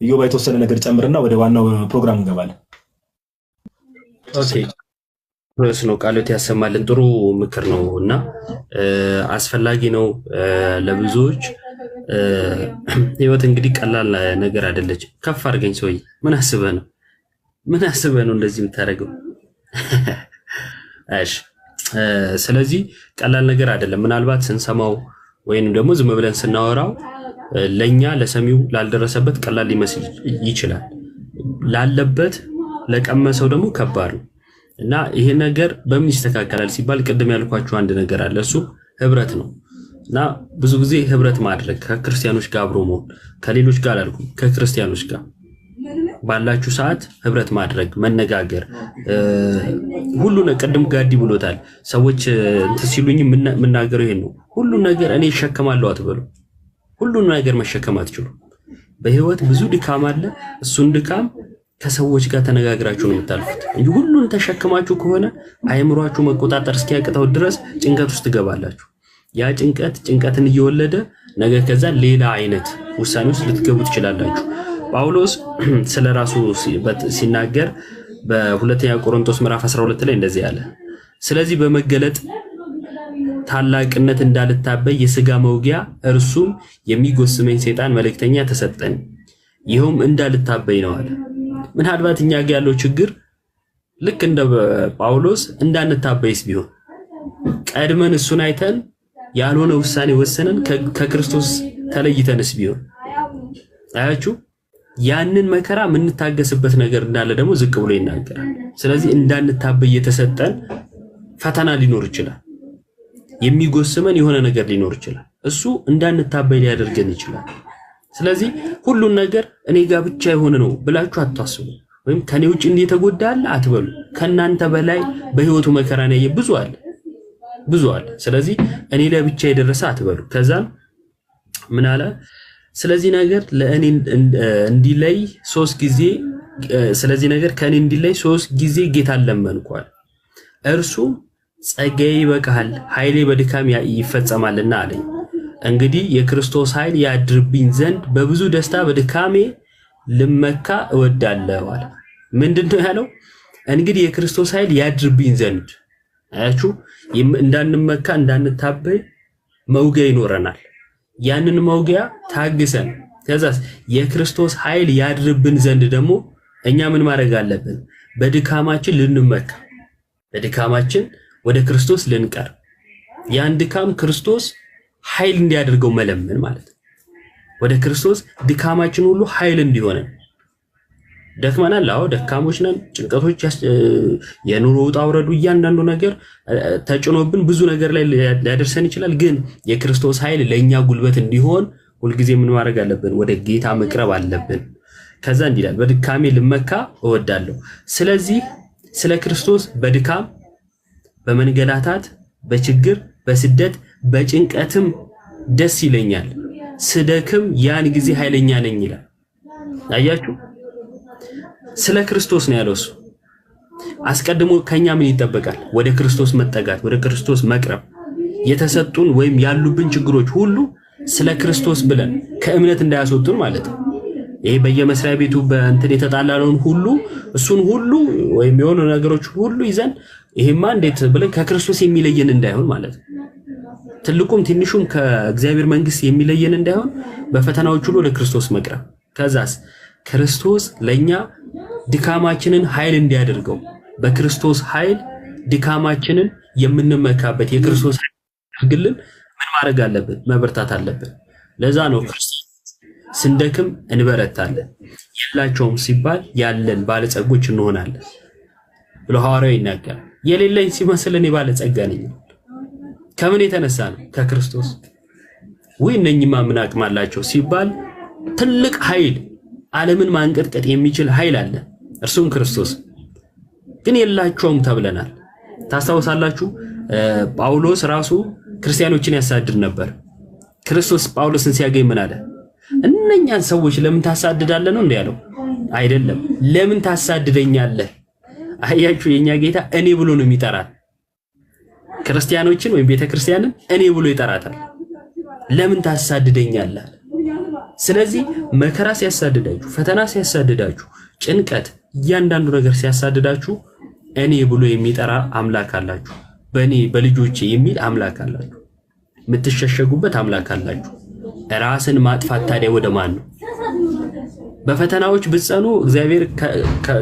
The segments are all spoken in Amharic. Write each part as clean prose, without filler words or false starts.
ኢዮብ የተወሰነ ነገር ጨምርና ወደ ዋናው ፕሮግራም እንገባለን። ኦኬ ርዕስ ነው ቃሎት ያሰማልን። ጥሩ ምክር ነው እና አስፈላጊ ነው ለብዙዎች። ህይወት እንግዲህ ቀላል ነገር አይደለች። ከፍ አድርገኝ ሰውዬ። ምን አስበህ ነው እንደዚህ የምታደርገው? እሺ ስለዚህ ቀላል ነገር አይደለም። ምናልባት ስንሰማው ወይንም ደግሞ ዝም ብለን ስናወራው ለኛ ለሰሚው ላልደረሰበት ቀላል ሊመስል ይችላል። ላለበት ለቀመሰው ደግሞ ከባድ ነው እና ይሄ ነገር በምን ይስተካከላል ሲባል ቅድም ያልኳችሁ አንድ ነገር አለ። እሱ ህብረት ነው እና ብዙ ጊዜ ህብረት ማድረግ ከክርስቲያኖች ጋር አብሮ መሆን፣ ከሌሎች ጋር አላልኩም፣ ከክርስቲያኖች ጋር ባላችሁ ሰዓት ህብረት ማድረግ፣ መነጋገር ሁሉ ነው። ቅድም ጋዲ ብሎታል። ሰዎች እንትን ሲሉኝ የምናገረው ይሄን ነው። ሁሉ ነገር እኔ እሸከማለሁ አትበሉ። ሁሉን ነገር መሸከም አትችሉ። በህይወት ብዙ ድካም አለ። እሱን ድካም ከሰዎች ጋር ተነጋግራችሁ ነው የምታልፉት እንጂ ሁሉን ተሸክማችሁ ከሆነ አይምሯችሁ መቆጣጠር እስኪያቅተው ድረስ ጭንቀት ውስጥ ትገባላችሁ። ያ ጭንቀትን እየወለደ ነገ ከዛ ሌላ አይነት ውሳኔ ውስጥ ልትገቡ ትችላላችሁ። ጳውሎስ ስለራሱ ሲናገር በሁለተኛ ቆሮንቶስ ምዕራፍ 12 ላይ እንደዚህ ያለ፣ ስለዚህ በመገለጥ ታላቅነት እንዳልታበይ የሥጋ መውጊያ እርሱም የሚጎስመኝ ሰይጣን መልእክተኛ ተሰጠኝ፣ ይኸውም እንዳልታበይ ነው አለ። ምናልባት እኛ ጋር ያለው ችግር ልክ እንደ ጳውሎስ እንዳንታበይስ ቢሆን ቀድመን እሱን አይተን ያልሆነ ውሳኔ ወሰነን ከክርስቶስ ተለይተንስ ቢሆን አያችሁ፣ ያንን መከራ የምንታገስበት ነገር እንዳለ ደግሞ ዝቅ ብሎ ይናገራል። ስለዚህ እንዳንታበይ የተሰጠን ፈተና ሊኖር ይችላል። የሚጎስመን የሆነ ነገር ሊኖር ይችላል። እሱ እንዳንታበይ ሊያደርገን ይችላል። ስለዚህ ሁሉን ነገር እኔ ጋር ብቻ የሆነ ነው ብላችሁ አታስቡ፣ ወይም ከኔ ውጭ እንደተጎዳ አለ አትበሉ። ከናንተ በላይ በህይወቱ መከራን ያየ ብዙ አለ። ስለዚህ እኔ ላይ ብቻ የደረሰ አትበሉ። ከዛም ምን አለ? ስለዚህ ነገር ለእኔ እንዲለይ 3 ጊዜ ስለዚህ ነገር ከኔ እንዲለይ 3 ጊዜ ጌታን ለመንኳል። እርሱም ጸጋዬ ይበቃሃል፣ ኃይሌ በድካም ይፈጸማልና አለኝ። እንግዲህ የክርስቶስ ኃይል ያድርብኝ ዘንድ በብዙ ደስታ በድካሜ ልመካ እወዳለሁ አለ። ምንድነው ያለው? እንግዲህ የክርስቶስ ኃይል ያድርብኝ ዘንድ። አያችሁ፣ እንዳንመካ እንዳንታበይ መውጊያ ይኖረናል። ያንን መውጊያ ታግሰን ከዛስ የክርስቶስ ኃይል ያድርብን ዘንድ ደግሞ እኛ ምን ማድረግ አለብን? በድካማችን ልንመካ፣ በድካማችን ወደ ክርስቶስ ልንቀር፣ ያን ድካም ክርስቶስ ኃይል እንዲያደርገው መለመን ማለት ነው። ወደ ክርስቶስ ድካማችን ሁሉ ኃይል እንዲሆነን። ደክመናል፣ አዎ ደካሞች ነን። ጭንቀቶች፣ የኑሮ ውጣ ውረዱ፣ እያንዳንዱ ነገር ተጭኖብን ብዙ ነገር ላይ ሊያደርሰን ይችላል። ግን የክርስቶስ ኃይል ለኛ ጉልበት እንዲሆን ሁልጊዜ ምን ማድረግ አለብን? ወደ ጌታ መቅረብ አለብን። ከዛ እንዲህ ይላል፣ በድካሜ ልመካ እወዳለሁ። ስለዚህ ስለ ክርስቶስ በድካም በመንገላታት በችግር በስደት በጭንቀትም ደስ ይለኛል፣ ስደክም ያን ጊዜ ኃይለኛ ነኝ ይላል። አያችሁ፣ ስለ ክርስቶስ ነው ያለው። እሱ አስቀድሞ ከኛ ምን ይጠበቃል? ወደ ክርስቶስ መጠጋት፣ ወደ ክርስቶስ መቅረብ። የተሰጡን ወይም ያሉብን ችግሮች ሁሉ ስለ ክርስቶስ ብለን ከእምነት እንዳያስወጡን ማለት ነው። ይሄ በየመስሪያ ቤቱ በእንትን የተጣላነውን ሁሉ እሱን ሁሉ ወይም የሆኑ ነገሮች ሁሉ ይዘን ይሄማ እንዴት ብለን ከክርስቶስ የሚለየን እንዳይሆን ማለት ነው። ትልቁም ትንሹም ከእግዚአብሔር መንግስት የሚለየን እንዳይሆን በፈተናዎች ሁሉ ወደ ክርስቶስ መቅረብ። ከዛስ ክርስቶስ ለኛ ድካማችንን ኃይል እንዲያደርገው በክርስቶስ ኃይል ድካማችንን የምንመካበት የክርስቶስ ኃይል ያድርግልን ምን ማድረግ አለብን? መበርታት አለብን። ለዛ ነው ክርስቶስ ስንደክም እንበረታለን፣ የላቸውም ሲባል ያለን ባለጸጎች እንሆናለን ብሎ ሐዋርያው ይናገራል። የሌለኝ ሲመስል እኔ ባለጸጋ ነኝ። ከምን የተነሳ ነው? ከክርስቶስ። ወይ እነኝማ ምን አቅም አላቸው ሲባል ትልቅ ኃይል፣ ዓለምን ማንቀጥቀጥ የሚችል ኃይል አለ፣ እርሱም ክርስቶስ። ግን የላቸውም ተብለናል። ታስታውሳላችሁ፣ ጳውሎስ ራሱ ክርስቲያኖችን ያሳድድ ነበር። ክርስቶስ ጳውሎስን ሲያገኝ ምን አለ? እነኛን ሰዎች ለምን ታሳድዳለህ ነው እንዴ ያለው? አይደለም፣ ለምን ታሳድደኛለህ? አያችሁ፣ የኛ ጌታ እኔ ብሎ ነው የሚጠራል። ክርስቲያኖችን ወይም ቤተክርስቲያንን እኔ ብሎ ይጠራታል። ለምን ታሳድደኛለህ? ስለዚህ መከራ ሲያሳድዳችሁ፣ ፈተና ሲያሳድዳችሁ፣ ጭንቀት እያንዳንዱ ነገር ሲያሳድዳችሁ እኔ ብሎ የሚጠራ አምላክ አላችሁ። በእኔ በልጆቼ የሚል አምላክ አላችሁ። የምትሸሸጉበት አምላክ አላችሁ። ራስን ማጥፋት ታዲያ ወደ ማን ነው? በፈተናዎች ብትጸኑ እግዚአብሔር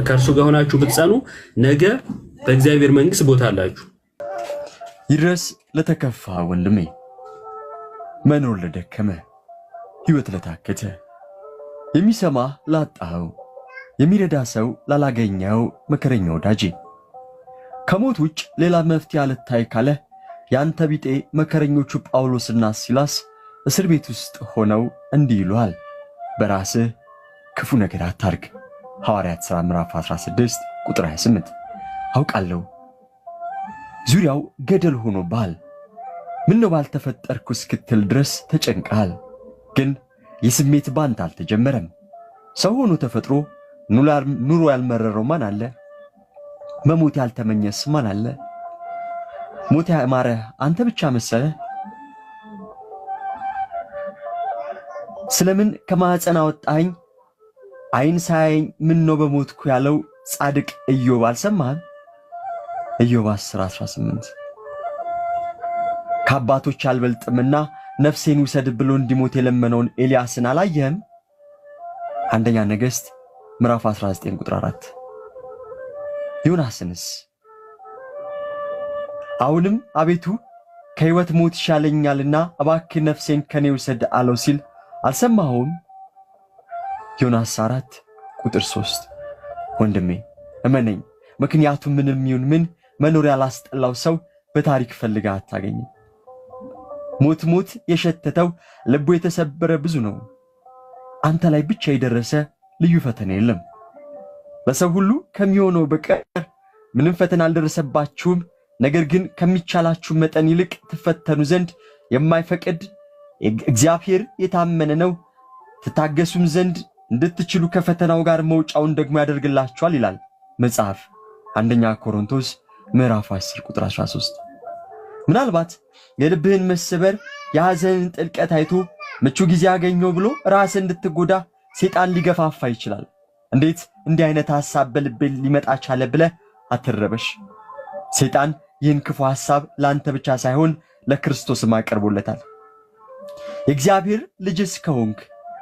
ከእርሱ ጋር ሆናችሁ ብትጸኑ ነገ በእግዚአብሔር መንግስት ቦታ አላችሁ። ይድረስ ለተከፋ ወንድሜ፣ መኖር ለደከመ፣ ህይወት ለታከተ፣ የሚሰማ ላጣው፣ የሚረዳ ሰው ላላገኘው መከረኛ ወዳጄ፣ ከሞት ውጭ ሌላ መፍትሄ አልታይ ካለ ያንተ ቢጤ መከረኞቹ ጳውሎስና ሲላስ እስር ቤት ውስጥ ሆነው እንዲህ ይሏል፣ በራስህ ክፉ ነገር አታርግ። ሐዋርያት ሥራ ምዕራፍ 16 ቁጥር 28። አውቃለሁ ዙሪያው ገደል ሆኖብሃል፣ ምነው ባልተፈጠርኩ እስክትል ድረስ ተጨንቀሃል። ግን የስሜት ባንተ አልተጀመረም። ሰው ሆኖ ተፈጥሮ ኑሮ ያልመረረው ማን አለ? መሞት ያልተመኘስ ማን አለ? ሞት ያማረህ አንተ ብቻ መሰለህ? ስለምን ከማህፀን አወጣኸኝ አይን ሳያየኝ ምነው በሞትኩ ያለው ጻድቅ ኢዮብ አልሰማህም? ኢዮብ 10:18 ከአባቶች አልበልጥምና ነፍሴን ውሰድ ብሎ እንዲሞት የለመነውን ኤልያስን አላየህም? አንደኛ ነገሥት ምዕራፍ 19 ቁጥር 4። ዮናስንስ አሁንም አቤቱ ከሕይወት ሞት ይሻለኛልና እባክህ ነፍሴን ከኔ ውሰድ አለው ሲል አልሰማኸውም? ዮናስ 4 ቁጥር 3። ወንድሜ እመነኝ፣ ምክንያቱም ምንም ይሁን ምን መኖር ያላስጠላው ሰው በታሪክ ፈልጋ አታገኝም። ሞት የሸተተው ልቡ የተሰበረ ብዙ ነው። አንተ ላይ ብቻ የደረሰ ልዩ ፈተና የለም። በሰው ሁሉ ከሚሆነው በቀር ምንም ፈተና አልደረሰባችሁም። ነገር ግን ከሚቻላችሁ መጠን ይልቅ ትፈተኑ ዘንድ የማይፈቅድ እግዚአብሔር የታመነ ነው። ትታገሱም ዘንድ እንድትችሉ ከፈተናው ጋር መውጫውን ደግሞ ያደርግላችኋል ይላል መጽሐፍ አንደኛ ቆሮንቶስ ምዕራፍ 10 ቁጥር 13። ምናልባት የልብህን መሰበር የሐዘንን ጥልቀት አይቶ ምቹ ጊዜ ያገኘው ብሎ ራስን እንድትጎዳ ሰይጣን ሊገፋፋ ይችላል። እንዴት እንዲህ አይነት ሐሳብ በልቤ ሊመጣ ቻለ ብለህ አትረበሽ። ሰይጣን ይህን ክፉ ሐሳብ ላንተ ብቻ ሳይሆን ለክርስቶስም አቀርቦለታል። የእግዚአብሔር ልጅስ ከሆንክ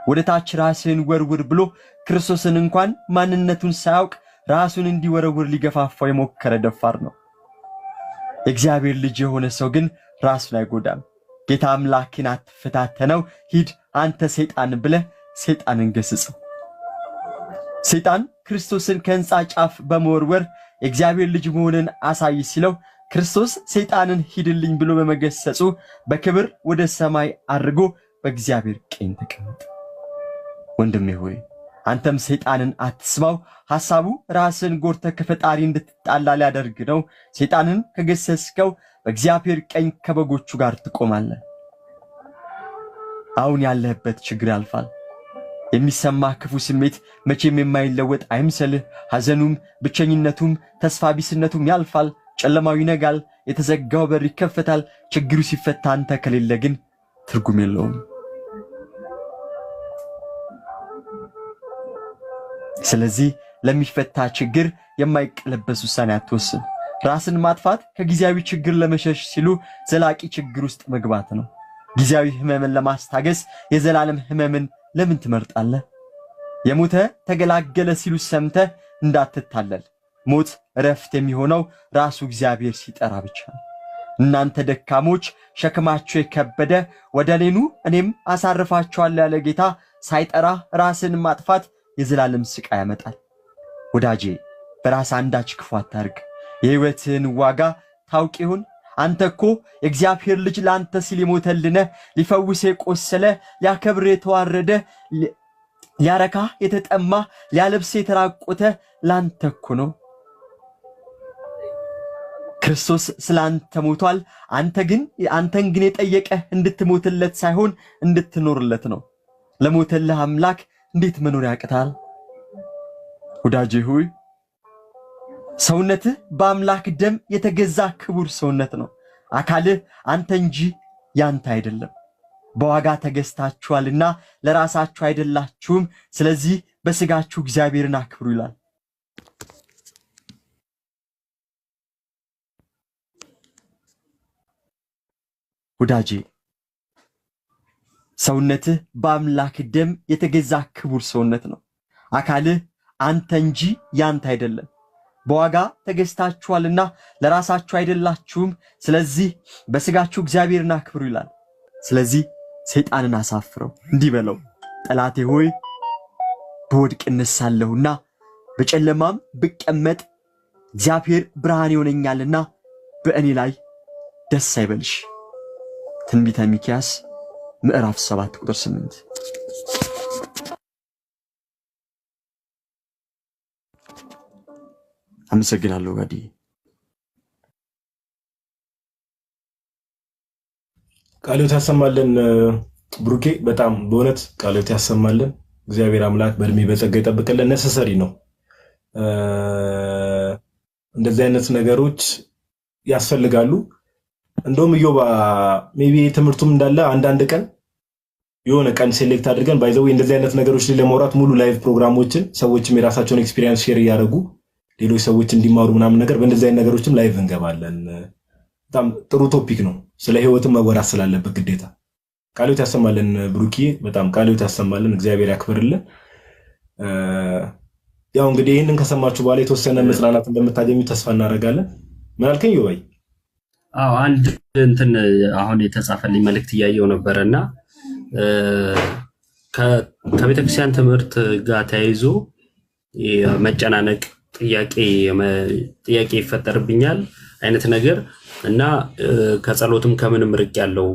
ወደ ታች ራስህን ወርውር ብሎ ክርስቶስን እንኳን ማንነቱን ሳያውቅ ራሱን እንዲወረውር ሊገፋፋው የሞከረ ደፋር ነው። የእግዚአብሔር ልጅ የሆነ ሰው ግን ራሱን አይጎዳም። ጌታ አምላክን አትፈታተነው፣ ሂድ አንተ ሰይጣን ብለህ ሰይጣንን ገስጸው። ሰይጣን ክርስቶስን ከሕንፃ ጫፍ በመወርወር የእግዚአብሔር ልጅ መሆንን አሳይ ሲለው ክርስቶስ ሰይጣንን ሂድልኝ ብሎ በመገሰጹ በክብር ወደ ሰማይ አድርጎ በእግዚአብሔር ቀኝ ተቀመጠ። ወንድሜ ሆይ አንተም ሰይጣንን አትስማው። ሐሳቡ ራስን ጎርተ ከፈጣሪ እንድትጣላ ሊያደርግ ነው። ሰይጣንን ከገሰስከው በእግዚአብሔር ቀኝ ከበጎቹ ጋር ትቆማለህ። አሁን ያለህበት ችግር ያልፋል። የሚሰማ ክፉ ስሜት መቼም የማይለወጥ አይምሰልህ። ሐዘኑም፣ ብቸኝነቱም፣ ተስፋ ቢስነቱም ያልፋል። ጨለማው ይነጋል፣ የተዘጋው በር ይከፈታል። ችግሩ ሲፈታ አንተ ከሌለ ግን ትርጉም የለውም። ስለዚህ ለሚፈታ ችግር የማይቀለበስ ውሳኔ አትወስን። ራስን ማጥፋት ከጊዜያዊ ችግር ለመሸሽ ሲሉ ዘላቂ ችግር ውስጥ መግባት ነው። ጊዜያዊ ህመምን ለማስታገስ የዘላለም ህመምን ለምን ትመርጣለህ? የሞተ ተገላገለ ሲሉ ሰምተህ እንዳትታለል። ሞት እረፍት የሚሆነው ራሱ እግዚአብሔር ሲጠራ ብቻ ነው። እናንተ ደካሞች ሸክማችሁ የከበደ ወደ እኔ ኑ እኔም አሳርፋችኋለሁ ያለ ጌታ ሳይጠራ ራስን ማጥፋት የዘላለም ስቃይ ያመጣል። ወዳጄ በራስ አንዳች ክፉ አታርግ። የህይወትን ዋጋ ታውቅ ይሁን። አንተ እኮ የእግዚአብሔር ልጅ ለአንተ ሲል የሞተልነ፣ ሊፈውስ የቆሰለ፣ ሊያከብር የተዋረደ፣ ሊያረካ የተጠማ፣ ሊያለብስ የተራቆተ ለአንተ እኮ ነው። ክርስቶስ ስለ አንተ ሞቷል። አንተን ግን የጠየቀህ እንድትሞትለት ሳይሆን እንድትኖርለት ነው። ለሞተልህ አምላክ እንዴት መኖር ያቅታል? ወዳጄ ሆይ ሰውነትህ በአምላክ ደም የተገዛ ክቡር ሰውነት ነው። አካልህ አንተ እንጂ ያንተ አይደለም። በዋጋ ተገዝታችኋልና ለራሳችሁ አይደላችሁም ስለዚህ በስጋችሁ እግዚአብሔርን አክብሩ ይላል ወዳጄ ሰውነትህ በአምላክ ደም የተገዛ ክቡር ሰውነት ነው አካልህ አንተ እንጂ ያንተ አይደለም በዋጋ ተገዝታችኋልና ለራሳችሁ አይደላችሁም ስለዚህ በስጋችሁ እግዚአብሔርን አክብሩ ይላል ስለዚህ ሰይጣንን አሳፍረው እንዲህ በለው ጠላቴ ሆይ በወድቅ እነሳለሁና በጨለማም ብቀመጥ እግዚአብሔር ብርሃን ይሆነኛልና በእኔ ላይ ደስ አይበልሽ ትንቢተ ሚክያስ ምዕራፍ 7 ቁጥር 8 አመሰግናለሁ ጋዲ ቃልዎት ያሰማልን ብሩኬ በጣም በእውነት ቃልዎት ያሰማልን እግዚአብሔር አምላክ በእድሜ በጸጋ ይጠብቅልን ነሰሰሪ ነው እንደዚህ አይነት ነገሮች ያስፈልጋሉ እንደውም ኢዮባ ሜቢ ትምርቱም እንዳለ አንድ ቀን የሆነ ቀን ሴሌክት አድርገን ባይዘው እንደዚህ አይነት ነገሮች ለማውራት ሙሉ ላይቭ ፕሮግራሞችን ሰዎችም የራሳቸውን ኤክስፒሪየንስ ሼር ያደርጉ ሌሎች ሰዎች እንዲማሩ ምናምን ነገር በእንደዚህ አይነት ነገሮችም ላይቭ እንገባለን በጣም ጥሩ ቶፒክ ነው ስለ ህይወትም መወራት ስላለበት ግዴታ ቃልዎት ያሰማልን ብሩኪ በጣም ቃልዎት ያሰማልን እግዚአብሔር ያክብርልን ያው እንግዲህ ይሄንን ከሰማችሁ በኋላ የተወሰነ መጽናናት እንደምታገኙ ተስፋ እናደርጋለን ምን አልከኝ ዮባይ አንድ እንትን አሁን የተጻፈልኝ መልእክት ያየው ነበርና ከቤተክርስቲያን ትምህርት ጋር ተያይዞ መጨናነቅ ጥያቄ ይፈጠርብኛል አይነት ነገር እና ከጸሎትም ከምንም ርቅ ያለው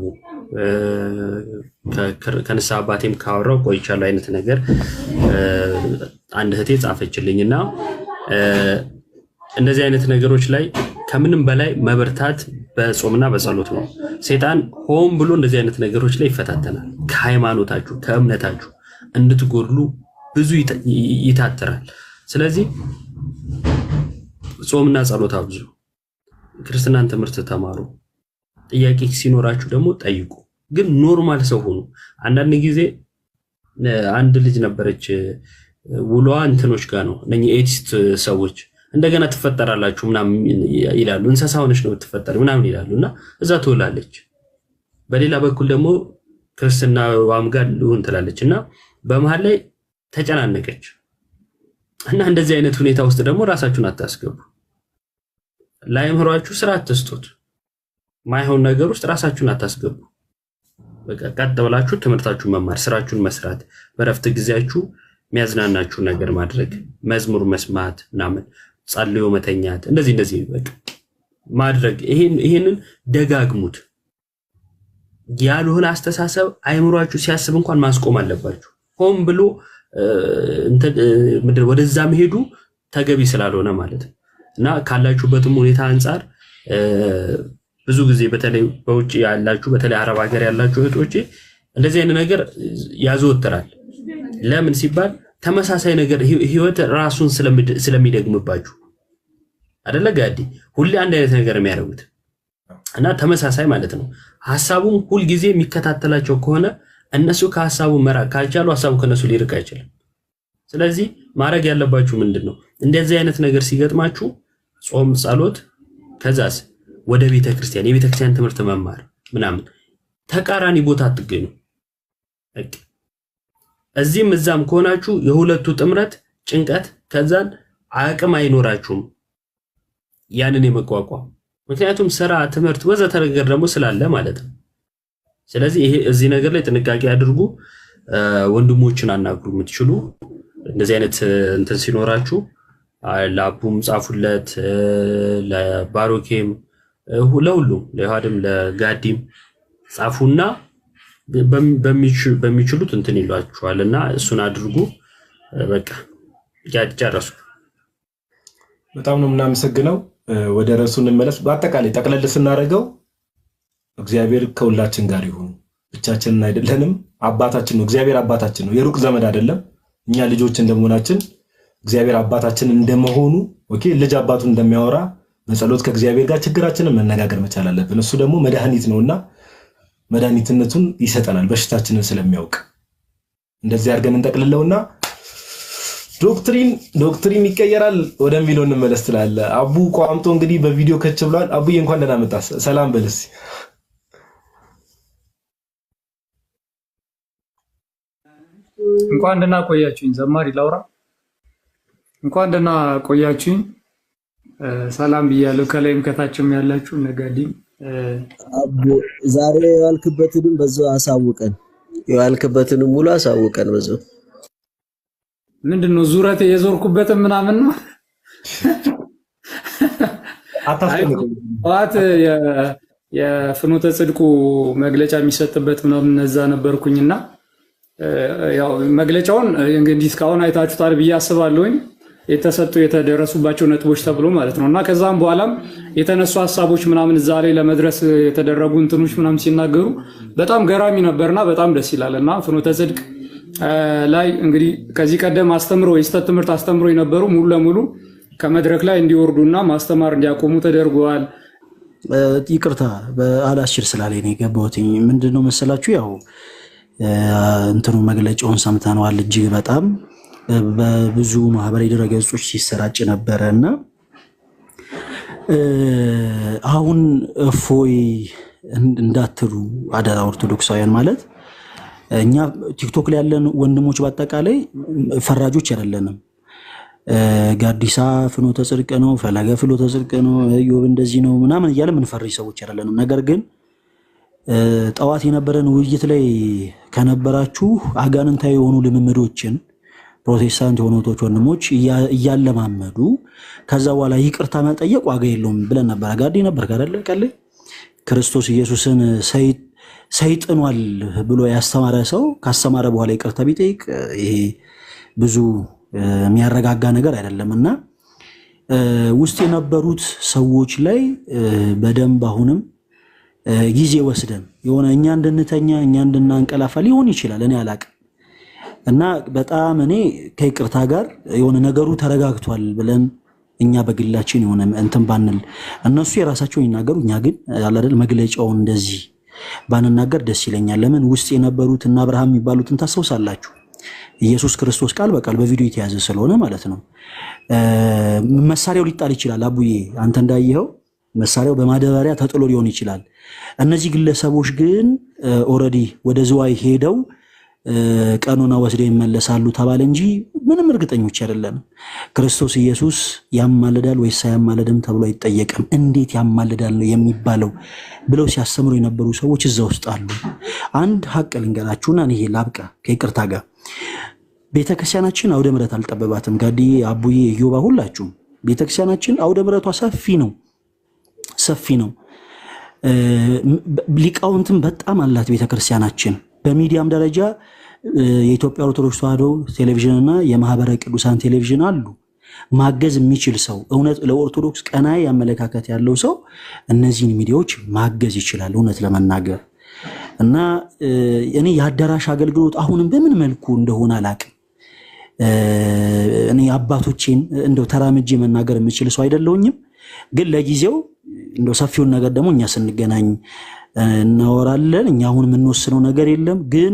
ከንስሐ አባቴም ካወራው ቆይቻለሁ አይነት ነገር አንድ እህቴ ጻፈችልኝና እንደዚህ አይነት ነገሮች ላይ ከምንም በላይ መበርታት በጾምና በጸሎት ነው ሰይጣን ሆን ብሎ እንደዚህ አይነት ነገሮች ላይ ይፈታተናል ከሃይማኖታችሁ ከእምነታችሁ እንድትጎድሉ ብዙ ይታተራል ስለዚህ ጾምና ጸሎት አብዙ ክርስትናን ትምህርት ተማሩ ጥያቄ ሲኖራችሁ ደግሞ ጠይቁ ግን ኖርማል ሰው ሆኑ አንዳንድ ጊዜ አንድ ልጅ ነበረች ውሏ እንትኖች ጋር ነው እነኚህ ኤቲስት ሰዎች እንደገና ተፈጠራላችሁ ምናምን ይላሉ እንስሳ ሆነሽ ነው ተፈጠረ ምናምን ይላሉና እዛ ትውላለች በሌላ በኩል ደግሞ ክርስትናዋም ጋር ሊሆን ትላለችና በመሃል ላይ ተጨናነቀች እና እንደዚህ አይነት ሁኔታ ውስጥ ደግሞ ራሳችሁን አታስገቡ ላይምሯችሁ ስራ አትስጡት ማይሆን ነገር ውስጥ ራሳችሁን አታስገቡ በቃ ቀጥ ብላችሁ ትምህርታችሁን መማር ስራችሁን መስራት በረፍት ጊዜያችሁ የሚያዝናናችሁ ነገር ማድረግ መዝሙር መስማት ምናምን ጸልዮ መተኛት እንደዚህ በቃ ማድረግ ይሄንን ደጋግሙት ያልሆነ አስተሳሰብ አይምሯችሁ ሲያስብ እንኳን ማስቆም አለባችሁ ሆን ብሎ ምድር ወደዛ መሄዱ ተገቢ ስላልሆነ ማለት ነው እና ካላችሁበትም ሁኔታ አንፃር ብዙ ጊዜ በተለይ በውጪ ያላችሁ በተለይ አረብ ሀገር ያላችሁ እህቶቼ እንደዚህ አይነት ነገር ያዘወትራል ለምን ሲባል ተመሳሳይ ነገር ህይወት ራሱን ስለሚደግምባችሁ አይደለ ጋዲ ሁሌ አንድ አይነት ነገር የሚያደርጉት እና ተመሳሳይ ማለት ነው ሐሳቡን ሁሉ ጊዜ የሚከታተላቸው ከሆነ እነሱ ከሐሳቡ መራቅ ካልቻሉ ሐሳቡ ከነሱ ሊርቅ አይችልም ስለዚህ ማድረግ ያለባችሁ ምንድነው እንደዚህ አይነት ነገር ሲገጥማችሁ ጾም ጸሎት ከዛስ ወደ ቤተክርስቲያን የቤተክርስቲያን ትምህርት መማር ምናምን ተቃራኒ ቦታ አትገኙ እዚህም እዛም ከሆናችሁ የሁለቱ ጥምረት ጭንቀት ከዛን አቅም አይኖራችሁም ያንን የመቋቋም ምክንያቱም ስራ ትምህርት ወዘተ ነገር ደግሞ ስላለ ማለት ነው ስለዚህ ይሄ እዚህ ነገር ላይ ጥንቃቄ አድርጉ ወንድሞችን አናግሩ የምትችሉ እንደዚህ አይነት እንትን ሲኖራችሁ ለአቡም ጻፉለት ለባሮኬም ለሁሉም ለዮሐድም ለጋዲም ጻፉና በሚችሉት እንትን ይሏችኋልና እሱን አድርጉ በቃ ያጨረሱ በጣም ነው እናመሰግነው ወደ ራሱ እንመለስ በአጠቃላይ ጠቅለል ስናደርገው እግዚአብሔር ከሁላችን ጋር ይሁን ብቻችንን አይደለንም አባታችን ነው እግዚአብሔር አባታችን ነው የሩቅ ዘመድ አይደለም እኛ ልጆች እንደመሆናችን እግዚአብሔር አባታችን እንደመሆኑ ኦኬ ልጅ አባቱን እንደሚያወራ በጸሎት ከእግዚአብሔር ጋር ችግራችንን መነጋገር መቻል አለብን እሱ ደግሞ መድኃኒት ነውና መድኃኒትነቱን ይሰጠናል በሽታችንን ስለሚያውቅ። እንደዚህ አድርገን እንጠቅልለውና ዶክትሪን ይቀየራል ወደሚለው እንመለስ ትላለህ። አቡ ቋምጦ እንግዲህ በቪዲዮ ከች ብሏል። አቡዬ እንኳን ደህና መጣህ። ሰላም በልስ። እንኳን ደህና ቆያችሁኝ። ዘማሪ ላውራ። እንኳን ደህና ቆያችሁኝ። ሰላም ብያለሁ። ከላይም ከታችም ያላችሁ ነጋዴም አቡ ዛሬ ያልክበትንም በዛው አሳውቀን፣ ያልክበትንም ሙሉ አሳውቀን። በዛው ምንድነው ዙረቴ የዞርኩበትን ምናምን ነው አታስቀምጥ። የፍኖተ ጽድቁ መግለጫ የሚሰጥበት ምናምን እነዛ ነበርኩኝና ያው መግለጫውን እንግዲህ እስካሁን አይታችሁታል ብዬ አስባለሁኝ። የተሰጡ የተደረሱባቸው ነጥቦች ተብሎ ማለት ነው። እና ከዛም በኋላም የተነሱ ሀሳቦች ምናምን እዛ ላይ ለመድረስ የተደረጉ እንትኖች ምናምን ሲናገሩ በጣም ገራሚ ነበርና በጣም ደስ ይላል። እና ፍኖተ ጽድቅ ላይ እንግዲህ ከዚህ ቀደም አስተምሮ የስተት ትምህርት አስተምሮ የነበሩ ሙሉ ለሙሉ ከመድረክ ላይ እንዲወርዱና ማስተማር እንዲያቆሙ ተደርገዋል። ይቅርታ በአላሽር ስላለኝ ነው የገባሁት። ምንድነው መሰላችሁ ያው እንትኑ መግለጫውን ሰምተነዋል። እጅግ በጣም በብዙ ማህበራዊ ድረገጾች ሲሰራጭ ነበረ እና አሁን እፎይ እንዳትሉ አደራ ኦርቶዶክሳውያን። ማለት እኛ ቲክቶክ ላይ ያለን ወንድሞች በአጠቃላይ ፈራጆች አይደለንም። ጋዲሳ ፍኖተ ጽድቅ ነው፣ ፈለገ ፍኖተ ጽድቅ ነው፣ ዮብ እንደዚህ ነው ምናምን እያለ ምንፈርጅ ሰዎች አይደለንም። ነገር ግን ጠዋት የነበረን ውይይት ላይ ከነበራችሁ አጋንንታዊ የሆኑ ልምምዶችን ፕሮቴስታንት የሆኑ ወንድሞች እያለማመዱ ከዛ በኋላ ይቅርታ መጠየቅ ዋጋ የለውም ብለን ነበር። ጋዲ ነበር ካደለ ቀለ ክርስቶስ ኢየሱስን ሰይጥኗል ብሎ ያስተማረ ሰው ካስተማረ በኋላ ይቅርታ ቢጠይቅ ይሄ ብዙ የሚያረጋጋ ነገር አይደለምና ውስጥ የነበሩት ሰዎች ላይ በደንብ አሁንም ጊዜ ወስደን የሆነ እኛ እንድንተኛ እኛ እንድናንቀላፋ ሊሆን ይችላል፣ እኔ አላቅም። እና በጣም እኔ ከይቅርታ ጋር የሆነ ነገሩ ተረጋግቷል ብለን እኛ በግላችን የሆነ እንትን ባንል እነሱ የራሳቸውን ይናገሩ፣ እኛ ግን አላደል መግለጫውን እንደዚህ ባንናገር ደስ ይለኛል። ለምን ውስጥ የነበሩት እና አብርሃም የሚባሉትን ታስታውሳላችሁ። ኢየሱስ ክርስቶስ ቃል በቃል በቪዲዮ የተያዘ ስለሆነ ማለት ነው። መሳሪያው ሊጣል ይችላል። አቡዬ አንተ እንዳየኸው መሳሪያው በማዳበሪያ ተጥሎ ሊሆን ይችላል። እነዚህ ግለሰቦች ግን ኦልሬዲ ወደ ዝዋይ ሄደው ቀኑና ወስደው ይመለሳሉ ተባለ እንጂ ምንም እርግጠኞች አይደለንም። ክርስቶስ ኢየሱስ ያማልዳል ወይስ አያማልድም ተብሎ አይጠየቅም። እንዴት ያማልዳል ነው የሚባለው ብለው ሲያስተምሩ የነበሩ ሰዎች እዛ ውስጥ አሉ። አንድ ሀቅ ልንገራችሁና ይሄ ላብቃ ከይቅርታ ጋር። ቤተክርስቲያናችን አውደ ምሕረት አልጠበባትም። ጋዲ አቡዬ ዮባ ሁላችሁም ቤተክርስቲያናችን አውደ ምሕረቷ ሰፊ ነው። ሊቃውንትም በጣም አላት ቤተክርስቲያናችን። በሚዲያም ደረጃ የኢትዮጵያ ኦርቶዶክስ ተዋሕዶ ቴሌቪዥንና የማህበረ ቅዱሳን ቴሌቪዥን አሉ። ማገዝ የሚችል ሰው እውነት ለኦርቶዶክስ ቀናይ አመለካከት ያለው ሰው እነዚህን ሚዲያዎች ማገዝ ይችላል እውነት ለመናገር እና እኔ የአዳራሽ አገልግሎት አሁንም በምን መልኩ እንደሆነ አላቅም። እኔ አባቶቼን እንደው ተራምጄ መናገር የምችል ሰው አይደለሁኝም። ግን ለጊዜው እንደው ሰፊውን ነገር ደግሞ እኛ ስንገናኝ እናወራለን። እኛ አሁን የምንወስነው ነገር የለም። ግን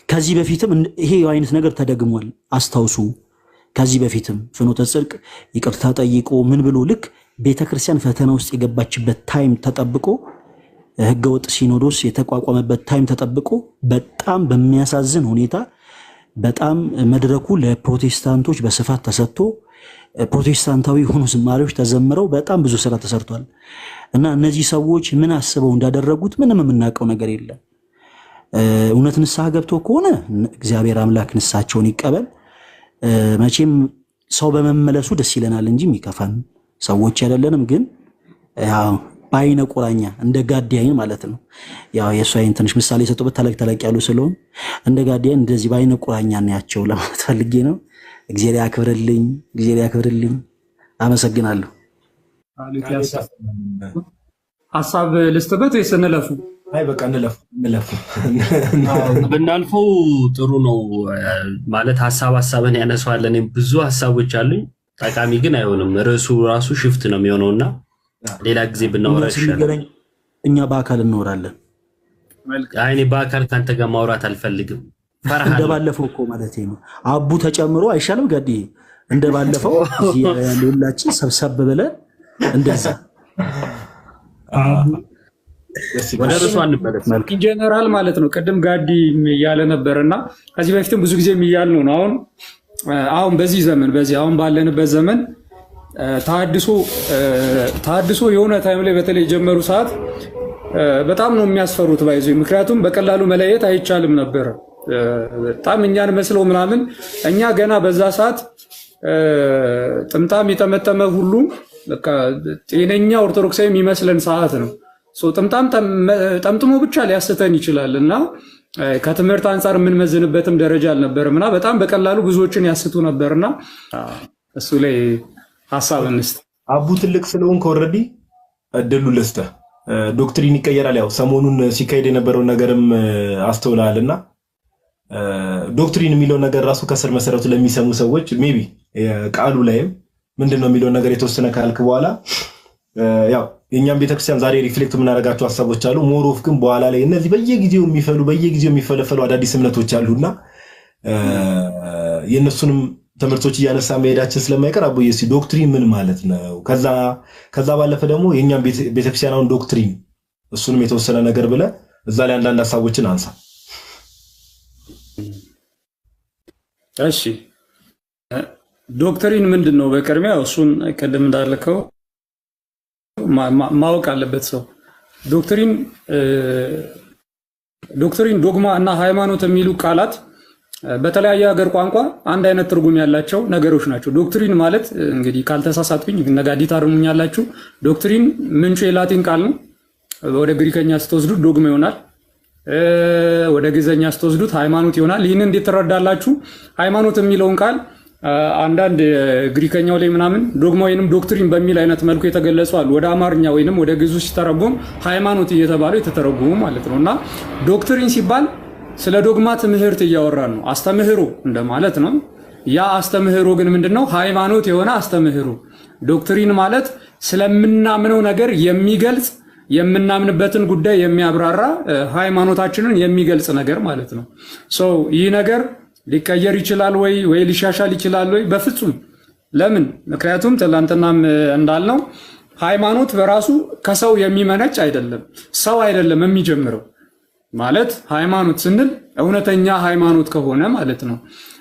ከዚህ በፊትም ይሄ አይነት ነገር ተደግሟል። አስታውሱ። ከዚህ በፊትም ፍኖተ ጽድቅ ይቅርታ ጠይቆ ምን ብሎ ልክ ቤተክርስቲያን ፈተና ውስጥ የገባችበት ታይም ተጠብቆ ህገወጥ ሲኖዶስ የተቋቋመበት ታይም ተጠብቆ በጣም በሚያሳዝን ሁኔታ በጣም መድረኩ ለፕሮቴስታንቶች በስፋት ተሰጥቶ ፕሮቴስታንታዊ ሆኑ ዝማሬዎች ተዘምረው በጣም ብዙ ስራ ተሰርቷል። እና እነዚህ ሰዎች ምን አስበው እንዳደረጉት ምንም የምናውቀው ነገር የለም። እውነት ንስሐ ገብቶ ከሆነ እግዚአብሔር አምላክ ንስሐቸውን ይቀበል። መቼም ሰው በመመለሱ ደስ ይለናል እንጂ የሚከፋን ሰዎች አይደለንም። ግን ያው በአይነ ቁራኛ እንደ ጋዲያይን ማለት ነው። ያው የእሱ አይን ትንሽ ምሳሌ የሰጡበት ተለቅ ያሉ ስለሆን እንደ ጋዲያይን እንደዚህ በአይነ ቁራኛ እናያቸው ለማለት ፈልጌ ነው። እግዚአብሔር ያክብርልኝ። አመሰግናለሁ። ሐሳብ ልስጥበት ወይስ እንለፉ? አይ በቃ እንለፉ። ብናልፈው ጥሩ ነው ማለት ሐሳብን ያነሳዋል። እኔ ብዙ ሐሳቦች አሉኝ። ጠቃሚ ግን አይሆንም። ርዕሱ ራሱ ሽፍት ነው የሚሆነውና ሌላ ጊዜ ብናወራ ይሻላል። እኛ በአካል እናወራለን። አይኔ በአካል ካንተ ጋር ማውራት አልፈልግም። ፈራሃለሁ። እንደባለፈው እኮ ማለት ነው። አቡ ተጨምሮ አይሻልም ጋዲ? እንደባለፈው ሁላችን ሰብሰብ ብለን እንደዛ ወደ ርዕሱ አንመለስ። ጀነራል ማለት ነው። ቅድም ጋዲ እያለ ነበርና ከዚህ በፊትም ብዙ ጊዜ እያልን ነው። አሁን በዚህ ዘመን አሁን ባለንበት ዘመን ተሐድሶ የሆነ ታይም ላይ በተለይ የጀመሩ ሰዓት በጣም ነው የሚያስፈሩት ባይዙ። ምክንያቱም በቀላሉ መለየት አይቻልም ነበር። በጣም እኛን መስለው ምናምን እኛ ገና በዛ ሰዓት ጥምጣም የጠመጠመ ሁሉ በቃ ጤነኛ ኦርቶዶክሳዊ የሚመስለን ሰዓት ነው። ጥምጣም ጠምጥሞ ብቻ ሊያስተን ይችላል እና ከትምህርት አንጻር የምንመዝንበትም ደረጃ አልነበረም እና በጣም በቀላሉ ብዙዎችን ያስቱ ነበርና እሱ ላይ ሐሳብ እንስጥ። አቡ ትልቅ ስለሆንክ ኦልሬዲ እድሉ ልስጥህ። ዶክትሪን ይቀየራል። ያው ሰሞኑን ሲካሄድ የነበረውን ነገርም አስተውላለና ዶክትሪን የሚለው ነገር ራሱ ከስር መሰረቱ ለሚሰሙ ሰዎች ሜቢ ቃሉ ላይም ምንድነው የሚለው ነገር የተወሰነ ካልክ በኋላ ያው የኛም ቤተክርስቲያን ዛሬ ሪፍሌክት የምናደርጋቸው ሐሳቦች አሉ። ሞሮፍ ግን በኋላ ላይ እነዚህ በየጊዜው የሚፈለፈሉ አዳዲስ እምነቶች አሉና የነሱንም ትምህርቶች እያነሳ መሄዳችን ስለማይቀር አቦዬ እስኪ ዶክትሪን ምን ማለት ነው? ከዛ ባለፈ ደግሞ የኛም ቤተክርስቲያናውን ዶክትሪን እሱንም የተወሰነ ነገር ብለህ እዛ ላይ አንዳንድ ሐሳቦችን አንሳ። እሺ ዶክትሪን ምንድነው? በቅድሚያ እሱን ቅድም እንዳልከው ማወቅ አለበት ሰው። ዶክትሪን ዶግማ እና ሃይማኖት የሚሉ ቃላት በተለያየ ሀገር ቋንቋ አንድ አይነት ትርጉም ያላቸው ነገሮች ናቸው። ዶክትሪን ማለት እንግዲህ ካልተሳሳትኩኝ ነጋዲ ታርሙኛላችሁ፣ ዶክትሪን ምንጩ የላቲን ቃል ነው። ወደ ግሪከኛ ስትወስዱት ዶግማ ይሆናል። ወደ ግዕዝኛ ስትወስዱት ሃይማኖት ይሆናል። ይህን እንዴት ትረዳላችሁ? ሃይማኖት የሚለውን ቃል አንዳንድ ግሪከኛው ላይ ምናምን ዶግማ ወይንም ዶክትሪን በሚል አይነት መልኩ የተገለጹ አሉ። ወደ አማርኛ ወይንም ወደ ግዕዝ ሲተረጎም ሃይማኖት እየተባሉ የተተረጎሙ ማለት ነው። እና ዶክትሪን ሲባል ስለ ዶግማ ትምህርት እያወራ ነው። አስተምህሮ እንደማለት ነው። ያ አስተምህሮ ግን ምንድነው? ሃይማኖት የሆነ አስተምህሮ። ዶክትሪን ማለት ስለምናምነው ነገር የሚገልጽ የምናምንበትን ጉዳይ የሚያብራራ ሃይማኖታችንን የሚገልጽ ነገር ማለት ነው። ይህ ነገር ሊቀየር ይችላል ወይ ሊሻሻል ይችላል ወይ? በፍጹም። ለምን? ምክንያቱም ትላንትናም እንዳልነው ሃይማኖት በራሱ ከሰው የሚመነጭ አይደለም። ሰው አይደለም የሚጀምረው ማለት ሃይማኖት ስንል እውነተኛ ሃይማኖት ከሆነ ማለት ነው።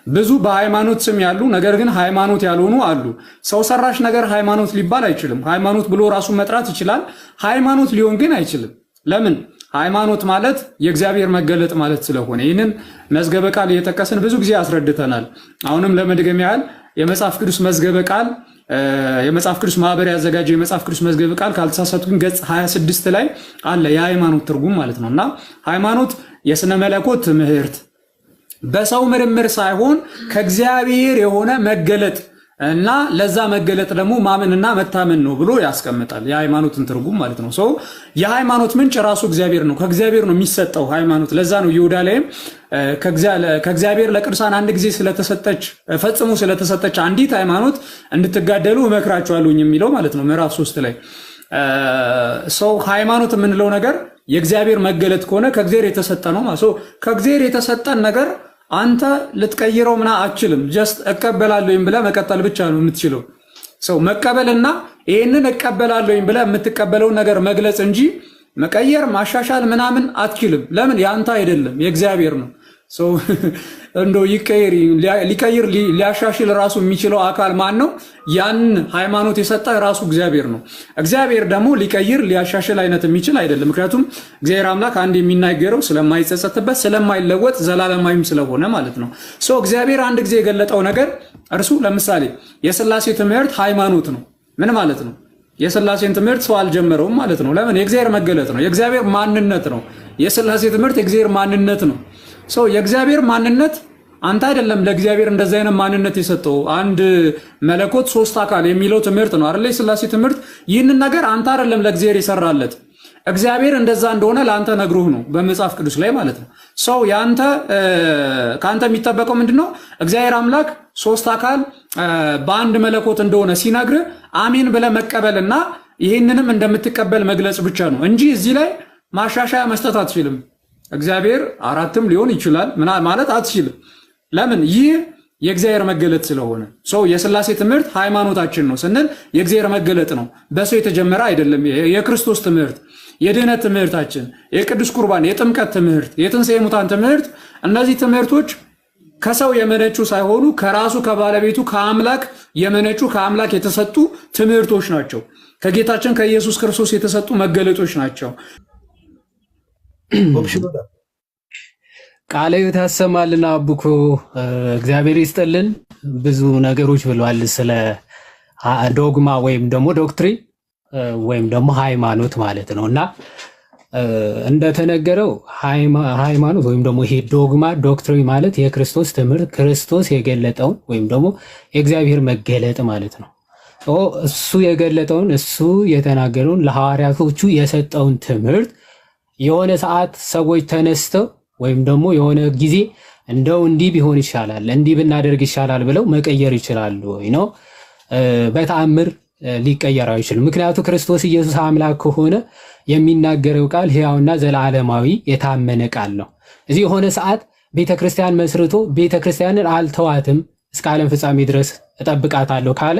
ብዙ በሃይማኖት ስም ያሉ ነገር ግን ሃይማኖት ያልሆኑ አሉ። ሰው ሰራሽ ነገር ሃይማኖት ሊባል አይችልም። ሃይማኖት ብሎ ራሱ መጥራት ይችላል። ሃይማኖት ሊሆን ግን አይችልም። ለምን? ሃይማኖት ማለት የእግዚአብሔር መገለጥ ማለት ስለሆነ ይህንን መዝገበ ቃል እየጠቀስን ብዙ ጊዜ አስረድተናል። አሁንም ለመድገም ያህል የመጽሐፍ ቅዱስ መዝገበ ቃል የመጽሐፍ ቅዱስ ማህበር ያዘጋጀው የመጽሐፍ ቅዱስ መዝገበ ቃል ካልተሳሳትኩኝ ገጽ 26 ላይ አለ የሃይማኖት ትርጉም ማለት ነው። እና ሃይማኖት የስነ መለኮት ትምህርት በሰው ምርምር ሳይሆን ከእግዚአብሔር የሆነ መገለጥ እና ለዛ መገለጥ ደግሞ ማመንና መታመን ነው ብሎ ያስቀምጣል የሃይማኖትን ትርጉም ማለት ነው። የሃይማኖት ምንጭ ራሱ እግዚአብሔር ነው። ከእግዚአብሔር ነው የሚሰጠው ሃይማኖት። ለዛ ነው ይሁዳ ላይም ከእግዚአብሔር ለቅዱሳን አንድ ጊዜ ፈጽሞ ስለተሰጠች አንዲት ሃይማኖት እንድትጋደሉ እመክራችኋለሁኝ የሚለው ማለት ነው ምዕራፍ 3 ላይ። ሃይማኖት የምንለው ነገር የእግዚአብሔር መገለጥ ከሆነ ከእግዚአብሔር የተሰጠ ነው ማለት ነው። ከእግዚአብሔር የተሰጠን ነገር አንተ ልትቀይረው ምና አትችልም። ጀስት እቀበላለሁኝ ብለህ መቀጠል ብቻ ነው የምትችለው። መቀበልና ይህንን እቀበላለሁኝ ብለህ የምትቀበለውን ነገር መግለጽ እንጂ መቀየር ማሻሻል ምናምን አትችልም። ለምን? ያንተ አይደለም የእግዚአብሔር ነው። እንደው ሊቀይር ሊያሻሽል ራሱ የሚችለው አካል ማን ነው? ያን ሃይማኖት የሰጠ ራሱ እግዚአብሔር ነው። እግዚአብሔር ደግሞ ሊቀይር ሊያሻሽል አይነት የሚችል አይደለም። ምክንያቱም እግዚአብሔር አምላክ አንድ የሚናገረው ስለማይጸጸትበት ስለማይለወጥ ዘላለማዊም ስለሆነ ማለት ነው። እግዚአብሔር አንድ ጊዜ የገለጠው ነገር እርሱ ለምሳሌ የሥላሴ ትምህርት ሃይማኖት ነው። ምን ማለት ነው? የሥላሴን ትምህርት ሰው አልጀመረውም ማለት ነው። ለምን? የእግዚአብሔር መገለጥ ነው። የእግዚአብሔር ማንነት ነው። የሥላሴ ትምህርት የእግዚአብሔር ማንነት ነው። የእግዚአብሔር ማንነት አንተ አይደለም ለእግዚአብሔር እንደዚህ አይነት ማንነት የሰጠው። አንድ መለኮት ሶስት አካል የሚለው ትምህርት ነው አይደል? የሥላሴ ትምህርት። ይህንን ነገር አንተ አይደለም ለእግዚአብሔር የሰራለት። እግዚአብሔር እንደዛ እንደሆነ ለአንተ ነግሮህ ነው በመጽሐፍ ቅዱስ ላይ ማለት ነው። ከአንተ የሚጠበቀው ምንድነው? እግዚአብሔር አምላክ ሶስት አካል በአንድ መለኮት እንደሆነ ሲነግርህ አሜን ብለህ መቀበልና ይህንንም እንደምትቀበል መግለጽ ብቻ ነው እንጂ እዚህ ላይ ማሻሻያ መስጠት አትችልም። እግዚአብሔር አራትም ሊሆን ይችላል ማለት አትችልም። ለምን? ይህ የእግዚአብሔር መገለጥ ስለሆነ ሰው የሥላሴ ትምህርት ሃይማኖታችን ነው ስንል የእግዚአብሔር መገለጥ ነው፣ በሰው የተጀመረ አይደለም። የክርስቶስ ትምህርት፣ የድህነት ትምህርታችን፣ የቅዱስ ቁርባን፣ የጥምቀት ትምህርት፣ የትንሣኤ ሙታን ትምህርት፣ እነዚህ ትምህርቶች ከሰው የመነጩ ሳይሆኑ ከራሱ ከባለቤቱ ከአምላክ የመነጩ ከአምላክ የተሰጡ ትምህርቶች ናቸው። ከጌታችን ከኢየሱስ ክርስቶስ የተሰጡ መገለጦች ናቸው። ቃለ ሕይወት ያሰማልና አቡኮ እግዚአብሔር ይስጥልን። ብዙ ነገሮች ብለዋል ስለ ዶግማ ወይም ደግሞ ዶክትሪን ወይም ደግሞ ሃይማኖት ማለት ነው። እና እንደተነገረው ሃይማኖት ወይም ደግሞ ይሄ ዶግማ ዶክትሪን ማለት የክርስቶስ ትምህርት ክርስቶስ የገለጠውን ወይም ደግሞ የእግዚአብሔር መገለጥ ማለት ነው። እሱ የገለጠውን እሱ የተናገረውን ለሐዋርያቶቹ የሰጠውን ትምህርት የሆነ ሰዓት ሰዎች ተነስተው ወይም ደግሞ የሆነ ጊዜ እንደው እንዲህ ቢሆን ይሻላል እንዲህ ብናደርግ ይሻላል ብለው መቀየር ይችላሉ ወይ ነው? በተአምር ሊቀየር አይችልም። ምክንያቱም ክርስቶስ ኢየሱስ አምላክ ከሆነ የሚናገረው ቃል ሕያውና ዘላለማዊ የታመነ ቃል ነው። እዚህ የሆነ ሰዓት ቤተክርስቲያን መስርቶ ቤተክርስቲያንን አልተዋትም እስከ ዓለም ፍጻሜ ድረስ እጠብቃታለሁ ካለ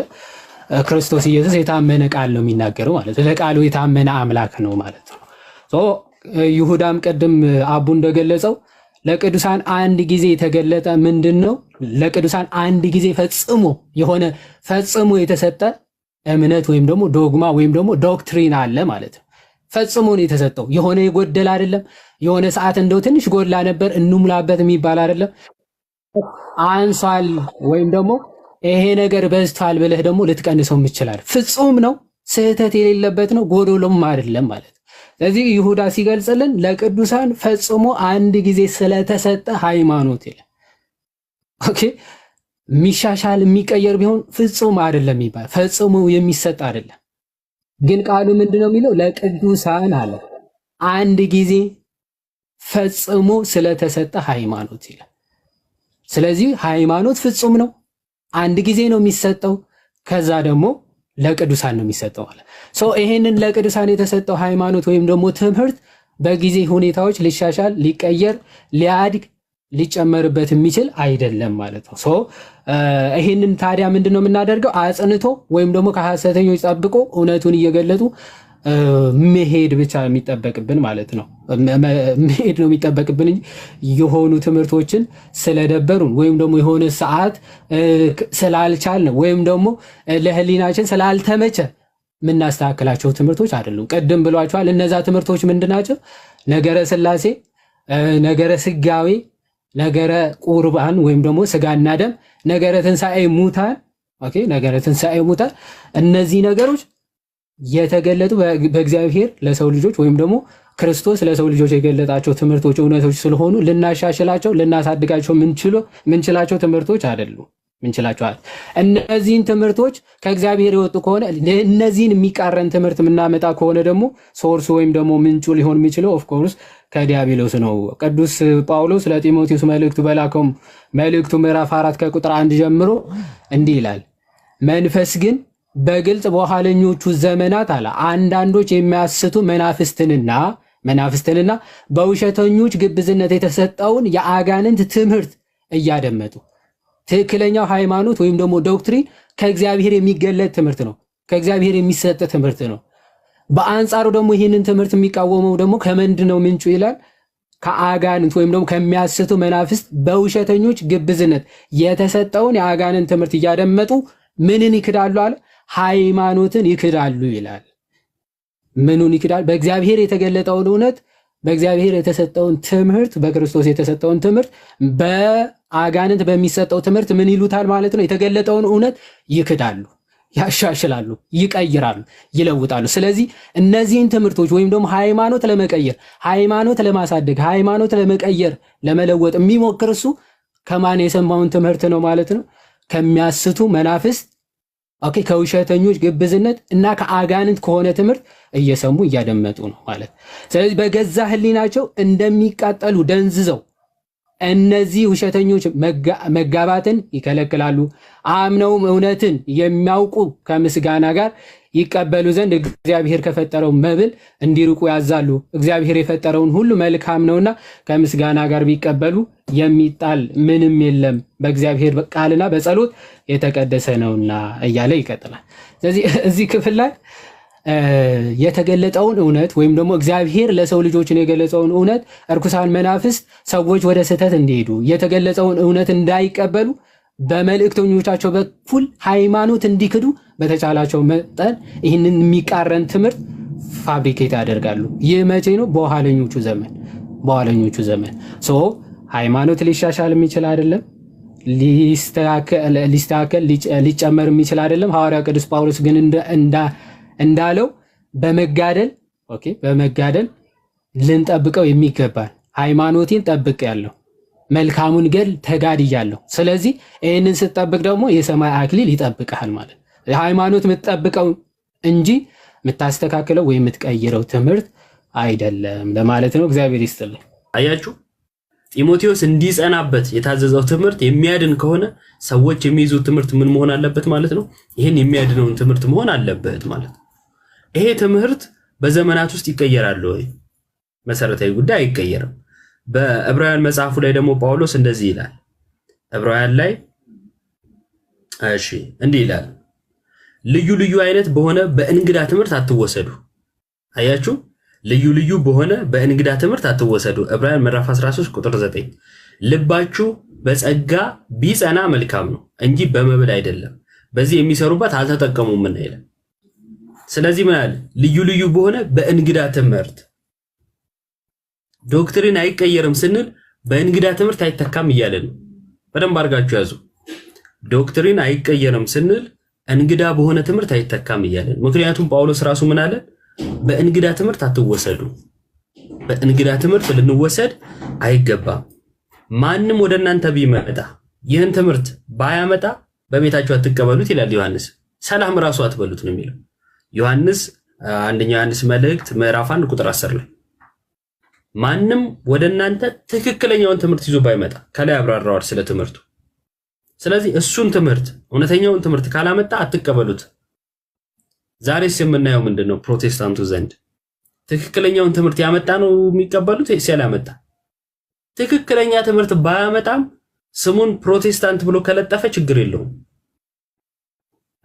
ክርስቶስ ኢየሱስ የታመነ ቃል ነው የሚናገረው ማለት ነው። ለቃሉ የታመነ አምላክ ነው ማለት ነው። ይሁዳም ቀደም አቡ እንደገለጸው ለቅዱሳን አንድ ጊዜ የተገለጠ ምንድን ነው? ለቅዱሳን አንድ ጊዜ ፈጽሞ የተሰጠ እምነት ወይም ደግሞ ዶግማ ወይም ደግሞ ዶክትሪን አለ ማለት ነው። ፈጽሞ ነው የተሰጠው። የሆነ የጎደል አይደለም። የሆነ ሰዓት እንደው ትንሽ ጎድላ ነበር እንሙላበት የሚባል አይደለም። አንሷል ወይም ደግሞ ይሄ ነገር በዝቷል ብለህ ደግሞ ልትቀንሰው ይችላል። ፍጹም ነው፣ ስህተት የሌለበት ነው፣ ጎዶሎም አይደለም ማለት ነው። ስለዚህ ይሁዳ ሲገልጽልን ለቅዱሳን ፈጽሞ አንድ ጊዜ ስለተሰጠ ሃይማኖት ይላል። ኦኬ የሚሻሻል የሚቀየር ቢሆን ፍጹም አይደለም ይባል፣ ፈጽሞ የሚሰጥ አይደለም። ግን ቃሉ ምንድነው የሚለው? ለቅዱሳን አለ አንድ ጊዜ ፈጽሞ ስለተሰጠ ሃይማኖት ይላል። ስለዚህ ሃይማኖት ፍጹም ነው፣ አንድ ጊዜ ነው የሚሰጠው፣ ከዛ ደግሞ ለቅዱሳን ነው የሚሰጠው ማለት ሶ ይሄንን ለቅዱሳን የተሰጠው ሃይማኖት ወይም ደግሞ ትምህርት በጊዜ ሁኔታዎች ሊሻሻል ሊቀየር ሊያድግ ሊጨመርበት የሚችል አይደለም ማለት ነው። ሶ ይሄንን ታዲያ ምንድነው የምናደርገው? አጽንቶ ወይም ደግሞ ከሐሰተኞች ጠብቆ እውነቱን እየገለጡ መሄድ ብቻ የሚጠበቅብን ማለት ነው። መሄድ ነው የሚጠበቅብን እንጂ የሆኑ ትምህርቶችን ስለደበሩን ወይም ደግሞ የሆነ ሰዓት ስላልቻልን ወይም ደግሞ ለህሊናችን ስላልተመቸ የምናስተካክላቸው ትምህርቶች አይደሉም። ቅድም ብሏቸዋል። እነዛ ትምህርቶች ምንድናቸው? ነገረ ሥላሴ፣ ነገረ ስጋዌ፣ ነገረ ቁርባን ወይም ደግሞ ስጋና ደም፣ ነገረ ትንሣኤ ሙታን። ኦኬ ነገረ ትንሣኤ ሙታን እነዚህ ነገሮች የተገለጡ በእግዚአብሔር ለሰው ልጆች ወይም ደግሞ ክርስቶስ ለሰው ልጆች የገለጣቸው ትምህርቶች እውነቶች ስለሆኑ ልናሻሽላቸው ልናሳድጋቸው ምንችላቸው ትምህርቶች አይደሉም። ምንችላቸዋል እነዚህን ትምህርቶች ከእግዚአብሔር የወጡ ከሆነ እነዚህን የሚቃረን ትምህርት የምናመጣ ከሆነ ደግሞ ሶርሱ ወይም ደግሞ ምንጩ ሊሆን የሚችለው ኦፍኮርስ ከዲያብሎስ ነው። ቅዱስ ጳውሎስ ለጢሞቴዎስ መልእክቱ በላከው መልእክቱ ምዕራፍ 4 ከቁጥር 1 ጀምሮ እንዲህ ይላል። መንፈስ ግን በግልጽ በኋለኞቹ ዘመናት አለ አንዳንዶች የሚያስቱ መናፍስትንና በውሸተኞች ግብዝነት የተሰጠውን የአጋንንት ትምህርት እያደመጡ ትክክለኛው ሃይማኖት ወይም ደግሞ ዶክትሪን ከእግዚአብሔር የሚገለጥ ትምህርት ነው፣ ከእግዚአብሔር የሚሰጥ ትምህርት ነው። በአንጻሩ ደግሞ ይህንን ትምህርት የሚቃወመው ደግሞ ከምንድነው ምንጩ ይላል? ከአጋንንት ወይም ደግሞ ከሚያስቱ መናፍስት በውሸተኞች ግብዝነት የተሰጠውን የአጋንንት ትምህርት እያደመጡ ምንን ይክዳሉ አለ? ሃይማኖትን ይክዳሉ ይላል። ምኑን ይክዳሉ? በእግዚአብሔር የተገለጠውን እውነት፣ በእግዚአብሔር የተሰጠውን ትምህርት፣ በክርስቶስ የተሰጠውን ትምህርት በአጋንንት በሚሰጠው ትምህርት ምን ይሉታል ማለት ነው? የተገለጠውን እውነት ይክዳሉ፣ ያሻሽላሉ፣ ይቀይራሉ፣ ይለውጣሉ። ስለዚህ እነዚህን ትምህርቶች ወይም ደግሞ ሃይማኖት ለመቀየር፣ ሃይማኖት ለማሳደግ፣ ሃይማኖት ለመቀየር፣ ለመለወጥ የሚሞክር እሱ ከማን የሰማውን ትምህርት ነው ማለት ነው? ከሚያስቱ መናፍስት፣ ኦኬ ከውሸተኞች ግብዝነት እና ከአጋንንት ከሆነ ትምህርት እየሰሙ እያደመጡ ነው ማለት። ስለዚህ በገዛ ህሊናቸው እንደሚቃጠሉ ደንዝዘው እነዚህ ውሸተኞች መጋባትን ይከለክላሉ። አምነውም እውነትን የሚያውቁ ከምስጋና ጋር ይቀበሉ ዘንድ እግዚአብሔር ከፈጠረው መብል እንዲርቁ ያዛሉ። እግዚአብሔር የፈጠረውን ሁሉ መልካም ነውና ከምስጋና ጋር ቢቀበሉ የሚጣል ምንም የለም፣ በእግዚአብሔር ቃልና በጸሎት የተቀደሰ ነውና እያለ ይቀጥላል። ስለዚህ እዚህ ክፍል ላይ የተገለጠውን እውነት ወይም ደግሞ እግዚአብሔር ለሰው ልጆች የገለጸውን እውነት እርኩሳን መናፍስት ሰዎች ወደ ስህተት እንዲሄዱ የተገለጸውን እውነት እንዳይቀበሉ በመልእክተኞቻቸው በኩል ሃይማኖት እንዲክዱ በተቻላቸው መጠን ይህንን የሚቃረን ትምህርት ፋብሪኬት ያደርጋሉ። ይህ መቼ ነው? በኋለኞቹ ዘመን ሃይማኖት ሊሻሻል የሚችል አይደለም፣ ሊስተካከል ሊጨመር የሚችል አይደለም። ሐዋርያው ቅዱስ ጳውሎስ ግን እንዳለው በመጋደል ልንጠብቀው የሚገባል። ሃይማኖቴን ጠብቄያለሁ፣ መልካሙን ገድል ተጋድያለሁ። ስለዚህ ይህንን ስትጠብቅ ደግሞ የሰማይ አክሊል ይጠብቅሃል ማለት ሃይማኖት የምትጠብቀው እንጂ የምታስተካክለው ወይም የምትቀይረው ትምህርት አይደለም ለማለት ነው። እግዚአብሔር ይስጥልኝ። አያችሁ፣ ጢሞቴዎስ እንዲጸናበት የታዘዘው ትምህርት የሚያድን ከሆነ ሰዎች የሚይዙት ትምህርት ምን መሆን አለበት ማለት ነው? ይህን የሚያድነውን ትምህርት መሆን አለበት ማለት ነው። ይሄ ትምህርት በዘመናት ውስጥ ይቀየራል ወይ? መሰረታዊ ጉዳይ አይቀየርም። በዕብራውያን መጽሐፉ ላይ ደግሞ ጳውሎስ እንደዚህ ይላል። ዕብራውያን ላይ እንዲህ ይላል፣ ልዩ ልዩ አይነት በሆነ በእንግዳ ትምህርት አትወሰዱ። አያችሁ፣ ልዩ ልዩ በሆነ በእንግዳ ትምህርት አትወሰዱ። ዕብራውያን ምዕራፍ 13 ቁጥር 9 ልባችሁ በጸጋ ቢጸና መልካም ነው እንጂ በመብል አይደለም፣ በዚህ የሚሰሩበት አልተጠቀሙም ይላል። ስለዚህ ምን አለ? ልዩ ልዩ በሆነ በእንግዳ ትምህርት። ዶክትሪን አይቀየርም ስንል በእንግዳ ትምህርት አይተካም እያለን ነው። በደንብ አድርጋችሁ ያዙ። ዶክትሪን አይቀየርም ስንል እንግዳ በሆነ ትምህርት አይተካም እያለን። ምክንያቱም ጳውሎስ ራሱ ምን አለ? በእንግዳ ትምህርት አትወሰዱ። በእንግዳ ትምህርት ልንወሰድ አይገባም። ማንም ወደ እናንተ ቢመጣ ይህን ትምህርት ባያመጣ በቤታችሁ አትቀበሉት ይላል ዮሐንስ። ሰላም ራሱ አትበሉት ነው የሚለው ዮሐንስ አንደኛ ዮሐንስ መልእክት ምዕራፍ 1 ቁጥር 10 ላይ ማንም ወደ እናንተ ትክክለኛውን ትምህርት ይዞ ባይመጣ ከላይ አብራራዋል ስለ ትምህርቱ። ስለዚህ እሱን ትምህርት እውነተኛውን ትምህርት ካላመጣ አትቀበሉት። ዛሬስ የምናየው ምንድነው? ፕሮቴስታንቱ ዘንድ ትክክለኛውን ትምህርት ያመጣ ነው የሚቀበሉት ወይስ ያላመጣ? ትክክለኛ ትምህርት ባያመጣም ስሙን ፕሮቴስታንት ብሎ ከለጠፈ ችግር የለውም።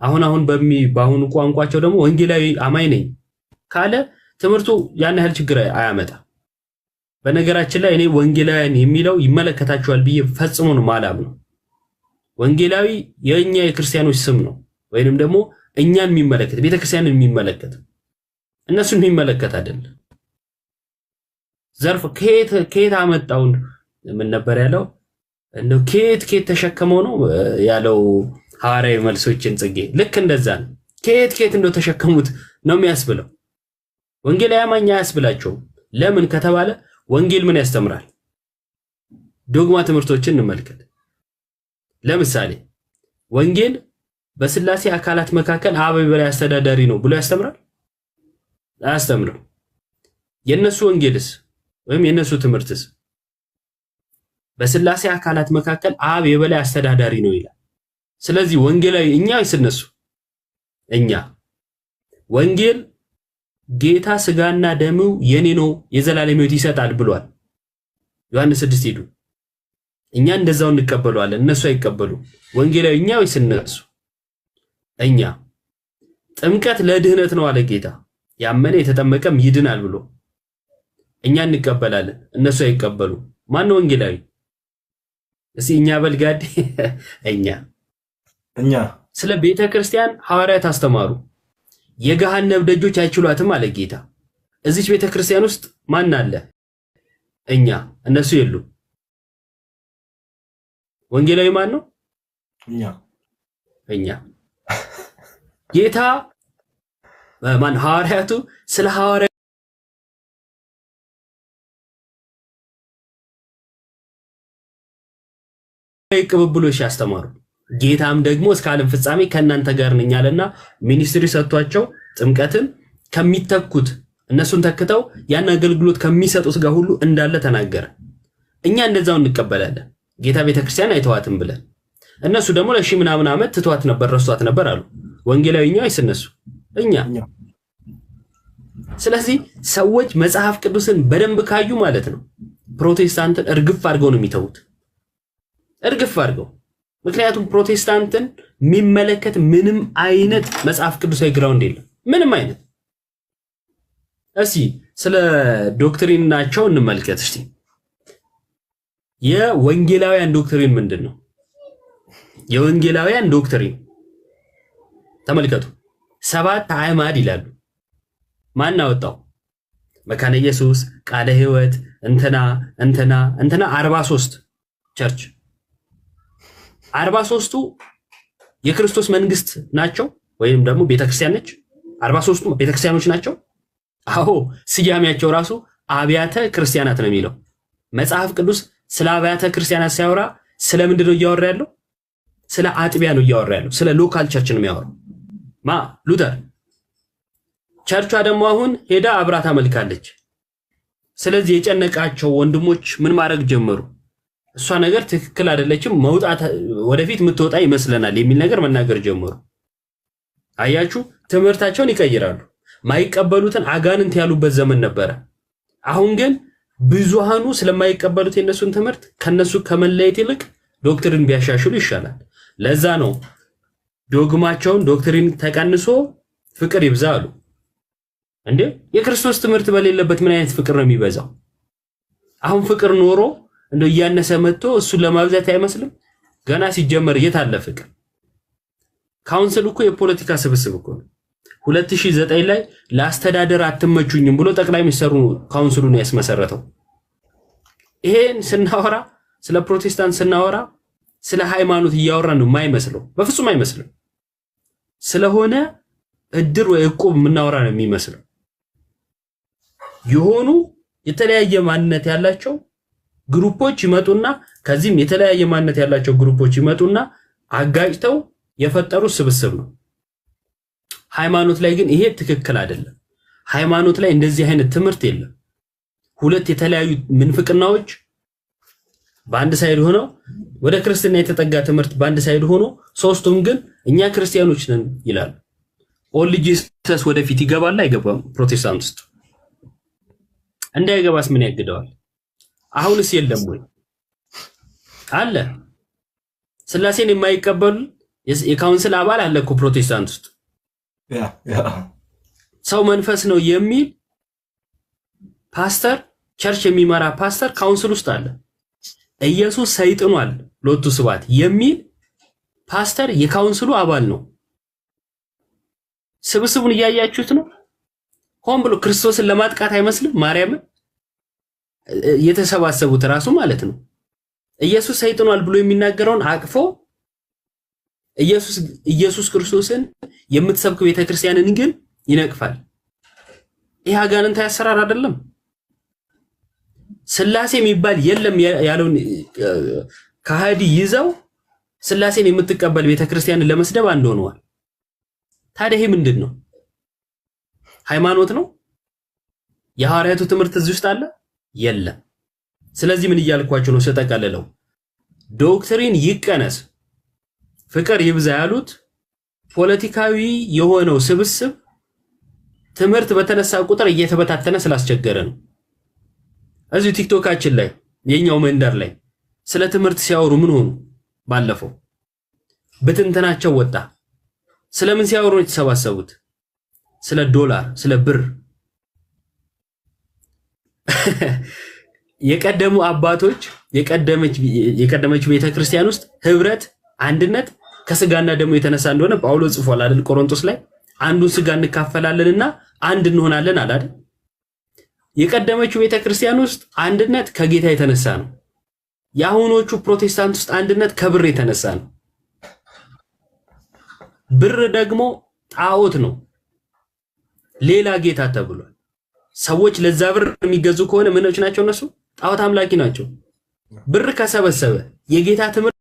አሁን በአሁኑ ቋንቋቸው ደግሞ ወንጌላዊ አማኝ ነኝ ካለ ትምህርቱ ያን ያህል ችግር አያመጣ። በነገራችን ላይ እኔ ወንጌላውያን የሚለው ይመለከታቸዋል ብዬ ፈጽሞ ነው ማላምነው። ወንጌላዊ የኛ የክርስቲያኖች ስም ነው፣ ወይንም ደግሞ እኛን የሚመለከት ቤተክርስቲያንን የሚመለከት እነሱን የሚመለከት አይደለም። ዘርፍ ከየት አመጣው? ምን ነበር ያለው? እንደው ከየት ተሸከመው ነው ያለው ሐዋርያዊ መልሶችን ጽጌ። ልክ እንደዛ ነው። ከየት እንደው ተሸከሙት ነው የሚያስብለው። ወንጌላዊ አማኝ አያስብላቸው። ለምን ከተባለ ወንጌል ምን ያስተምራል? ዶግማ ትምህርቶችን እንመልከት። ለምሳሌ ወንጌል በስላሴ አካላት መካከል አብ በላይ አስተዳዳሪ ነው ብሎ ያስተምራል? አያስተምርም። የነሱ ወንጌልስ ወይም የነሱ ትምህርትስ በስላሴ አካላት መካከል አብ የበላይ አስተዳዳሪ ነው ይላል። ስለዚህ ወንጌላዊ እኛ ወይስ እነሱ? እኛ። ወንጌል ጌታ ስጋና ደሙ የኔ ነው የዘላለም ሕይወት ይሰጣል ብሏል። ዮሐንስ 6 ሄዱ። እኛ እንደዛው እንቀበለዋለን፣ እነሱ አይቀበሉ። ወንጌላዊ እኛ ወይስ እነሱ? እኛ። ጥምቀት ለድህነት ነው አለ ጌታ፣ ያመነ የተጠመቀም ይድናል ብሎ። እኛ እንቀበላለን፣ እነሱ አይቀበሉ። ማን ነው ወንጌላዊ? እስቲ እኛ በልጋዴ እኛ ስለ ቤተ ክርስቲያን ሐዋርያት አስተማሩ። የገሃነም ደጆች አይችሏትም አለ ጌታ። እዚች ቤተ ክርስቲያን ውስጥ ማን አለ? እኛ። እነሱ የሉ። ወንጌላዊ ማን ነው? እኛ። ጌታ ማን? ሐዋርያቱ ስለ ሐዋርያ ቅብብሎሽ ያስተማሩ። ጌታም ደግሞ እስከ ዓለም ፍጻሜ ከእናንተ ጋር ነኝ አለና ሚኒስትሪ ሰጥቷቸው ጥምቀትን ከሚተኩት እነሱን ተክተው ያን አገልግሎት ከሚሰጡት ጋር ሁሉ እንዳለ ተናገረ። እኛ እንደዛው እንቀበላለን። ጌታ ቤተክርስቲያን አይተዋትም ብለን፣ እነሱ ደግሞ ለሺ ምናምን ዓመት ትተዋት ነበር፣ ረስቷት ነበር አሉ። ወንጌላዊኛው ወይስ እነሱ? እኛ። ስለዚህ ሰዎች መጽሐፍ ቅዱስን በደንብ ካዩ ማለት ነው ፕሮቴስታንትን እርግፍ አድርገው ነው የሚተዉት፣ እርግፍ አድርገው። ምክንያቱም ፕሮቴስታንትን የሚመለከት ምንም አይነት መጽሐፍ ቅዱሳዊ ግራውንድ የለም፣ ምንም አይነት። እስቲ ስለ ዶክትሪን ናቸው እንመልከት። እስቲ የወንጌላውያን ዶክትሪን ምንድን ነው? የወንጌላውያን ዶክትሪን ተመልከቱ። 7 አዕማድ ይላሉ። ማን አወጣው? መካነ ኢየሱስ፣ ቃለ ሕይወት፣ እንትና 43 ቸርች 43ቱ የክርስቶስ መንግስት ናቸው ወይም ደግሞ ቤተክርስቲያን ነች። 43ቱ ቤተክርስቲያኖች ናቸው። አዎ ስያሜያቸው ራሱ አብያተ ክርስቲያናት ነው የሚለው። መጽሐፍ ቅዱስ ስለ አብያተ ክርስቲያናት ሲያወራ ስለ ምንድን ነው እያወራ ያለው? ስለ አጥቢያ ነው እያወራ ያለው። ስለ ሎካል ቸርች ነው የሚያወራው። ሉተር ቸርቿ ደግሞ አሁን ሄዳ አብራ ታመልካለች። ስለዚህ የጨነቃቸው ወንድሞች ምን ማድረግ ጀመሩ? እሷ ነገር ትክክል አይደለችም፣ መውጣት ወደፊት የምትወጣ ይመስለናል የሚል ነገር መናገር ጀመሩ። አያችሁ፣ ትምህርታቸውን ይቀይራሉ። ማይቀበሉትን አጋንንት ያሉበት ዘመን ነበረ። አሁን ግን ብዙሃኑ ስለማይቀበሉት የነሱን ትምህርት ከነሱ ከመለየት ይልቅ ዶክትሪን ቢያሻሽሉ ይሻላል። ለዛ ነው ዶግማቸውን ዶክትሪን ተቀንሶ ፍቅር ይብዛ አሉ። እንዴ የክርስቶስ ትምህርት በሌለበት ምን አይነት ፍቅር ነው የሚበዛው? አሁን ፍቅር ኖሮ እንደው እያነሰ መጥቶ እሱን ለማብዛት አይመስልም? ገና ሲጀመር የት አለ ፍቅር? ካውንስል እኮ የፖለቲካ ስብስብ እኮ ነው። 2009 ላይ ለአስተዳደር አትመቹኝም ብሎ ጠቅላይ ሚኒስትሩ ካውንስሉን ያስመሰረተው። ይሄን ስናወራ ስለ ፕሮቴስታንት ስናወራ ስለ ሃይማኖት እያወራን ነው የማይመስለው፣ በፍጹም አይመስልም። ስለሆነ እድር ወይ ዕቁብ የምናወራ ነው የሚመስለው። የሆኑ የተለያየ ማንነት ያላቸው ግሩፖች ይመጡና ከዚህም የተለያየ ማንነት ያላቸው ግሩፖች ይመጡና አጋጭተው የፈጠሩት ስብስብ ነው። ሃይማኖት ላይ ግን ይሄ ትክክል አይደለም። ሃይማኖት ላይ እንደዚህ አይነት ትምህርት የለም። ሁለት የተለያዩ ምንፍቅናዎች በአንድ ሳይድ ሆነው ወደ ክርስትና የተጠጋ ትምህርት በአንድ ሳይድ ሆኖ ሶስቱም ግን እኛ ክርስቲያኖች ነን ይላሉ። ኦንሊ ጂሰስ ወደፊት ይገባል አይገባም? ፕሮቴስታንት ውስጥ እንዳይገባስ ምን ያግደዋል? አሁንስ የለም ወይ? አለ። ስላሴን የማይቀበሉ የካውንስል አባል አለ እኮ ፕሮቴስታንት ውስጥ። ሰው መንፈስ ነው የሚል ፓስተር፣ ቸርች የሚመራ ፓስተር ካውንስል ውስጥ አለ። ኢየሱስ ሰይጥኗል ሎቱ ስባት የሚል ፓስተር የካውንስሉ አባል ነው። ስብስቡን እያያችሁት ነው። ሆን ብሎ ክርስቶስን ለማጥቃት አይመስልም? ማርያምን የተሰባሰቡት ራሱ ማለት ነው። ኢየሱስ ሰይጥኗል ብሎ የሚናገረውን አቅፎ ኢየሱስ ክርስቶስን የምትሰብክ ቤተክርስቲያንን ግን ይነቅፋል። ይህ አጋንንታዊ አሰራር አይደለም? ስላሴ የሚባል የለም ያለውን ከሃዲ ይዘው ስላሴን የምትቀበል ቤተክርስቲያንን ለመስደብ አንድ ሆነዋል። ታዲያ ይሄ ምንድን ነው? ሃይማኖት ነው? የሐዋርያቱ ትምህርት እዚህ ውስጥ አለ? የለም። ስለዚህ ምን እያልኳችሁ ነው ስጠቀልለው? ዶክትሪን ይቀነስ፣ ፍቅር ይብዛ ያሉት ፖለቲካዊ የሆነው ስብስብ ትምህርት በተነሳ ቁጥር እየተበታተነ ስላስቸገረ ነው። እዚህ ቲክቶካችን ላይ የኛው መንደር ላይ ስለ ትምህርት ሲያወሩ ምን ሆኑ? ባለፈው በትንተናቸው ወጣ። ስለምን ሲያወሩ ነው የተሰባሰቡት? ስለ ዶላር፣ ስለ ብር። የቀደሙ አባቶች የቀደመች ቤተክርስቲያን ውስጥ ህብረት፣ አንድነት ከስጋና ደሙ የተነሳ እንደሆነ ጳውሎስ ጽፏል አይደል? ቆሮንቶስ ላይ አንዱን ስጋ እንካፈላለንና አንድ እንሆናለን አለ አይደል? የቀደመችው ቤተክርስቲያን ውስጥ አንድነት ከጌታ የተነሳ ነው። የአሁኖቹ ፕሮቴስታንት ውስጥ አንድነት ከብር የተነሳ ነው። ብር ደግሞ ጣዖት ነው፣ ሌላ ጌታ ተብሏል። ሰዎች ለዛ ብር የሚገዙ ከሆነ ምኖች ናቸው? እነሱ ጣዖት አምላኪ ናቸው። ብር ከሰበሰበ የጌታ ትምህርት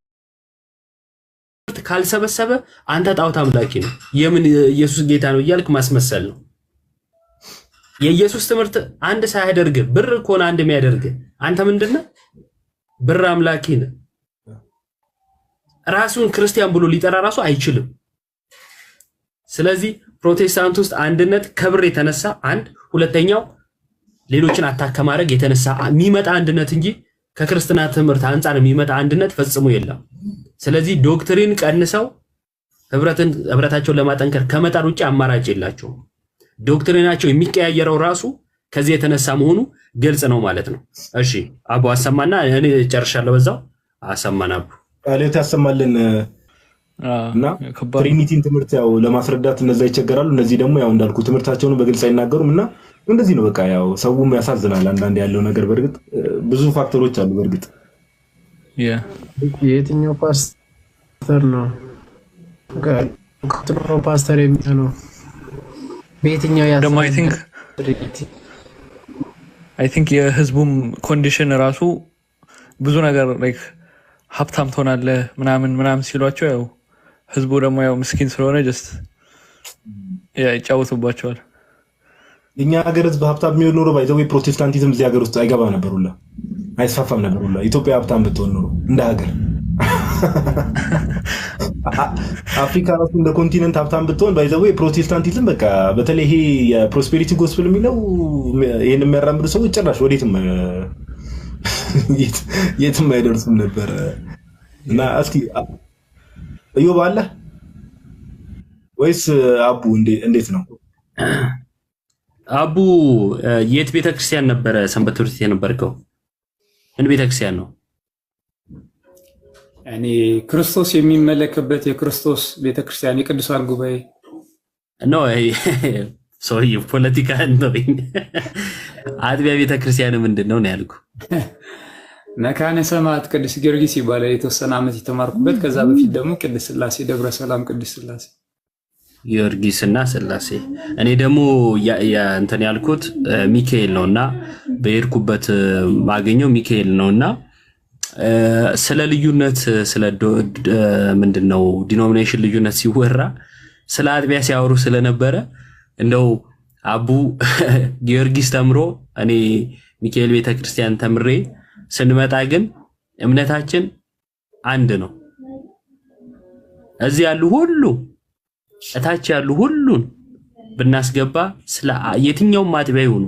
ካልሰበሰበ አንተ ጣዖት አምላኪ ነው። የምን ኢየሱስ ጌታ ነው እያልክ ማስመሰል ነው። የኢየሱስ ትምህርት አንድ ሳያደርግ ብር ከሆነ አንድ የሚያደርግ አንተ ምንድነው? ብር አምላኪ ነህ። ራሱን ክርስቲያን ብሎ ሊጠራ ራሱ አይችልም። ስለዚህ ፕሮቴስታንት ውስጥ አንድነት ከብር የተነሳ አንድ፣ ሁለተኛው ሌሎችን አታክ ከማድረግ የተነሳ የሚመጣ አንድነት እንጂ ከክርስትና ትምህርት አንጻር የሚመጣ አንድነት ፈጽሞ የለም። ስለዚህ ዶክትሪን ቀንሰው ህብረታቸውን ለማጠንከር ከመጣር ውጪ አማራጭ የላቸውም። ዶክትሪናቸው የሚቀያየረው ራሱ ከዚህ የተነሳ መሆኑ ግልጽ ነው ማለት ነው። እሺ አቡ አሰማና እኔ ጨርሻለሁ። በዛው አሰማና አቡ ቃሌት ያሰማልን እና ትሪኒቲን ትምህርት ያው ለማስረዳት እነዛ ይቸገራሉ። እነዚህ ደግሞ ያው እንዳልኩ ትምህርታቸውን በግልጽ አይናገሩም እና እንደዚህ ነው በቃ ያው ሰውም ያሳዝናል አንዳንድ ያለው ነገር። በርግጥ ብዙ ፋክተሮች አሉ። በርግጥ የትኛው ፓስተር ነው ከትሮ ፓስተር የሚሆነው በየትኛው ደግሞ አይ ቲንክ የህዝቡም ኮንዲሽን ራሱ ብዙ ነገር ላይክ ሀብታም ትሆናለህ ምናምን ሲሏቸው ያው ህዝቡ ደግሞ ያው ምስኪን ስለሆነ ጀስት ይጫወቱባቸዋል። እኛ ሀገር ህዝብ ሀብታም የሚሆን ኖሮ ባይዘው ፕሮቴስታንቲዝም እዚህ ሀገር ውስጥ አይገባ ነበር ሁላ አይስፋፋም ነበር ሁላ። ኢትዮጵያ ሀብታም ብትሆን ኖሮ እንደ ሀገር አፍሪካ ራሱ እንደ ኮንቲኔንት ሀብታም ብትሆን ባይዘው ፕሮቴስታንቲዝም በቃ በተለይ ይሄ የፕሮስፔሪቲ ጎስፕል የሚለው ይሄን የሚያራምዱ ሰዎች ጭራሽ ወዴትም የትም አይደርሱም ነበር። እና እስኪ እዮብ አለ ወይስ አቡ እንዴት ነው? አቡ የት ቤተክርስቲያን ነበረ ሰንበት ትምህርት ቤት የነበርከው? ምን ቤተክርስቲያን ነው? እኔ ክርስቶስ የሚመለክበት የክርስቶስ ቤተክርስቲያን የቅዱሳን ጉባኤ ነው። ሶሪ ፖለቲካ ነው። አጥቢያ ቤተክርስቲያን ምንድነው ነው ያልኩ? መካነ ሰማዕት ቅዱስ ጊዮርጊስ ይባላል። የተወሰነ ዓመት የተማርኩበት። ከዛ በፊት ደግሞ ቅዱስ ስላሴ ደብረ ሰላም ቅዱስ ስላሴ ጊዮርጊስና ስላሴ። እኔ ደግሞ እንትን ያልኩት ሚካኤል ነውና በሄድኩበት ማገኘው ሚካኤል ነውና ስለ ልዩነት ስለ ምንድነው ዲኖሚኔሽን ልዩነት ሲወራ ስለ አጥቢያ ሲያወሩ ስለነበረ እንደው አቡ ጊዮርጊስ ተምሮ እኔ ሚካኤል ቤተክርስቲያን ተምሬ ስንመጣ ግን እምነታችን አንድ ነው። እዚህ ያሉ ሁሉ እታች ያሉ ሁሉን ብናስገባ ስለ የትኛውም አጥቢያ ይሁኑ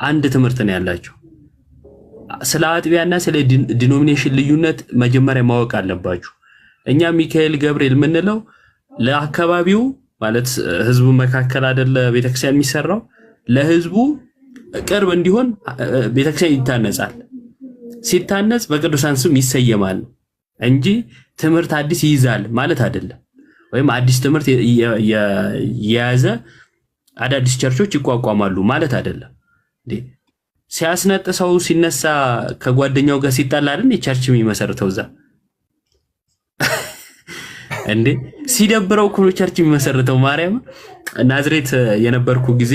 አንድ ትምህርት ነው ያላቸው። ስለ አጥቢያና ስለ ዲኖሚኔሽን ልዩነት መጀመሪያ ማወቅ አለባችሁ። እኛ ሚካኤል ገብርኤል የምንለው ለአካባቢው ማለት ህዝቡ መካከል አይደለ ቤተክርስቲያን የሚሰራው ለህዝቡ ቅርብ እንዲሆን ቤተክርስቲያን ይታነጻል። ሲታነጽ በቅዱሳን ስም ይሰየማል እንጂ ትምህርት አዲስ ይይዛል ማለት አይደለም። ወይም አዲስ ትምህርት የያዘ አዳዲስ ቸርቾች ይቋቋማሉ ማለት አይደለም። ሲያስነጥሰው ሲነሳ ከጓደኛው ጋር ሲጣላ አይደል የቸርች የሚመሰርተው እዛ እንዴ ሲደብረው እኮ ቸርች የሚመሰርተው። ማርያም ናዝሬት የነበርኩ ጊዜ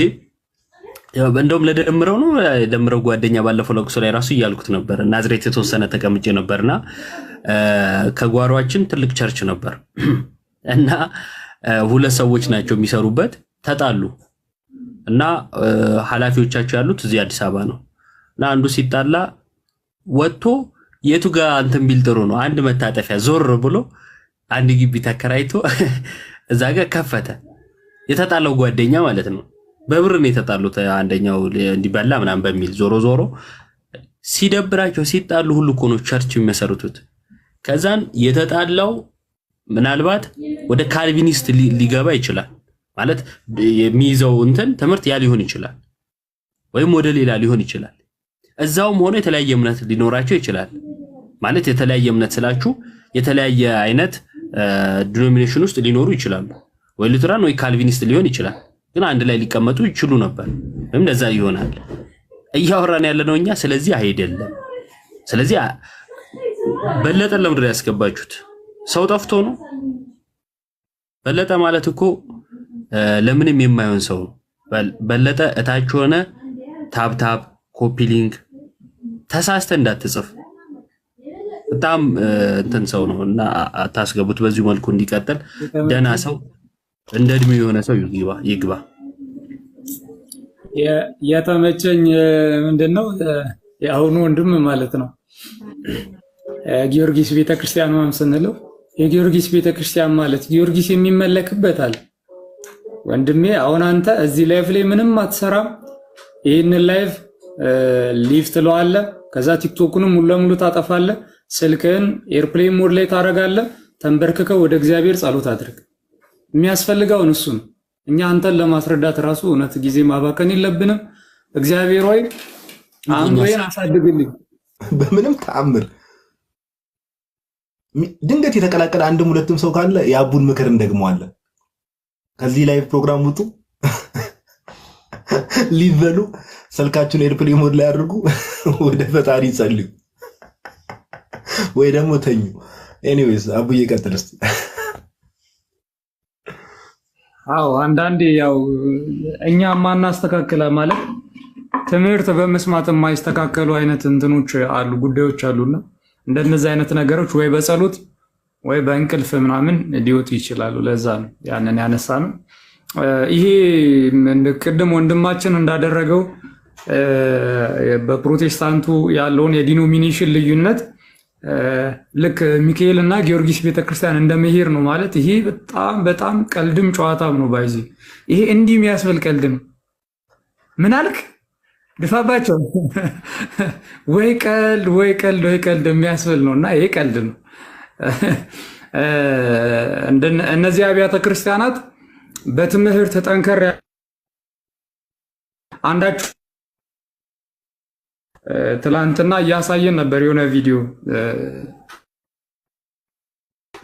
እንደውም ለደምረው ነው ደምረው ጓደኛ ባለፈው ለቅሶ ላይ ራሱ እያልኩት ነበር። ናዝሬት የተወሰነ ተቀምጬ ነበርና ከጓሯችን ትልቅ ቸርች ነበር እና ሁለት ሰዎች ናቸው የሚሰሩበት። ተጣሉ እና ኃላፊዎቻቸው ያሉት እዚህ አዲስ አበባ ነው። እና አንዱ ሲጣላ ወጥቶ የቱ ጋር አንተም ቢል ጥሩ ነው አንድ መታጠፊያ ዞር ብሎ አንድ ግቢ ተከራይቶ እዛ ጋር ከፈተ። የተጣላው ጓደኛ ማለት ነው። በብር ነው የተጣሉት። አንደኛው እንዲበላ ምናምን በሚል ዞሮ ሲደብራቸው ሲጣሉ ሁሉ እኮ ነው ቸርች የሚመሰርቱት። ከዛን የተጣላው ምናልባት ወደ ካልቪኒስት ሊገባ ይችላል ማለት የሚይዘው እንትን ትምህርት ያ ሊሆን ይችላል፣ ወይም ወደ ሌላ ሊሆን ይችላል። እዛውም ሆነ የተለያየ እምነት ሊኖራቸው ይችላል። ማለት የተለያየ እምነት ስላችሁ የተለያየ አይነት ዲኖሚኔሽን ውስጥ ሊኖሩ ይችላሉ። ወይ ሉተራን ወይ ካልቪኒስት ሊሆን ይችላል። ግን አንድ ላይ ሊቀመጡ ይችሉ ነበር። ወይም እንደዛ ይሆናል። እያወራን ያለነው እኛ ስለዚህ አይደለም። ስለዚህ በለጠ ለምድር ያስገባችሁት ሰው ጠፍቶ ነው። በለጠ ማለት እኮ ለምንም የማይሆን ሰው ነው። በለጠ እታች ሆነ ታብታብ ኮፒ ሊንክ ተሳስተ እንዳትጽፍ በጣም እንትን ሰው ነው እና አታስገቡት። በዚህ መልኩ እንዲቀጥል ደና ሰው እንደ እድሜው የሆነ ሰው ይግባ። የተመቸኝ ምንድነው የአሁኑ ወንድም ማለት ነው ጊዮርጊስ ቤተክርስቲያን ማም ስንለው የጊዮርጊስ ቤተክርስቲያን ማለት ጊዮርጊስ የሚመለክበት አለ። ወንድሜ አሁን አንተ እዚህ ላይፍ ላይ ምንም አትሰራም። ይህንን ላይፍ ሊቭ ትለዋለህ። ከዛ ቲክቶክንም ሙሉ ለሙሉ ታጠፋለህ። ስልክህን ኤርፕሌን ሞድ ላይ ታደርጋለህ። ተንበርክከው ወደ እግዚአብሔር ጸሎት አድርግ። የሚያስፈልገውን እሱ ነው። እኛ አንተን ለማስረዳት ራሱ እውነት ጊዜ ማባከን የለብንም። እግዚአብሔር ሆይ አእምሮዬን አሳድግልኝ። በምንም ተአምር ድንገት የተቀላቀለ አንድም ሁለትም ሰው ካለ የአቡን ምክር እንደግመዋለን። ከዚህ ላይቭ ፕሮግራም ውጡ፣ ሊበሉ ስልካችሁን ኤርፕሌን ሞድ ላይ አድርጉ፣ ወደ ፈጣሪ ጸልዩ፣ ወይ ደግሞ ተኙ። ኤኒዌይስ አቡዬ ቀጥል እስቲ። አዎ አንዳንዴ ያው እኛ ማናስተካክለ ማለት ትምህርት በመስማት የማይስተካከሉ አይነት እንትኖች አሉ፣ ጉዳዮች አሉና እንደነዚህ አይነት ነገሮች ወይ በጸሎት ወይ በእንቅልፍ ምናምን ሊወጡ ይችላሉ። ለዛ ነው ያንን ያነሳነው። ይሄ ቅድም ወንድማችን እንዳደረገው በፕሮቴስታንቱ ያለውን የዲኖሚኔሽን ልዩነት ልክ ሚካኤል እና ጊዮርጊስ ቤተክርስቲያን እንደመሄድ ነው ማለት። ይሄ በጣም በጣም ቀልድም ጨዋታም ነው። ባይዚ ይሄ እንዲህ የሚያስብል ቀልድ ነው። ምን አልክ? ድፋባቸው ወይ ቀልድ ወይ ቀልድ ወይ ቀልድ የሚያስብል ነው። እና ይሄ ቀልድ ነው። እነዚህ አብያተ ክርስቲያናት በትምህርት ጠንከር አንዳችሁ ትላንትና እያሳየን ነበር የሆነ ቪዲዮ።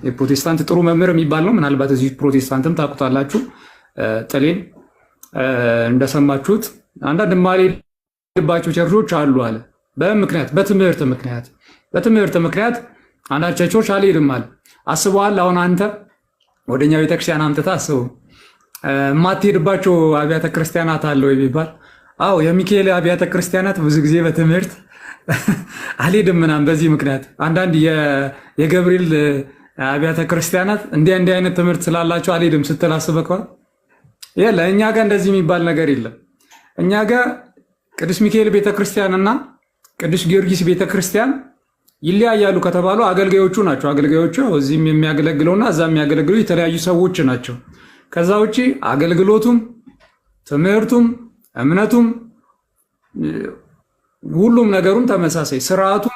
የፕሮቴስታንት ጥሩ መምህር የሚባል ነው። ምናልባት እዚህ ፕሮቴስታንትም ታውቁታላችሁ። ጥሌን እንደሰማችሁት አንዳንድ የማልሄድባቸው ቸርቾች አሉ አለ። በምክንያት በትምህርት ምክንያት አንዳንድ ቸርቾች አልሄድም አለ። አስበዋል። አሁን አንተ ወደኛ ቤተክርስቲያን አምጥተህ አስበው። የማትሄድባቸው አብያተ ክርስቲያናት አለ ወይ ቢባል፣ አዎ የሚካኤል አብያተ ክርስቲያናት ብዙ ጊዜ በትምህርት አልሄድም ምናምን በዚህ ምክንያት። አንዳንድ የገብርኤል አብያተ ክርስቲያናት እንዲህ አይነት ትምህርት ስላላቸው አልሄድም ስትል አስበከዋል። የለ እኛ ጋር እንደዚህ የሚባል ነገር የለም። እኛ ጋር ቅዱስ ሚካኤል ቤተክርስቲያን እና ቅዱስ ጊዮርጊስ ቤተክርስቲያን ይለያያሉ ከተባሉ አገልጋዮቹ ናቸው። አገልጋዮቹ እዚህም የሚያገለግለውና እዛ የሚያገለግሉ የተለያዩ ሰዎች ናቸው። ከዛ ውጪ አገልግሎቱም ትምህርቱም እምነቱም ሁሉም ነገሩም ተመሳሳይ፣ ስርዓቱም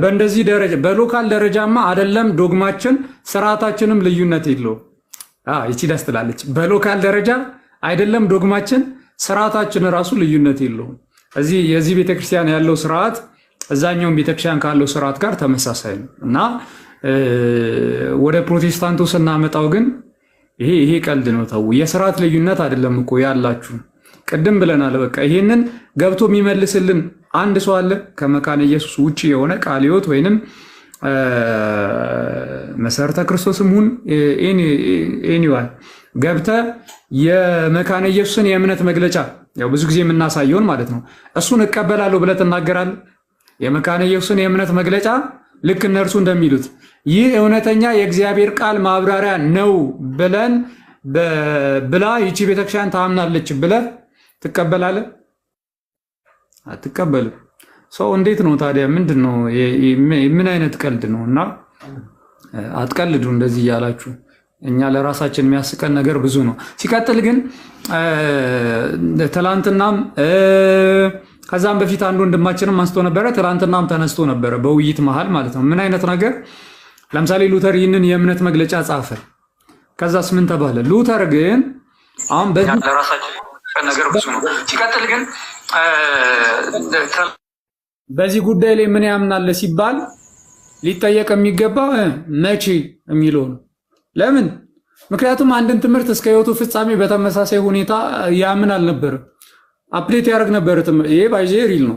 በእንደዚህ ደረጃ በሎካል ደረጃማ አይደለም። ዶግማችን ስርዓታችንም ልዩነት የለውም። ይቺ ደስ ትላለች። በሎካል ደረጃ አይደለም ዶግማችን ስርዓታችን ራሱ ልዩነት የለውም። የዚህ ቤተክርስቲያን ያለው ስርዓት እዛኛውን ቤተክርስቲያን ካለው ስርዓት ጋር ተመሳሳይ ነው እና ወደ ፕሮቴስታንቱ ስናመጣው ግን ይሄ ቀልድ ነው። ተው፣ የስርዓት ልዩነት አይደለም እኮ ያላችሁ። ቅድም ብለናል። በቃ ይሄንን ገብቶ የሚመልስልን አንድ ሰው አለ ከመካነ ኢየሱስ ውጪ የሆነ ቃለ ሕይወት ወይንም መሰረተ ክርስቶስም ሁን ኤኒዋን ገብተ የመካነ ኢየሱስን የእምነት መግለጫ ያው ብዙ ጊዜ የምናሳየውን ማለት ነው እሱን እቀበላለሁ ብለህ ትናገራለህ። የመካነ ኢየሱስን የእምነት መግለጫ ልክ እነርሱ እንደሚሉት ይህ እውነተኛ የእግዚአብሔር ቃል ማብራሪያ ነው ብላ ይቺ ቤተክርስቲያን ታምናለች ብለህ ትቀበላለህ? አትቀበልም። ሰው እንዴት ነው ታዲያ? ምንድን ነው? ምን አይነት ቀልድ ነው? እና አትቀልዱ እንደዚህ እያላችሁ። እኛ ለራሳችን የሚያስቀን ነገር ብዙ ነው። ሲቀጥል ግን ትላንትናም ከዛም በፊት አንዱ ወንድማችንም አንስቶ ነበረ። ትላንትናም ተነስቶ ነበረ በውይይት መሃል ማለት ነው። ምን አይነት ነገር? ለምሳሌ ሉተር ይህንን የእምነት መግለጫ ጻፈ። ከዛስ ምን ተባለ? ሉተር ግን አሁን ለራሳችን ነገር ብዙ ነው። ሲቀጥል ግን በዚህ ጉዳይ ላይ ምን ያምናል ሲባል ሊጠየቅ የሚገባው መቼ የሚለው ነው። ለምን? ምክንያቱም አንድን ትምህርት እስከ ሕይወቱ ፍጻሜ በተመሳሳይ ሁኔታ ያምን አልነበረም። አፕዴት ያደርግ ነበር። ይሄ ባይዜ ሪል ነው።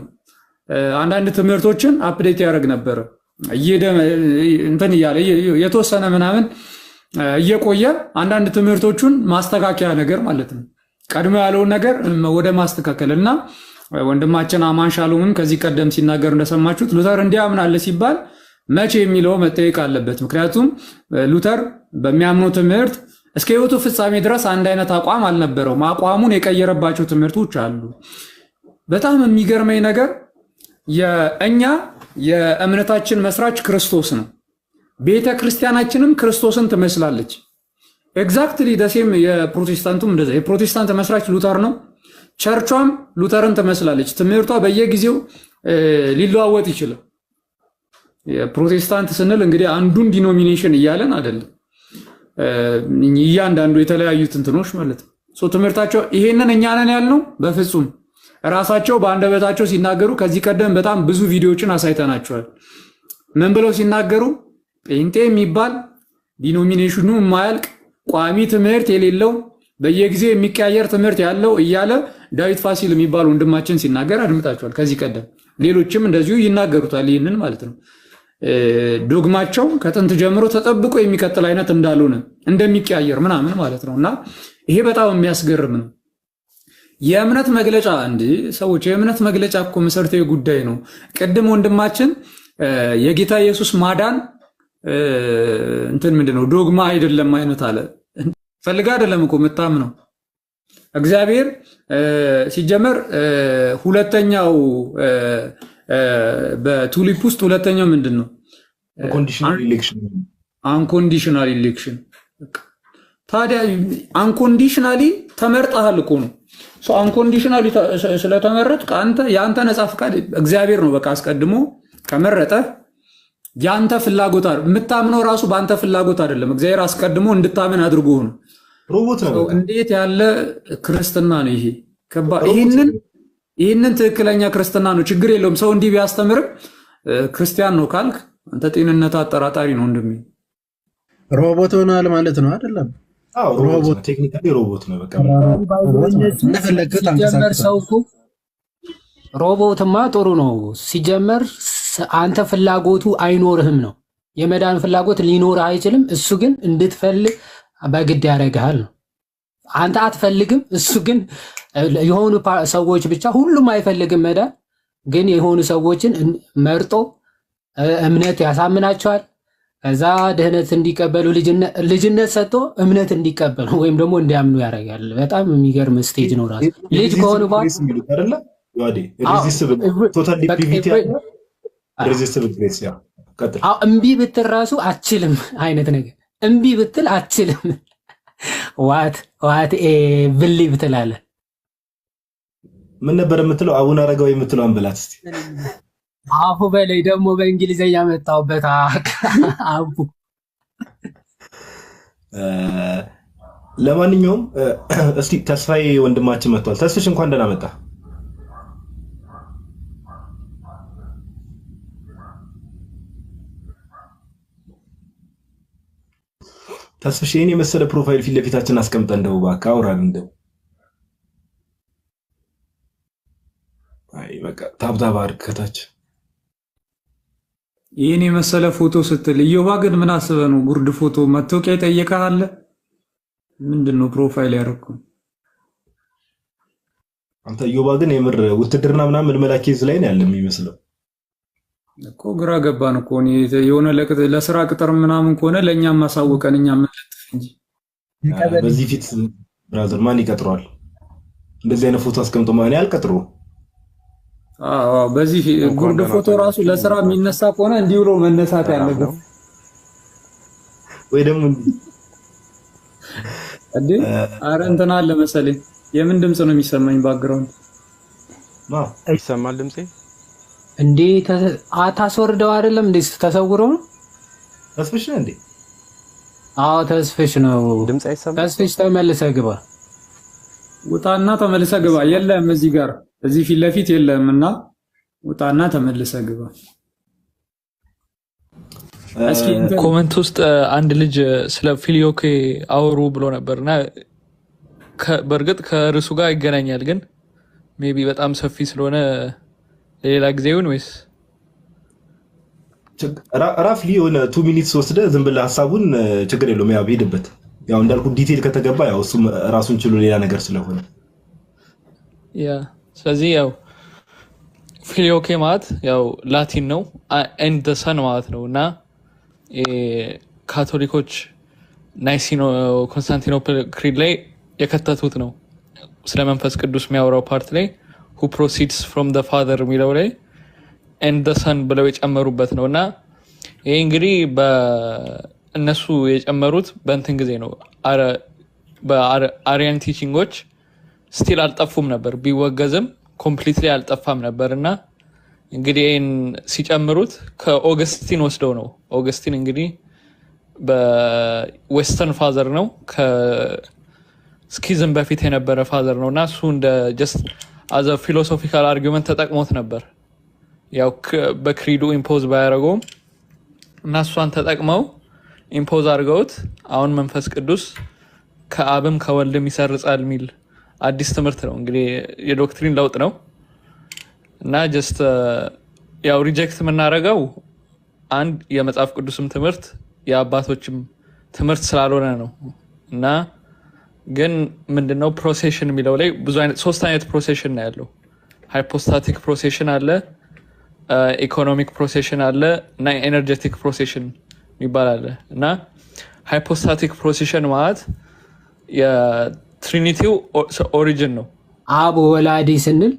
አንዳንድ ትምህርቶችን አፕዴት ያደርግ ነበር እንትን እያለ የተወሰነ ምናምን እየቆየ አንዳንድ ትምህርቶቹን ማስተካከያ ነገር ማለት ነው። ቀድሞ ያለውን ነገር ወደ ማስተካከል እና ወንድማችን አማን ሻሎም ከዚህ ቀደም ሲናገር እንደሰማችሁት ሉተር እንዲያምናለ ሲባል መቼ የሚለው መጠየቅ አለበት። ምክንያቱም ሉተር በሚያምኑ ትምህርት እስከ ሕይወቱ ፍጻሜ ድረስ አንድ አይነት አቋም አልነበረውም። አቋሙን የቀየረባቸው ትምህርቶች አሉ። በጣም የሚገርመኝ ነገር እኛ የእምነታችን መስራች ክርስቶስ ነው። ቤተ ክርስቲያናችንም ክርስቶስን ትመስላለች። ኤግዛክትሊ ደሴም የፕሮቴስታንቱም እንደዛ። የፕሮቴስታንት መስራች ሉተር ነው። ቸርቿም ሉተርን ትመስላለች። ትምህርቷ በየጊዜው ሊለዋወጥ ይችላል። የፕሮቴስታንት ስንል እንግዲህ አንዱን ዲኖሚኔሽን እያለን አይደለም፣ እያንዳንዱ የተለያዩት እንትኖች ማለት ነው። ትምህርታቸው ይሄንን እኛ ነን ያልነው በፍጹም ራሳቸው በአንደበታቸው ሲናገሩ ከዚህ ቀደም በጣም ብዙ ቪዲዮዎችን አሳይተናቸዋል። ምን ብለው ሲናገሩ ጴንጤ የሚባል ዲኖሚኔሽኑ የማያልቅ ቋሚ ትምህርት የሌለው በየጊዜው የሚቀያየር ትምህርት ያለው እያለ ዳዊት ፋሲል የሚባል ወንድማችን ሲናገር አድምጣቸዋል። ከዚህ ቀደም ሌሎችም እንደዚሁ ይናገሩታል ይህንን ማለት ነው። ዶግማቸው ከጥንት ጀምሮ ተጠብቆ የሚቀጥል አይነት እንዳልሆነ እንደሚቀያየር ምናምን ማለት ነው። እና ይሄ በጣም የሚያስገርም ነው። የእምነት መግለጫ እንዲ ሰዎች የእምነት መግለጫ እኮ መሰረታዊ ጉዳይ ነው። ቅድም ወንድማችን የጌታ ኢየሱስ ማዳን እንትን ምንድነው ዶግማ አይደለም አይነት አለ። ፈልጋ አይደለም እኮ የምታምነው እግዚአብሔር ሲጀመር ሁለተኛው በቱሊፕ ውስጥ ሁለተኛው ምንድነው? አንኮንዲሽናል ኢሌክሽን። ታዲያ አንኮንዲሽናሊ ተመርጠሃል እኮ ነው። አንኮንዲሽናሊ ስለተመረጥክ አንተ የአንተ ነፃ ፍቃድ እግዚአብሔር ነው በቃ አስቀድሞ ከመረጠ ያንተ ፍላጎት አይደል የምታምነው ራሱ በአንተ ፍላጎት አይደለም። እግዚአብሔር አስቀድሞ እንድታምን አድርጎ ነው። ሮቦት ነው። እንዴት ያለ ክርስትና ነው ይሄ? ይህንን ትክክለኛ ክርስትና ነው። ችግር የለውም። ሰው እንዲህ ቢያስተምርም ክርስቲያን ነው ካልክ አንተ ጤንነት አጠራጣሪ ነው እንደሚ ሮቦት ሆኗል ማለት ነው አይደለም? አዎ ሮቦት ቴክኒካሊ ሮቦት ነው በቃ ሲጀመር ሰው ሮቦትማ ጥሩ ነው ሲጀመር አንተ ፍላጎቱ አይኖርህም ነው። የመዳን ፍላጎት ሊኖርህ አይችልም። እሱ ግን እንድትፈልግ በግድ ያደርግሃል ነው። አንተ አትፈልግም፣ እሱ ግን የሆኑ ሰዎች ብቻ ሁሉም አይፈልግም መዳን፣ ግን የሆኑ ሰዎችን መርጦ እምነት ያሳምናቸዋል። ከዛ ድህነት እንዲቀበሉ ልጅነት ሰጥቶ እምነት እንዲቀበሉ ወይም ደግሞ እንዲያምኑ ያደርጋል። በጣም የሚገርም ስቴጅ ነው ራሱ ልጅ ከሆኑ በኋላ እምቢ ብትል ራሱ አችልም አይነት ነገር እምቢ ብትል አችልም ዋት ብሊ ብትላለ ምን ነበር የምትለው? አቡነ አረጋዊ የምትለው አንበላት እስቲ አፉ በላይ ደግሞ በእንግሊዘኛ መጣውበት አቡ። ለማንኛውም እስቲ ተስፋዬ ወንድማችን መጥቷል። ተስፍሽ እንኳን ደህና መጣ። ተስፍሽ የኔ የመሰለ ፕሮፋይል ፊት ለፊታችን አስቀምጠ እንደው እባክህ አውራን እንደው አይ በቃ ታብታብ አድርግ ከታች ይህን የመሰለ ፎቶ ስትል እዮባ ግን ምን አስበህ ነው? ጉርድ ፎቶ መታወቂያ ይጠይቅሃል አለ። ምንድነው ፕሮፋይል ያደረኩ? አንተ እዮባ ግን የምር ውትድርና ምናምን ምልመላ ኬዝ ላይ ነው ያለ የሚመስለው እኮ። ግራ ገባን እኮ የሆነ ለስራ ቅጥር ምናምን ከሆነ ለእኛም ማሳወቀን እኛ ምንለጥፍ እንጂ በዚህ ፊት ብራዘር ማን ይቀጥረዋል? እንደዚህ አይነት ፎቶ አስቀምጦ ማን ያልቀጥሩ? በዚህ ጉርድ ፎቶ ራሱ ለስራ የሚነሳ ከሆነ እንዲህ ብሎ መነሳት ያለበት ወይ ደግሞ እንዴ አረ እንትና አለ መሰለኝ። የምን ድምጽ ነው የሚሰማኝ? ባክግራውንድ ይሰማል ድምጼ እንዴ? ታስወርደው አይደለም እንዴ? ተሰውሮ ነው። ተስፍሽ ነው እንዴ? አዎ ተስፍሽ ነው። ድምጽ አይሰማም። ተስፍሽ ተመልሰህ ግባ። ውጣና ተመልሰህ ግባ። የለም እዚህ ጋር እዚህ ፊት ለፊት የለምና ውጣና ተመልሰህ ግባ። እስኪ ኮሜንት ውስጥ አንድ ልጅ ስለ ፊሊዮኬ አውሩ ብሎ ነበርና በእርግጥ ከርሱ ጋር ይገናኛል፣ ግን ሜቢ በጣም ሰፊ ስለሆነ ሌላ ጊዜ ይሁን ወይስ ራፍሊ የሆነ 2 ሚኒትስ ወስደ ዝም ብለህ ሐሳቡን ችግር የለውም ያው ሄድበት። ያው እንዳልኩ ዲቴል ከተገባ ያው እሱም ራሱን ችሎ ሌላ ነገር ስለሆነ ያ ስለዚህ ያው ፊሊዮኬ ማለት ያው ላቲን ነው ኤንድ ዘ ሰን ማለት ነው እና ካቶሊኮች ናይሲኖ ኮንስታንቲኖፕል ክሪድ ላይ የከተቱት ነው። ስለ መንፈስ ቅዱስ የሚያወራው ፓርት ላይ who proceeds from the father የሚለው ላይ and the son ብለው የጨመሩበት ነው እና ይሄ እንግዲህ እነሱ የጨመሩት በእንትን ጊዜ ነው። በአሪያን ቲቺንጎች ስቲል አልጠፉም ነበር፣ ቢወገዝም ኮምፕሊትሊ አልጠፋም ነበር እና እንግዲህ ይህን ሲጨምሩት ከኦገስቲን ወስደው ነው። ኦገስቲን እንግዲህ በዌስተርን ፋዘር ነው፣ ከስኪዝም በፊት የነበረ ፋዘር ነው እና እሱ እንደ ጀስት አዘ ፊሎሶፊካል አርጊመንት ተጠቅሞት ነበር። ያው በክሪዱ ኢምፖዝ ባያደረገውም እና እሷን ተጠቅመው ኢምፖዝ አድርገውት አሁን መንፈስ ቅዱስ ከአብም ከወልድም ይሰርጻል የሚል አዲስ ትምህርት ነው። እንግዲህ የዶክትሪን ለውጥ ነው እና ጀስት ያው ሪጀክት የምናደርገው አንድ የመጽሐፍ ቅዱስም ትምህርት የአባቶችም ትምህርት ስላልሆነ ነው እና ግን ምንድነው ፕሮሴሽን የሚለው ላይ ብዙ አይነት 3 አይነት ፕሮሴሽን ነው ያለው። ሃይፖስታቲክ ፕሮሴሽን አለ፣ ኢኮኖሚክ ፕሮሴሽን አለ እና ኤነርጀቲክ ፕሮሴሽን ይባላል። እና ሃይፖስታቲክ ፕሮሴሽን ማለት የትሪኒቲው ኦሪጂን ነው። አብ ወላዲ ስንል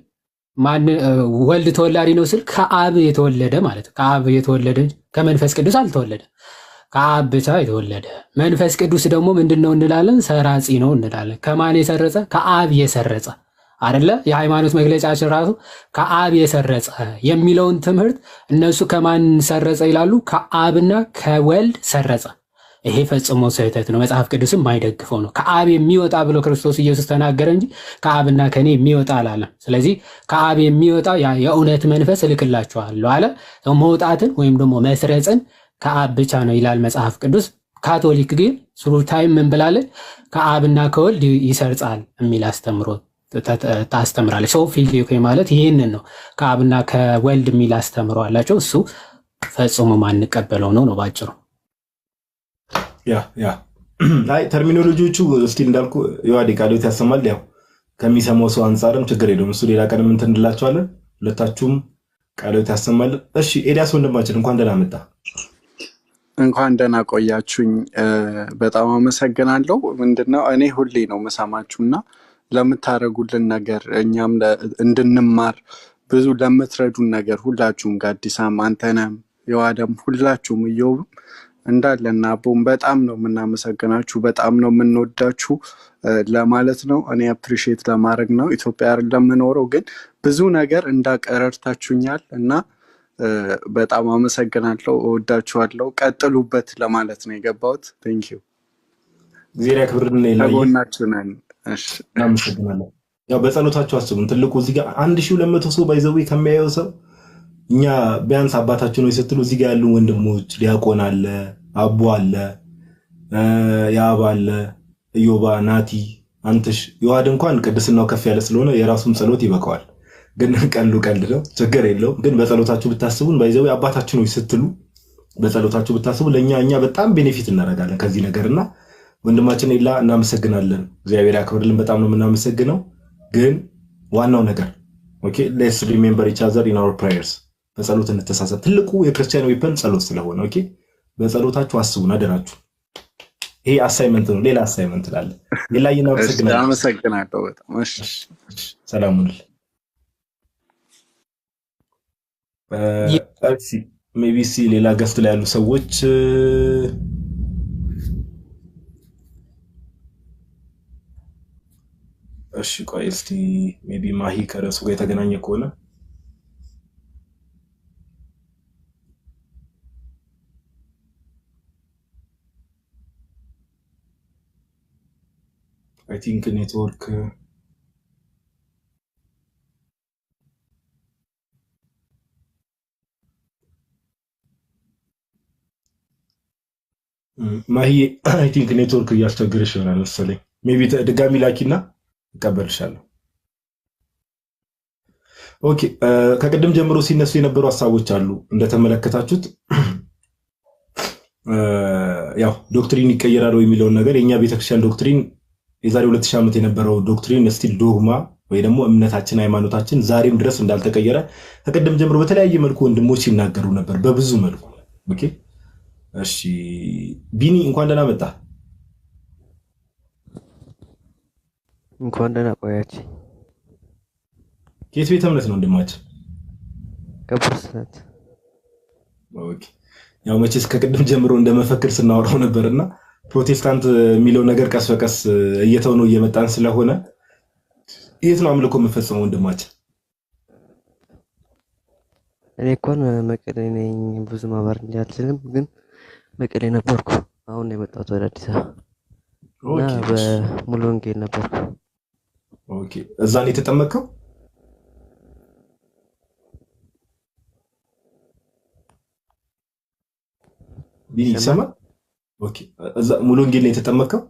ወልድ ተወላዲ ነው ስል ከአብ የተወለደ ማለት ነው። ከአብ የተወለደ ከመንፈስ ቅዱስ አልተወለደ፣ ከአብ ብቻ የተወለደ። መንፈስ ቅዱስ ደግሞ ምንድነው እንላለን? ሰራጺ ነው እንላለን። ከማን የሰረጸ? ከአብ የሰረጸ አይደለ? የሃይማኖት መግለጫችን ራሱ ከአብ የሰረጸ የሚለውን ትምህርት እነሱ ከማን ሰረጸ ይላሉ? ከአብና ከወልድ ሰረጸ። ይሄ ፈጽሞ ስህተት ነው። መጽሐፍ ቅዱስም የማይደግፈው ነው። ከአብ የሚወጣ ብሎ ክርስቶስ ኢየሱስ ተናገረ እንጂ ከአብና ከኔ የሚወጣ አላለም። ስለዚህ ከአብ የሚወጣ የእውነት መንፈስ እልክላችኋለሁ አለ። መውጣትን ወይም ደግሞ መስረጽን ከአብ ብቻ ነው ይላል መጽሐፍ ቅዱስ። ካቶሊክ ግን ስሩ ታይም ምን ብላለች? ከአብና ከወልድ ይሰርጻል የሚል አስተምሮ ታስተምራለች። ሰው ፊልዮኬ ማለት ይህንን ነው። ከአብና ከወልድ የሚል አስተምሮ አላቸው። እሱ ፈጽሞ ማንቀበለው ነው ባጭሩ። አይ ተርሚኖሎጂዎቹ ስቲል እንዳልኩ የዋዲ ቃሎት ያሰማል። ያው ከሚሰማው ሰው አንጻርም ችግር የለውም። እሱ ሌላ ቀን እንትን እንላቸዋለን። ሁለታችሁም ቃሎት ያሰማል። እሺ ኤልያስ ወንድማችን እንኳን ደህና መጣ። እንኳን ደህና ቆያችሁኝ። በጣም አመሰግናለሁ። ምንድነው እኔ ሁሌ ነው መሳማችሁና ለምታረጉልን ነገር እኛም እንድንማር ብዙ ለምትረዱን ነገር ሁላችሁም ጋዲሳም አንተነም የዋደም ሁላችሁም እየውም እንዳለና አቦም በጣም ነው የምናመሰግናችሁ፣ በጣም ነው የምንወዳችሁ ለማለት ነው። እኔ አፕሪሺየት ለማድረግ ነው። ኢትዮጵያ አይደለም የምኖረው ግን ብዙ ነገር እንዳቀረርታችሁኛል እና በጣም አመሰግናለሁ፣ እወዳችኋለሁ። ቀጥሉበት ለማለት ነው የገባሁት። ቴንክ ዩ እግዚአብሔር ያክብርልን። ለጎናችሁ ነን። እሺ እናመሰግናለን። ያው በጸሎታችሁ አስቡን። ትልቁ እዚህ ጋር 1200 ሰው ባይዘው ከሚያየው ሰው እኛ ቢያንስ አባታችን ነው ስትሉ እዚህ ጋር ያሉ ወንድሞች ዲያቆን አለ፣ አቡ አለ፣ ያባ አለ፣ ኢዮባ፣ ናቲ፣ አንተሽ የዋድ እንኳን ቅድስናው ከፍ ያለ ስለሆነ የራሱም ጸሎት ይበቃዋል። ግን ቀልድ ነው፣ ችግር የለውም። ግን በጸሎታችሁ ብታስቡን ባይዘው አባታችን ነው ስትሉ በጸሎታችሁ ብታስቡ ለኛ በጣም ቤኔፊት እናደርጋለን ከዚህ ነገርና ወንድማችን ኢላ እናመሰግናለን። እግዚአብሔር ያክብርልን። በጣም ነው የምናመሰግነው። ግን ዋናው ነገር ኦኬ ሌትስ ሪሜምበር ኢች አዘር ኢን አወር ፕሬየርስ። በጸሎት እንተሳሰብ። ትልቁ የክርስቲያን ዌፐን ጸሎት ስለሆነ ኦኬ በጸሎታችሁ አስቡን አደራችሁ። ይሄ አሳይመንት ነው፣ ሌላ አሳይመንት አለ። ኢላ እናመሰግናለን። አመሰግናለሁ በጣም። እሺ ሰላሙን እሺ ሜቢ ሲ ሌላ ገስት ላይ ያሉ ሰዎች እሺ ቆይ እስቲ ሜቢ ማሂ ከረሱ ጋር የተገናኘ ከሆነ አይ ቲንክ ኔትወርክ ማሂ አይ ቲንክ ኔትወርክ እያስቸገረሽ ይሆናል መሰለኝ። ሜቢ ድጋሚ ላኪና እቀበልሻለሁ። ኦኬ ከቅድም ጀምሮ ሲነሱ የነበሩ ሐሳቦች አሉ እንደተመለከታችሁት። ያው ዶክትሪን ይቀየራል የሚለውን ነገር የኛ ቤተክርስቲያን ዶክትሪን የዛሬ 2000 ዓመት የነበረው ዶክትሪን ስቲል ዶግማ ወይ ደግሞ እምነታችን ሃይማኖታችን ዛሬም ድረስ እንዳልተቀየረ ከቅድም ጀምሮ በተለያየ መልኩ ወንድሞች ሲናገሩ ነበር በብዙ መልኩ። ኦኬ እሺ ቢኒ እንኳን ደህና መጣ። እንኳን ደህና ቆያች። ከየት ቤተ እምነት ነው ወንድማችን? ከፕሮቴስታንት። ኦኬ ያው መቼስ ከቅድም ጀምሮ እንደመፈክር ስናወራው ነበርና ፕሮቴስታንት የሚለው ነገር ቀስ በቀስ እየተው ነው እየመጣን ስለሆነ የት ነው አምልኮ የምፈጽመው ወንድማችን? እኔ እንኳን መቀሌ ነኝ። ብዙ ማብራራት አልችልም፣ ግን መቀሌ ነበርኩ። አሁን ነው የመጣሁት ወደ አዲስ አበባ እና በሙሉ ወንጌል ነበርኩ። ኦኬ፣ እዛ ነው የተጠመቀው? ቢሰማ ኦኬ፣ እዛ ሙሉ ወንጌል ነው የተጠመቀው?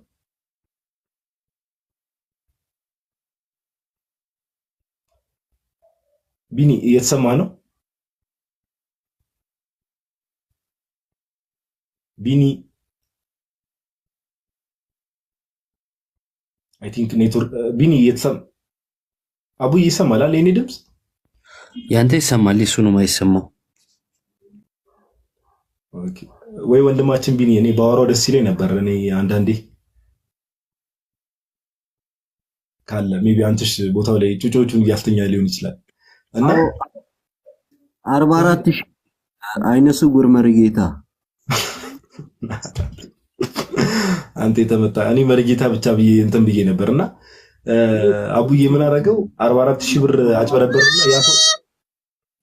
ቢኒ እየተሰማ ነው? ቢኒ አይ ቲንክ ኔትወርክ ቢኒ እየተሰማ አቡ ይሰማል አይደል? የኔ ድምጽ ያንተ ይሰማል፣ እሱ ነው የማይሰማው። ኦኬ ወይ ወንድማችን ቢኒ እኔ ባወራው ደስ ይለኝ ነበር። እኔ አንዳንዴ ካለ ሜቢ አንተሽ ቦታው ላይ ጩጮቹን እያስተኛ ሊሆን ይችላል እና 44000 አይነ ስውር መርጌታ አንተ የተመታ እኔ መርጌታ ብቻ ብዬ እንትን ብዬ ነበርና አቡዬ ምን አደረገው 44000 ብር አጭበረበርና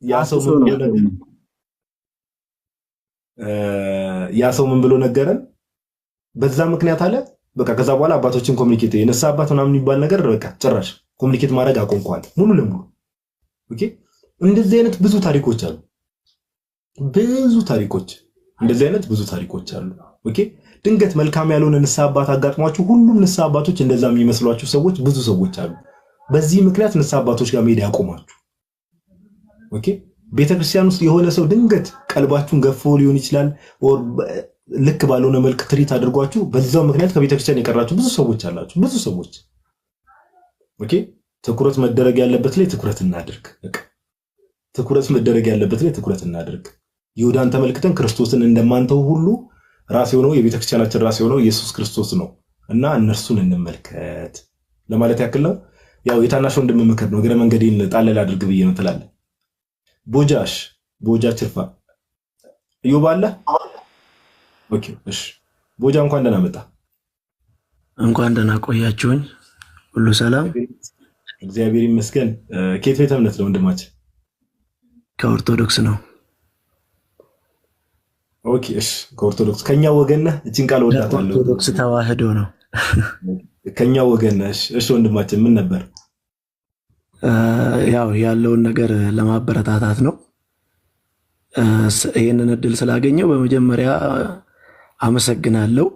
ያ ሰው ምን ብሎ ነገረን? በዛ ምክንያት አለ በቃ ከዛ በኋላ አባቶችን ኮሙኒኬት የነሳ አባት ምናምን የሚባል ነገር በቃ ጭራሽ ኮሙኒኬት ማድረግ አቆምኳል ሙሉ ለሙሉ። ኦኬ እንደዚህ አይነት ብዙ ታሪኮች አሉ። እንደዚህ አይነት ብዙ ታሪኮች አሉ። ኦኬ ድንገት መልካም ያልሆነ ንስሐ አባት አጋጥሟችሁ ሁሉም ንስሐ አባቶች እንደዛ የሚመስሏችሁ ሰዎች ብዙ ሰዎች አሉ። በዚህ ምክንያት ንስሐ አባቶች ጋር መሄድ ያቆማችሁ። ኦኬ ቤተክርስቲያን ውስጥ የሆነ ሰው ድንገት ቀልባችሁን ገፎ ሊሆን ይችላል ኦር ልክ ባልሆነ መልክ ትሪት አድርጓችሁ በዛው ምክንያት ከቤተክርስቲያን የቀራችሁ ብዙ ሰዎች አላችሁ። ብዙ ሰዎች ኦኬ ትኩረት መደረግ ያለበት ላይ ትኩረት እናድርግ። በቃ ትኩረት መደረግ ያለበት ላይ ትኩረት እናድርግ። ይሁዳን ተመልክተን ክርስቶስን እንደማንተው ሁሉ ራስ የሆነው የቤተክርስቲያናችን ራስ የሆነው ኢየሱስ ክርስቶስ ነው እና እነርሱን እንመልከት ለማለት ያክል ነው። ያው የታናሽ ወንድም ምክር ነው። እግረ መንገዴን ጣለል አድርግ ብዬ ነው ትላለህ። ቦጃ ችርፋ ይውባለ ኦኬ እሺ ቦጃ እንኳን ደህና መጣ። እንኳን ደህና ቆያችሁኝ። ሁሉ ሰላም እግዚአብሔር ይመስገን። ከየት ቤተ እምነት ነው ወንድማችን? ከኦርቶዶክስ ነው። ኦኬ እሺ ከኦርቶዶክስ ከኛ ወገን ነህ? እቺን ቃል ወዳታለሁ። ኦርቶዶክስ ተዋህዶ ነው። ከኛ ወገን ነህ? እሺ ወንድማችን ምን ነበር? ያው ያለውን ነገር ለማበረታታት ነው። ይሄንን እድል ስላገኘው በመጀመሪያ አመሰግናለሁ።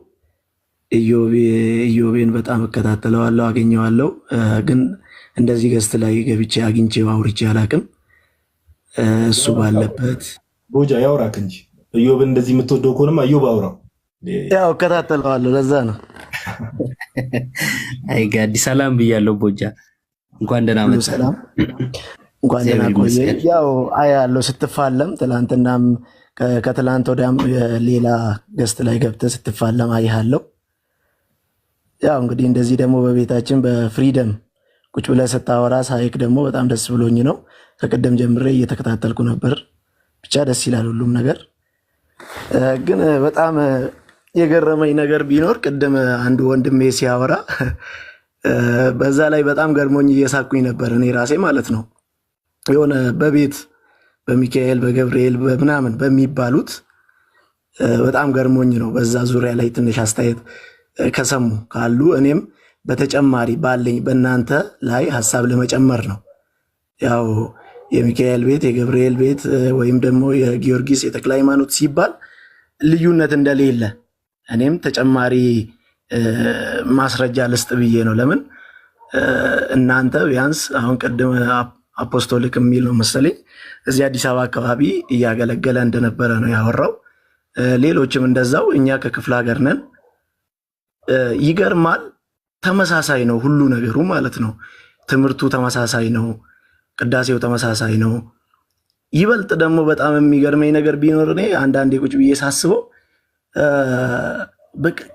ኢዮቤን በጣም እከታተለዋለሁ፣ አገኘዋለሁ። ግን እንደዚህ ገስት ላይ ገብቼ አግኝቼው አውርቼ አላቅም። እሱ ባለበት ቦጃ ያውራክ እንጂ ኢዮብን እንደዚህ የምትወደው ከሆነማ ኢዮብ አውራው። ያው እከታተለዋለሁ፣ ለዛ ነው። አይ ጋዲ ሰላም ብያለሁ ቦጃ። እንኳን ደህና መጣ። ሰላም እንኳን ደህና ቆየ። ያው አያለሁ ስትፋለም፣ ትላንትናም ከትላንት ወዲያም ሌላ ገስት ላይ ገብተህ ስትፋለም አያለሁ። ያው እንግዲህ እንደዚህ ደግሞ በቤታችን በፍሪደም ቁጭ ብለህ ስታወራ ሳይክ ደግሞ በጣም ደስ ብሎኝ ነው። ከቀደም ጀምሬ እየተከታተልኩ ነበር። ብቻ ደስ ይላል ሁሉም ነገር። ግን በጣም የገረመኝ ነገር ቢኖር ቅድም አንድ ወንድሜ ሲያወራ በዛ ላይ በጣም ገርሞኝ እየሳቁኝ ነበር እኔ ራሴ ማለት ነው። የሆነ በቤት በሚካኤል በገብርኤል በምናምን በሚባሉት በጣም ገርሞኝ ነው። በዛ ዙሪያ ላይ ትንሽ አስተያየት ከሰሙ ካሉ እኔም በተጨማሪ ባለኝ በእናንተ ላይ ሀሳብ ለመጨመር ነው። ያው የሚካኤል ቤት የገብርኤል ቤት ወይም ደግሞ የጊዮርጊስ የተክለ ሃይማኖት ሲባል ልዩነት እንደሌለ እኔም ተጨማሪ ማስረጃ ልስጥ ብዬ ነው። ለምን እናንተ ቢያንስ አሁን ቅድም አፖስቶሊክ የሚል ነው መሰለኝ እዚህ አዲስ አበባ አካባቢ እያገለገለ እንደነበረ ነው ያወራው። ሌሎችም እንደዛው እኛ ከክፍለ ሀገር ነን። ይገርማል። ተመሳሳይ ነው ሁሉ ነገሩ ማለት ነው። ትምህርቱ ተመሳሳይ ነው፣ ቅዳሴው ተመሳሳይ ነው። ይበልጥ ደግሞ በጣም የሚገርመኝ ነገር ቢኖር እኔ አንዳንዴ ቁጭ ብዬ ሳስበው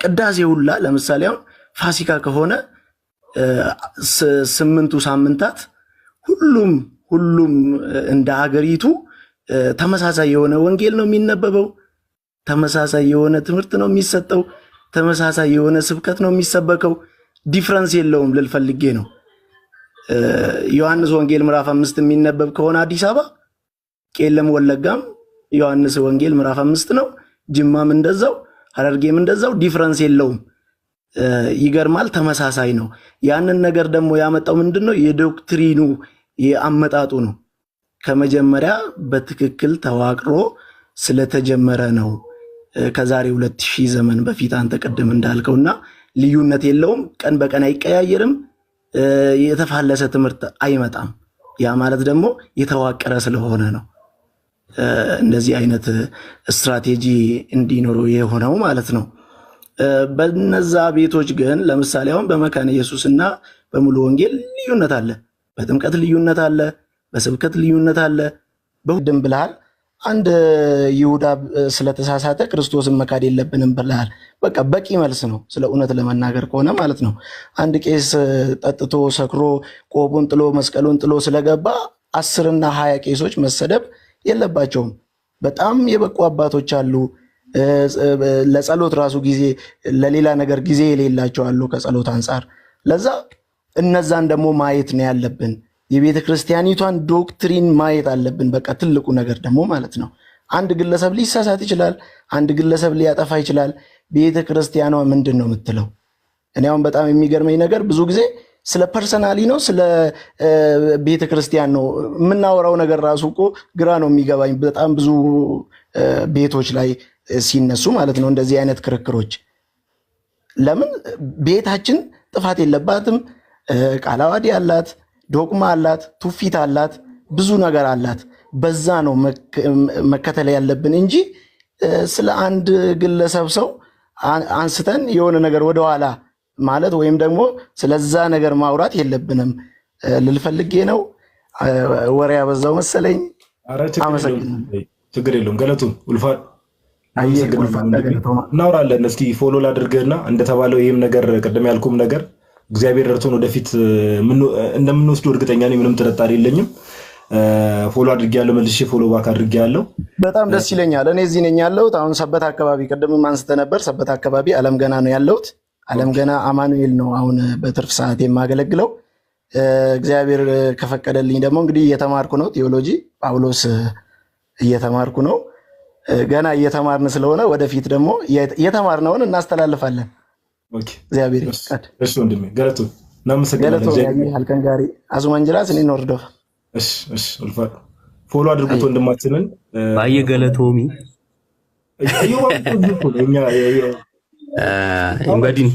ቅዳሴ ሁላ ለምሳሌ አሁን ፋሲካ ከሆነ 8ቱ ሳምንታት ሁሉም እንደ ሀገሪቱ ተመሳሳይ የሆነ ወንጌል ነው የሚነበበው። ተመሳሳይ የሆነ ትምህርት ነው የሚሰጠው፣ ተመሳሳይ የሆነ ስብከት ነው የሚሰበከው። ዲፍረንስ የለውም ልል ፈልጌ ነው። ዮሐንስ ወንጌል ምዕራፍ 5 የሚነበብ ከሆነ አዲስ አበባ፣ ቄለም ወለጋም ዮሐንስ ወንጌል ምዕራፍ 5 ነው፣ ጅማም እንደዛው፣ ሐረርጌም እንደዛው። ዲፍረንስ የለውም። ይገርማል፣ ተመሳሳይ ነው። ያንን ነገር ደግሞ ያመጣው ምንድነው? የዶክትሪኑ የአመጣጡ ነው። ከመጀመሪያ በትክክል ተዋቅሮ ስለተጀመረ ነው። ከዛሬ 2000 ዘመን በፊት አንተ ቅድም እንዳልከውና ልዩነት የለውም። ቀን በቀን አይቀያየርም። የተፋለሰ ትምህርት አይመጣም። ያ ማለት ደግሞ የተዋቀረ ስለሆነ ነው እንደዚህ አይነት ስትራቴጂ እንዲኖረው የሆነው ማለት ነው። በነዛ ቤቶች ግን ለምሳሌ አሁን በመካነ ኢየሱስና በሙሉ ወንጌል ልዩነት አለ፣ በጥምቀት ልዩነት አለ፣ በስብከት ልዩነት አለ። በሁድም ብለሃል። አንድ ይሁዳ ስለተሳሳተ ክርስቶስን መካድ የለብንም ብለሃል። በቃ በቂ መልስ ነው፣ ስለ እውነት ለመናገር ከሆነ ማለት ነው። አንድ ቄስ ጠጥቶ ሰክሮ ቆቡን ጥሎ መስቀሉን ጥሎ ስለገባ 10 እና 20 ቄሶች መሰደብ የለባቸውም። በጣም የበቁ አባቶች አሉ። ለጸሎት ራሱ ጊዜ ለሌላ ነገር ጊዜ የሌላቸው አሉ ከጸሎት አንጻር። ለዛ እነዛን ደግሞ ማየት ነው ያለብን። የቤተ ክርስቲያኒቷን ዶክትሪን ማየት አለብን። በቃ ትልቁ ነገር ደግሞ ማለት ነው አንድ ግለሰብ ሊሳሳት ይችላል፣ አንድ ግለሰብ ሊያጠፋ ይችላል። ቤተ ክርስቲያኗ ምንድን ነው የምትለው? እኔ አሁን በጣም የሚገርመኝ ነገር ብዙ ጊዜ ስለ ፐርሰናሊ ነው ስለ ቤተ ክርስቲያን ነው የምናወራው ነገር ራሱ እኮ ግራ ነው የሚገባኝ። በጣም ብዙ ቤቶች ላይ ሲነሱ ማለት ነው እንደዚህ አይነት ክርክሮች። ለምን ቤታችን ጥፋት የለባትም፣ ቃለ ዓዋዲ አላት፣ ዶቅማ አላት፣ ትውፊት አላት፣ ብዙ ነገር አላት። በዛ ነው መከተል ያለብን እንጂ ስለ አንድ ግለሰብ ሰው አንስተን የሆነ ነገር ወደኋላ ማለት ወይም ደግሞ ስለዛ ነገር ማውራት የለብንም ልልፈልጌ ነው። ወሬ ያበዛው መሰለኝ። ችግር የለውም። ገለቱ ውልፋ እናወራለን። እስኪ ፎሎ ላድርግና እንደተባለው ይህም ነገር ቅድም ያልኩም ነገር እግዚአብሔር ረድቶን ወደፊት እንደምንወስዱ እርግጠኛ ነኝ። ምንም ጥርጣሬ የለኝም። ፎሎ አድርጌያለሁ፣ መልሼ ፎሎ ባክ አድርጌያለሁ። በጣም ደስ ይለኛል። እኔ እዚህ ነኝ ያለሁት አሁን ሰበት አካባቢ። ቅድምም አንስተህ ነበር ሰበት አካባቢ አለም ገና ነው ያለሁት። አለም ገና አማኑኤል ነው አሁን በትርፍ ሰዓት የማገለግለው። እግዚአብሔር ከፈቀደልኝ ደግሞ እንግዲህ እየተማርኩ ነው ቴዎሎጂ ጳውሎስ እየተማርኩ ነው። ገና እየተማርን ስለሆነ ወደፊት ደግሞ እየተማርነውን እናስተላልፋለን። እግዚአብሔር ይፍቀድ። እሺ ወንድሜ ገለቱ እናመሰግናለን። አልከን ጋሪ አዙማንጅራስ እኔ ኖርዶፍ። እሺ እሺ ወልፋ ፎሎ አድርጉት ወንድማችንን ባየ ገለቶሚ እንግዲህ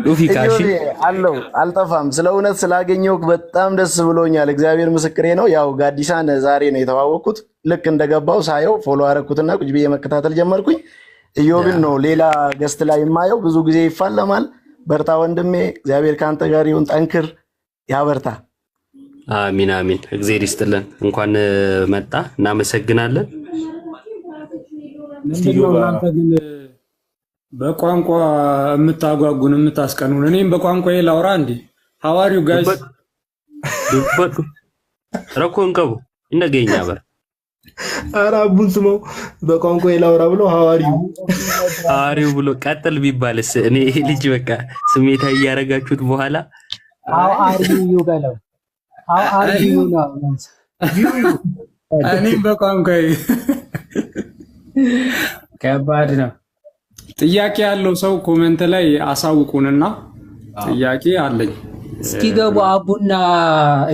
ዱፊ ካሺ አለው አልጠፋም። ስለ እውነት ስላገኘው በጣም ደስ ብሎኛል። እግዚአብሔር ምስክሬ ነው። ያው ጋዲሳን ዛሬ ነው የተዋወቅኩት። ልክ እንደገባው ሳየው ፎሎ አረኩትና ቁጭ ብዬ መከታተል ጀመርኩኝ። ኢዮብን ነው ሌላ ገስት ላይ የማየው። ብዙ ጊዜ ይፋለማል። በርታ ወንድሜ፣ እግዚአብሔር ካንተ ጋር ይሁን፣ ጠንክር፣ ያበርታ። አሚን አሚን። እግዚአብሔር ይስጥልን። እንኳን መጣ፣ እናመሰግናለን። እናንተ ግን በቋንቋ የምታጓጉን የምታስቀኑን፣ እኔም በቋንቋ ላውራ እንዴ? ሐዋሪው ጋይስ ረኮን ቀቡ እንደገኛ በር አራቡን ስመው በቋንቋ ላውራ ብሎ ሐዋሪው ብሎ ቀጥል ቢባልስ? እኔ ልጅ በቃ ስሜታ እያረጋችሁት በኋላ ሐዋሪው በለው ሐዋሪው ነው። እኔም በቋንቋ ከባድ ነው። ጥያቄ ያለው ሰው ኮሜንት ላይ አሳውቁንና ጥያቄ አለኝ። እስኪ ገቡ አቡና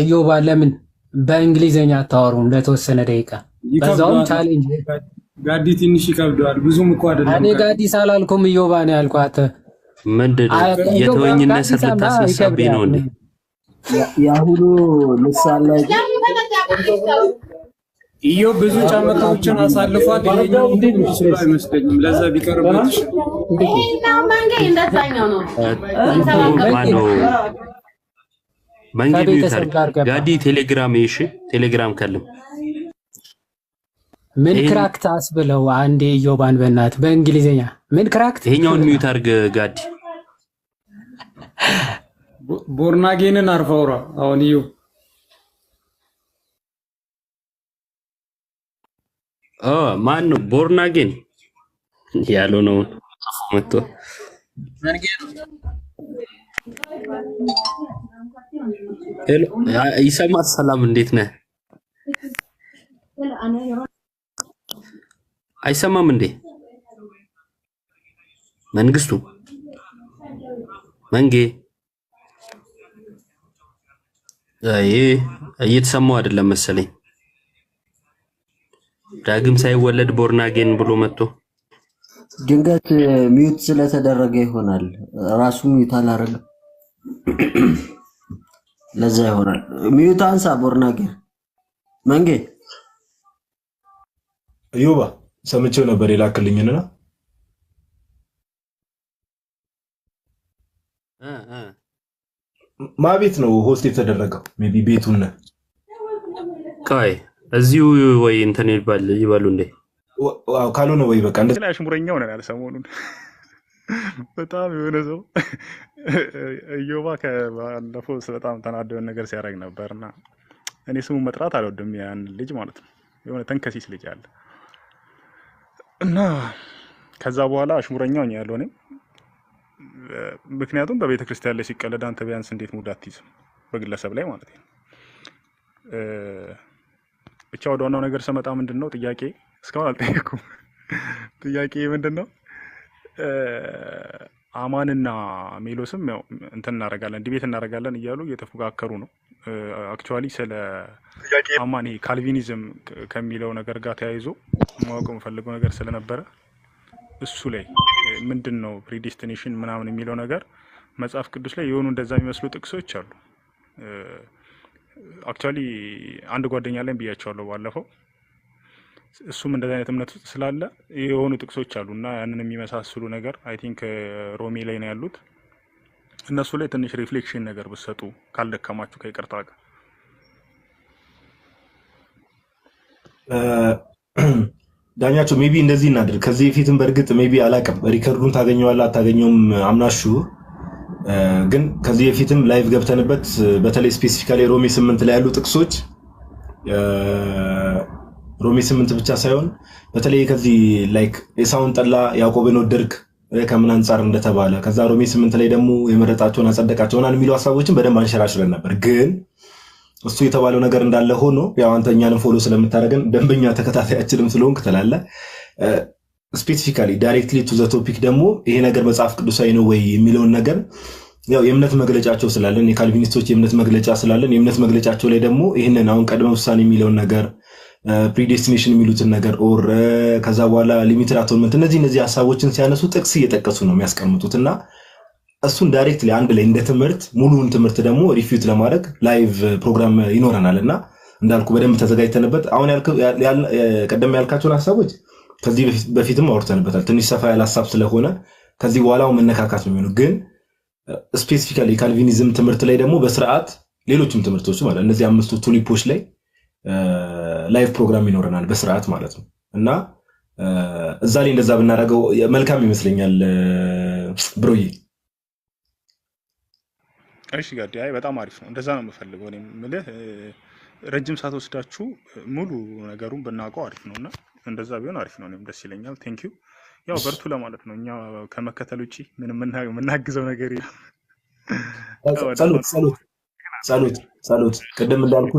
ኢዮባ ለምን በእንግሊዘኛ አታወሩም ለተወሰነ ደቂቃ? በዛውም ቻሌንጅ ጋዲ ትንሽ ይከብደዋል። ብዙም እኮ አይደለም። እኔ ጋዲ ሳላልኩም ኢዮባ ነው ያልኳት። ምንድነው የተወኝነት ስለታሰብኝ ነው እንዴ? ያሁኑ ልሳን ላይ ኢዮብ ብዙ ጫመታዎችን አሳልፏል። ይሄኛው ትንሽ አይመስለኝም። ለዛ ቢቀርበት ጋዲ ቴሌግራም እሺ፣ ቴሌግራም ከልም ምን ክራክታስ ብለው አንዴ ኢዮባን በእናት በእንግሊዘኛ ምን ክራክት። ይሄኛውን ሚዩት አድርግ ጋዲ። ቦርናጌንን አርፋውራ አሁን ኢዮብ ማን ነው ቦርናጌን? ያለው ነው መጥቶ ሄሎ ይሰማል። ሰላም እንዴት ነህ? አይሰማም እንዴ? መንግስቱ መንጌ እየተሰማው አይደለም መሰለኝ። ዳግም ሳይወለድ ቦርናጌን ብሎ መጥቶ ድንገት ሚዩት ስለተደረገ ይሆናል። ራሱ ሚዩት አላረገ ለዛ ይሆናል። ሚዩት አንሳ ቦርናጌን መንጌ ዮባ ሰምቼው ነበር የላክልኝና ማቤት ነው ሆስት የተደረገው ሜቢ ቤቱን ካይ እዚሁ ወይ እንትን ይባሉ እንዴ ካልሆነ ወይ በቃ እንደዚህ ላይ አሽሙረኛው ነው ያለ ሰሞኑን በጣም የሆነ ሰው ዮባ ከባለፈው በጣም ተናደው ነገር ሲያደርግ ነበርና እኔ ስሙ መጥራት አልወድም ያን ልጅ ማለት ነው የሆነ ተንከሲስ ልጅ አለ እና ከዛ በኋላ አሽሙረኛው ነው ያለው እኔ ምክንያቱም በቤተ ክርስቲያን ላይ ሲቀለድ አንተ ቢያንስ እንዴት ሙድ አትይዝም በግለሰብ ላይ ማለት ነው ብቻ ወደ ዋናው ነገር ሰመጣ ምንድነው ጥያቄ እስካሁን አልጠየኩም ጥያቄ ምንድነው አማንና ሜሎስም ያው እንትን እናደርጋለን ዲቤት እናደርጋለን እያሉ እየተፎካከሩ ነው አክቹአሊ ስለ አማን ካልቪኒዝም ከሚለው ነገር ጋር ተያይዞ ማወቅ የምፈልገው ነገር ስለነበረ እሱ ላይ ምንድነው ፕሪዲስቲኔሽን ምናምን የሚለው ነገር መጽሐፍ ቅዱስ ላይ የሆኑ እንደዛ የሚመስሉ ጥቅሶች አሉ አክቹአሊ አንድ ጓደኛ ላይ ብያቸዋለሁ ባለፈው እሱም እንደዛ አይነት እምነት ስላለ የሆኑ ጥቅሶች አሉና ያንን የሚመሳሰሉ ነገር አይ ቲንክ ሮሜ ላይ ነው ያሉት እነሱ ላይ ትንሽ ሪፍሌክሽን ነገር ብትሰጡ ካልደከማችሁ ከይቅርታ ጋር ዳኛቸው ሜቢ እንደዚህ እናድርግ ከዚህ ፊትም በርግጥ ሜቢ አላቀም ሪከርዱን ታገኘዋለህ አታገኘውም አምናሹ ግን ከዚህ ፊትም ላይቭ ገብተንበት በተለይ ስፔሲፊካሊ ሮሜ 8 ላይ ያሉ ጥቅሶች ሮሜ 8 ብቻ ሳይሆን በተለይ ከዚህ ላይክ ኤሳውን ጠላ ያዕቆብን ወደድክ ከምን አንፃር እንደተባለ ከዛ ሮሜ 8 ላይ ደግሞ የመረጣቸውን አጸደቃቸውና የሚሉ ሐሳቦችን በደንብ አንሸራሽረን ነበር ግን እሱ የተባለው ነገር እንዳለ ሆኖ ያው አንተኛንም ፎሎ ስለምታደርገን ደንበኛ ተከታታያችንም ስለሆንክ ተላለ ስፔሲፊካሊ ዳይሬክትሊ ቱ ዘ ቶፒክ ደግሞ ይሄ ነገር መጽሐፍ ቅዱሳዊ ነው ወይ የሚለውን ነገር ያው የእምነት መግለጫቸው ስላለን የካልቪኒስቶች የእምነት መግለጫ ስላለን የእምነት መግለጫቸው ላይ ደግሞ ይሄንን አሁን ቀድመ ውሳኔ የሚለውን ነገር ፕሪዴስቲኔሽን የሚሉትን ነገር ኦር ከዛ በኋላ ሊሚትድ አቶንመንት እነዚህ ሐሳቦችን ሲያነሱ ጥቅስ እየጠቀሱ ነው የሚያስቀምጡትና እሱን ዳይሬክትሊ አንድ ላይ እንደ ትምህርት ሙሉውን ትምህርት ደግሞ ሪፊዩት ለማድረግ ላይቭ ፕሮግራም ይኖረናልና እንዳልኩ በደንብ ተዘጋጅተንበት አሁን ቀደም ያልካቸውን ሐሳቦች ከዚህ በፊትም አውርተንበታል ትንሽ ሰፋ ያለ ሐሳብ ስለሆነ ከዚህ በኋላው መነካካት ነው የሚሆነው ግን ስፔሲፊካሊ ካልቪኒዝም ትምህርት ላይ ደግሞ በስርዓት ሌሎችም ትምህርቶች ማለት እነዚህ አምስቱ ቱሊፖች ላይ ላይቭ ፕሮግራም ይኖረናል በስርዓት ማለት ነው እና እዛ ላይ እንደዛ ብናደርገው መልካም ይመስለኛል ብሮዬ እሺ ጋር አይ በጣም አሪፍ ነው እንደዛ ነው የምፈልገው እኔ ምልህ ረጅም ሰዓት ወስዳችሁ ሙሉ ነገሩን ብናውቀው አሪፍ ነውና እንደዛ ቢሆን አሪፍ ነው እኔም ደስ ይለኛል ቴንክ ዩ ያው በርቱ ለማለት ነው እኛ ከመከተል ውጪ ምንም የምናግዘው ነገር ጸሎት ቅድም እንዳልኩ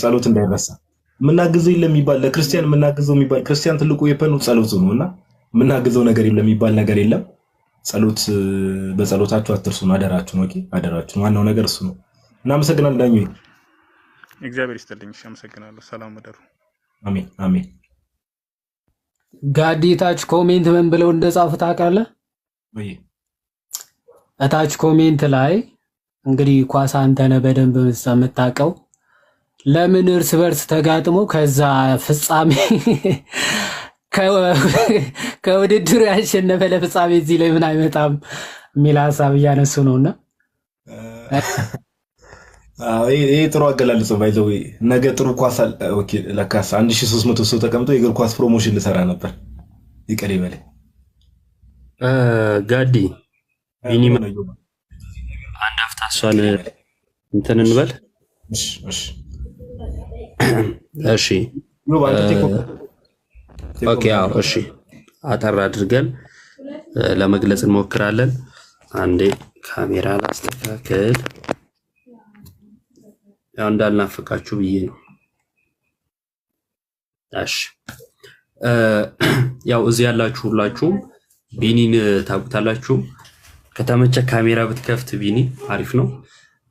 ጸሎት እንዳይረሳ የምናግዘው የለም የሚባል ለክርስቲያን የምናግዘው የሚባል ክርስቲያን ትልቁ የፐኑ ጸሎት ነውና የምናግዘው ነገር የለም የሚባል ነገር የለም ጸሎት በጸሎታችሁ አትርሱን አደራችሁን ኦኬ አደራችሁን ዋናው ነገር እሱ ነው እናመሰግናለን ዳኙ እግዚአብሔር ይስጥልኝ አመሰግናለሁ ሰላም አደሩ አሜን አሜን ጋዲ ታች ኮሜንት ምን ብለው እንደጻፉ ታውቃለህ ወይ እታች ኮሜንት ላይ እንግዲህ ኳስ አንተ ነህ በደንብ የምታውቀው ለምን እርስ በርስ ተጋጥሞ ከዛ ፍጻሜ ከውድድሩ ያሸነፈ ለፍጻሜ እዚህ ላይ ምን አይመጣም የሚል ሐሳብ እያነሱ ነውና ይሄ ጥሩ አገላለጽ ባይዘው ነገ ጥሩ ኳስ ኦኬ ለካስ 1300 ሰው ተቀምጦ የእግር ኳስ ፕሮሞሽን ልሰራ ነበር ይቀር ይበለ ጋዲ ቢኒማ አንድ አፍታ እሷን እንትን እንበል እሺ ኦኬ አዎ እሺ አጠር አድርገን ለመግለጽ እንሞክራለን። አንዴ ካሜራ ላስተካክል፣ ያው እንዳልናፈቃችሁ ብዬ ነው። እሺ ያው እዚህ ያላችሁ ሁላችሁም ቢኒን ታውቁታላችሁ። ከተመቸ ካሜራ ብትከፍት ቢኒ አሪፍ ነው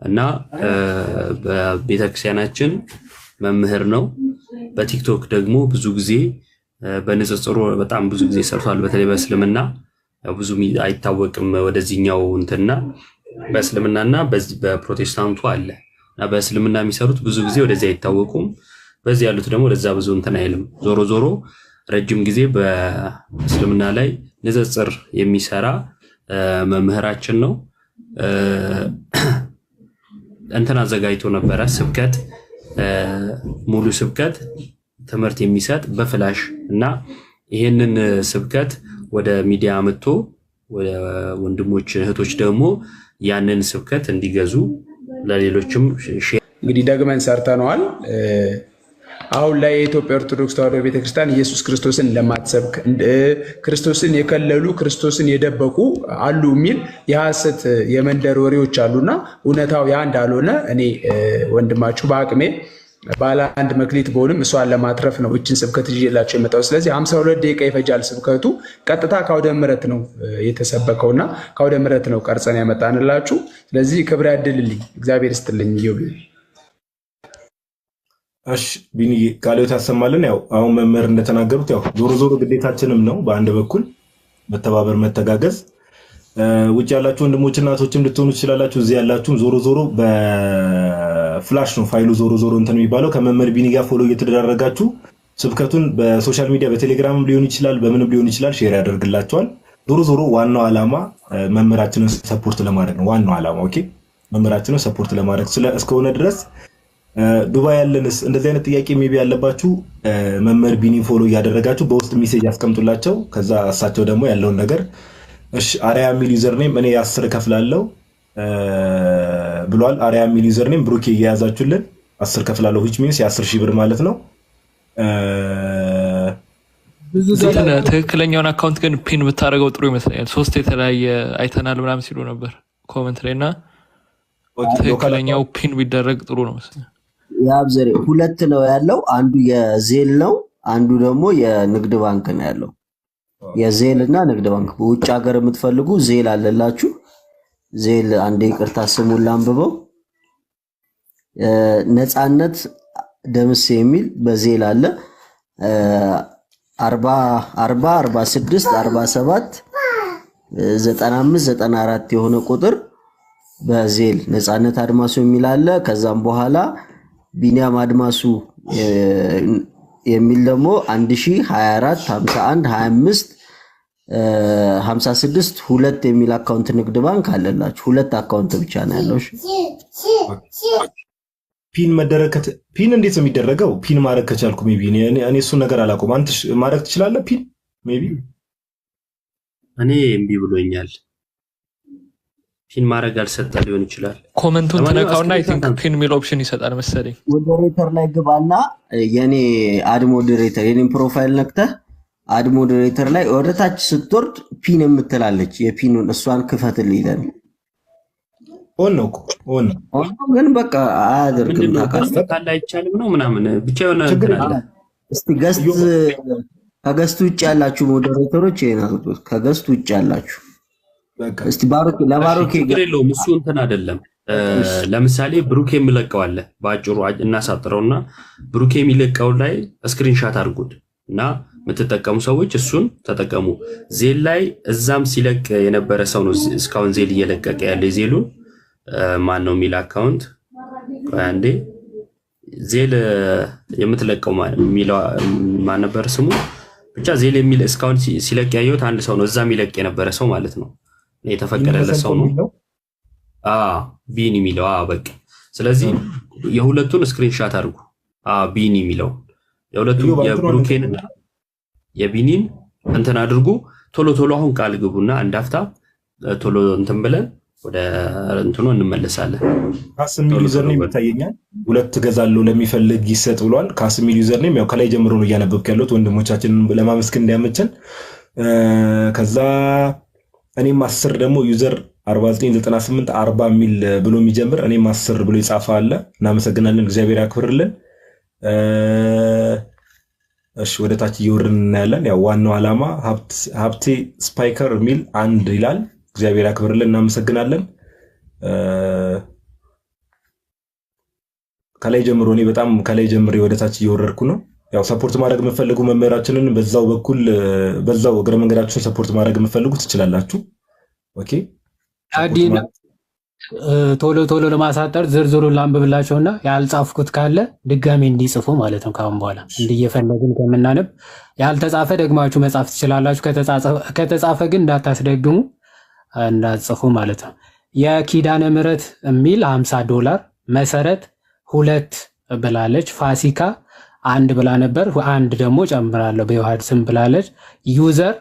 እና በቤተክርስቲያናችን መምህር ነው። በቲክቶክ ደግሞ ብዙ ጊዜ በንጽጽሩ በጣም ብዙ ጊዜ ሰርቷል። በተለይ በእስልምና ያው ብዙ አይታወቅም ወደዚህኛው እንትና በእስልምናና በፕሮቴስታንቱ አለ እና በእስልምና የሚሰሩት ብዙ ጊዜ ወደዚህ አይታወቁም። በዚህ ያሉት ደግሞ ወደዛ ብዙ እንትን አይልም። ዞሮ ዞሮ ረጅም ጊዜ በእስልምና ላይ ንጽጽር የሚሰራ መምህራችን ነው። እንትን አዘጋጅቶ ነበረ ስብከት፣ ሙሉ ስብከት ትምህርት የሚሰጥ በፍላሽ እና ይሄንን ስብከት ወደ ሚዲያ መጥቶ ወደ ወንድሞች እህቶች ደግሞ ያንን ስብከት እንዲገዙ ለሌሎችም እንግዲህ ደግመን ሰርተነዋል። አሁን ላይ የኢትዮጵያ ኦርቶዶክስ ተዋሕዶ ቤተክርስቲያን ኢየሱስ ክርስቶስን ለማትሰብክ ክርስቶስን የከለሉ ክርስቶስን የደበቁ አሉ የሚል የሐሰት የመንደር ወሬዎች አሉና እውነታው ያ እንዳልሆነ እኔ ወንድማችሁ በአቅሜ ባለ አንድ መክሊት በሆንም እሷን ለማትረፍ ነው እችን ስብከት ይዤላችሁ የመጣው። ስለዚህ 52 ደቂቃ ይፈጃል ስብከቱ። ቀጥታ ከአውደ ምሕረት ነው የተሰበከውና ከአውደ ምሕረት ነው ቀርጸን ያመጣንላችሁ። ስለዚህ ክብር ያድልልኝ፣ እግዚአብሔር ይስጥልኝ። ኢዮብ እሺ ቢኒ ቃልዮት ያሰማልን። ያው አሁን መምህር እንደተናገሩት ያው ዞሮ ዞሮ ግዴታችንም ነው በአንድ በኩል መተባበር መተጋገዝ። ውጭ ያላችሁ ወንድሞች እናቶችም ልትሆኑ ትችላላችሁ፣ እዚህ ያላችሁም ዞሮ ዞሮ በፍላሽ ነው ፋይሉ ዞሮ ዞሮ እንትን የሚባለው ከመምህር ቢኒ ጋር ፎሎ እየተደራረጋችሁ ስብከቱን በሶሻል ሚዲያ በቴሌግራምም ሊሆን ይችላል በምንም ሊሆን ይችላል ሼር ያደርግላችኋል። ዞሮ ዞሮ ዋናው ዓላማ መምህራችንን ሰፖርት ለማድረግ ነው። ዋናው ዓላማ ኦኬ መምህራችንን ሰፖርት ለማድረግ እስከሆነ ድረስ ዱባይ ያለንስ እንደዚህ አይነት ጥያቄ ሜቢ ያለባችሁ መምህር ቢኒ ፎሎ እያደረጋችሁ በውስጥ ሜሴጅ ያስቀምጡላቸው። ከዛ እሳቸው ደግሞ ያለውን ነገር እሺ አሪያ ሚል ዩዘር ኔም እኔ 10 ከፍላለሁ ብሏል። አሪያ ሚል ዩዘር ኔም ብሩክ እየያዛችሁልን 10 ከፍላለሁ which means የ10,000 ብር ማለት ነው። ትክክለኛውን አካውንት ግን ፒን ብታደርገው ጥሩ ይመስለኛል። 3 የተለያየ አይተናል ምናምን ሲሉ ነበር ኮሜንት ላይና ትክክለኛው ፒን ቢደረግ ጥሩ ነው መሰለኝ። ያብዘሬ 2 ነው ያለው፣ አንዱ የዜል ነው፣ አንዱ ደግሞ የንግድ ባንክ ነው ያለው። የዜል እና ንግድ ባንክ በውጭ ሀገር የምትፈልጉ ዜል አለላችሁ። ዜል አንዴ ይቅርታ ስሙን ላንብበው። ነፃነት ደምስ የሚል በዜል አለ 40 46 47 95 94 የሆነ ቁጥር በዜል ነፃነት አድማሱ የሚል አለ። ከዛም በኋላ ቢኒያም አድማሱ የሚል ደግሞ 1024 51 25 56 2 የሚል አካውንት ንግድ ባንክ አለላችሁ። 2 አካውንት ብቻ ነው ያለው። ፒን መደረከት ፒን እንዴት ነው የሚደረገው? ፒን ማድረግ ከቻልኩ ሜቢ እኔ እሱ ነገር አላውቅም። አንተ ማድረግ ትችላለህ ፒን? ሜቢ እኔ እምቢ ብሎኛል። ፒን ማድረግ አልሰጠ ሊሆን ይችላል። ኮመንቱን ተነካውና አይ ቲንክ ፒን የሚል ኦፕሽን ይሰጣል መሰለኝ። ሞዴሬተር ላይ ግባና የኔ አድ ሞዴሬተር የኔን ፕሮፋይል ነክተህ አድ ሞዴሬተር ላይ ወደታች ስትወርድ ፒን የምትላለች የፒኑን እሷን ክፈትልኝ ይላል። ኦን ነው ግን በቃ አያደርግም። ታካለ አይቻልም ነው ምናምን ብቻ የሆነ እንትን አለ። እስቲ ከገስት ውጭ ያላችሁ ሞዴሬተሮች ይሄናሉ። ከገስት ውጭ ያላችሁ እስቲ ባሮክ ለባሮክ ችግር የለውም እሱ እንትን አይደለም። ለምሳሌ ብሩክ የሚለቀው አለ ባጭሩ እናሳጥረውና ብሩክ የሚለቀው ላይ ስክሪንሻት አድርጉት እና የምትጠቀሙ ሰዎች እሱን ተጠቀሙ። ዜል ላይ እዛም ሲለቅ የነበረ ሰው ነው እስካሁን ዜል እየለቀቀ ያለ። ዜሉን ማን ነው የሚል አካውንት አንዴ ዜል የምትለቀው ማን ነበር ስሙ? ብቻ ዜል የሚል እስካሁን ሲለቅ ያየሁት አንድ ሰው ነው። እዛም ይለቅ የነበረ ሰው ማለት ነው። የተፈቀደለት ሰው ነው። ቢኒ የሚለው በቃ ስለዚህ የሁለቱን ስክሪንሻት አድርጉ። ቢኒ የሚለው የሁለቱን የብሩኬንና የቢኒን እንትን አድርጉ። ቶሎ ቶሎ አሁን ቃል ግቡና እንዳፍታ ቶሎ እንትን ብለን ወደ እንትኑ እንመለሳለን። ካስሚል ዩዘር ኔም ይታየኛል። 2 ገዛለው ለሚፈልግ ይሰጥ ብሏል። ካስሚል ዩዘር ኔም ያው ከላይ ጀምሮ ነው እያነበብክ ያለሁት ወንድሞቻችንን ለማመስገን እንዲያመቸን ከዛ እኔም 10 ደግሞ ዩዘር 499840 የሚል ብሎ የሚጀምር እኔም 10 ብሎ ይጻፋ አለ። እናመሰግናለን። እግዚአብሔር ያክብርልን። እሺ ወደ ታች እየወረድን እናያለን። ያው ዋናው ዓላማ ሀብቴ ስፓይከር የሚል አንድ ይላል። እግዚአብሔር ያክብርልን። እናመሰግናለን። ከላይ ጀምሮ እኔ በጣም ከላይ ጀምሬ ወደ ታች እየወረድኩ ነው። ያው ሰፖርት ማድረግ የምትፈልጉ መምህራችንን በዛው በኩል በዛው እግረ መንገዳችሁን ሰፖርት ማድረግ የምትፈልጉ ትችላላችሁ። ኦኬ አዲና ቶሎ ቶሎ ለማሳጠር ዝርዝሩን ላንብብላቸውና ያልጻፍኩት ካለ ድጋሜ እንዲጽፉ ማለት ነው። ካሁን በኋላ እንዲየፈለግን ከምናነብ ያልተጻፈ ደግማችሁ መጻፍ ትችላላችሁ። ከተጻፈ ግን እንዳታስደግሙ እንዳትጽፉ ማለት ነው። የኪዳነ ምህረት የሚል $50 መሰረት 2 ብላለች። ፋሲካ 1 ብላ ነበር 1 ደግሞ ጨምራለሁ በዮሐድ ስም ብላለች። ዩዘር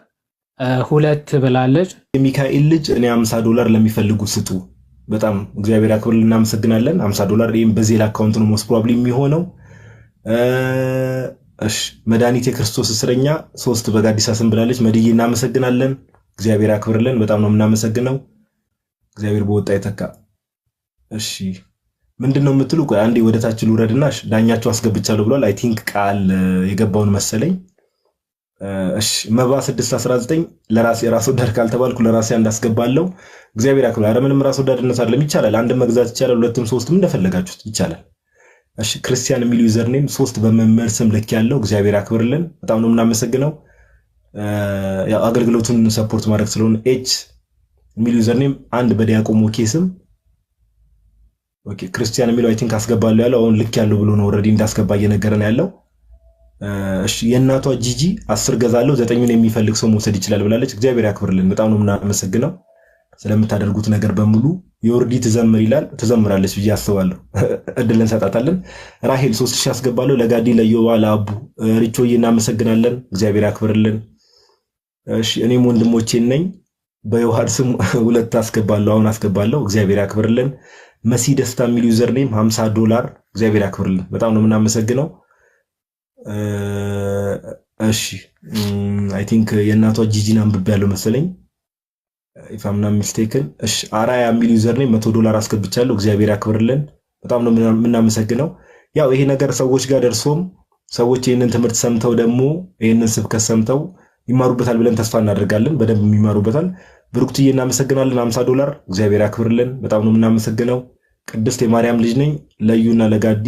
2 ብላለች። የሚካኤል ልጅ እኔ $50 ለሚፈልጉ ስጡ። በጣም እግዚአብሔር ያክብርልን። እናመሰግናለን። $50 ይሄም በዜል አካውንት ነው ሞስት ፕሮባብሊ የሚሆነው። እሺ መድኃኒት የክርስቶስ እስረኛ 3 በጋዲሳ ስም ብላለች። መድዬ እናመሰግናለን። እግዚአብሔር ያክብርልን። በጣም ነው የምናመሰግነው። እግዚአብሔር በወጣ ይተካ። እሺ ምንድነው የምትሉ? ቆይ አንዴ ወደ ታች ልውረድና ዳኛቸው አስገብቻለሁ ብሏል። አይ ቲንክ ቃል የገባውን መሰለኝ። እሺ መባ 619 ለራሴ ራስ ወዳድ ካልተባልኩ ለራሴ እንዳስገባለሁ። እግዚአብሔር ያክብር። አረ ምንም ራስ ወዳድነት አይደለም። ይቻላል። አንድ መግዛት ይቻላል፣ ሁለትም ሶስትም እንደፈለጋችሁት ይቻላል። እሺ ክርስቲያን የሚል ዩዘር ኔም 3 በመምህር ስም ልክ ያለው እግዚአብሔር ያክብርልን። በጣም ነው የምናመሰግነው። ያው አገልግሎቱን ሰፖርት ማድረግ ስለሆነ ኤች የሚል ዩዘር ኔም 1 በዲያቆን ሞኬ ስም ኦኬ ክርስቲያን የሚለው አይ ቲንክ አስገባለሁ ያለው አሁን ልክ ያለው ብሎ ነው ኦሬዲ እንዳስገባ እየነገረን ያለው። እሺ የእናቷ ጂጂ 10 ገዛለሁ 9ን የሚፈልግ ሰው መውሰድ ይችላል ብላለች። እግዚአብሔር ያክብርልን። በጣም ነው የምናመሰግነው ስለምታደርጉት ነገር በሙሉ። የወርዲ ትዘምር ይላል። ትዘምራለች ብዬ አስባለሁ። እድል እንሰጣታለን። ራሄል 3000 አስገባለሁ ለጋዲ ለዮባ ለአቡ ሪቾዬ እናመሰግናለን። እግዚአብሔር ያክብርልን። እሺ እኔም ወንድሞቼ ነኝ በዮሐድ ስም 2 አስገባለሁ አሁን አስገባለሁ። እግዚአብሔር ያክብርልን። መሲ ደስታ የሚል ዩዘር ኔም $50 እግዚአብሔር ያክብርልን። በጣም ነው የምናመሰግነው። እሺ አይ ቲንክ የእናቷ ጂጂን አንብቤያለሁ መሰለኝ if I'm not mistaken። እሺ አራያ የሚል ዩዘር ኔም $100 አስገብቻለሁ። እግዚአብሔር ያክብርልን። በጣም ነው የምናመሰግነው። ያው ይሄ ነገር ሰዎች ጋር ደርሶም ሰዎች ይሄንን ትምህርት ሰምተው ደግሞ ይሄንን ስብከት ሰምተው ይማሩበታል ብለን ተስፋ እናደርጋለን። በደንብ ይማሩበታል። ብሩክትዬ እናመሰግናለን። $50 እግዚአብሔር ያክብርልን። በጣም ነው የምናመሰግነው። ቅድስት የማርያም ልጅ ነኝ ለዩና ለጋዲ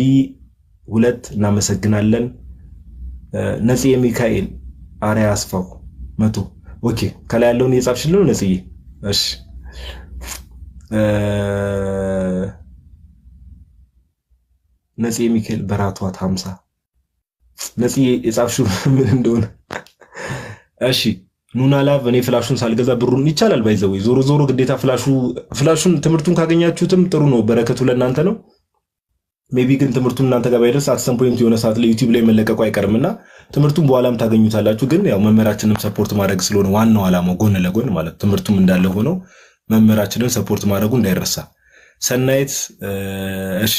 2 እናመሰግናለን። ነጽ የሚካኤል አሪያ አስፋው 100 ኦኬ ከላይ ያለውን እየጻፍሽልን ነው ነጽዬ። እሺ ነጽ የሚካኤል በራቷት 50 ነጽዬ የጻፍሽው ምን እንደሆነ እሺ ኑና ላቭ እኔ ፍላሹን ሳልገዛ ብሩን ይቻላል ባይዘው ዞሮ ዞሮ ግዴታ ፍላሹን ትምህርቱን ካገኛችሁትም ጥሩ ነው፣ በረከቱ ለእናንተ ነው። ሜቢ ግን ትምህርቱን እናንተ ጋር ባይደርስ አት ሰም ፖይንት የሆነ ሰዓት ላይ ዩቲዩብ ላይ መለቀቁ አይቀርምና ትምህርቱን በኋላም ታገኙታላችሁ። ግን ያው መምህራችንን ሰፖርት ማድረግ ስለሆነ ዋናው ዓላማው ጎን ለጎን ማለት ትምህርቱም እንዳለ ሆኖ መምህራችንን ሰፖርት ማድረጉ እንዳይረሳ። ሰናይት እሺ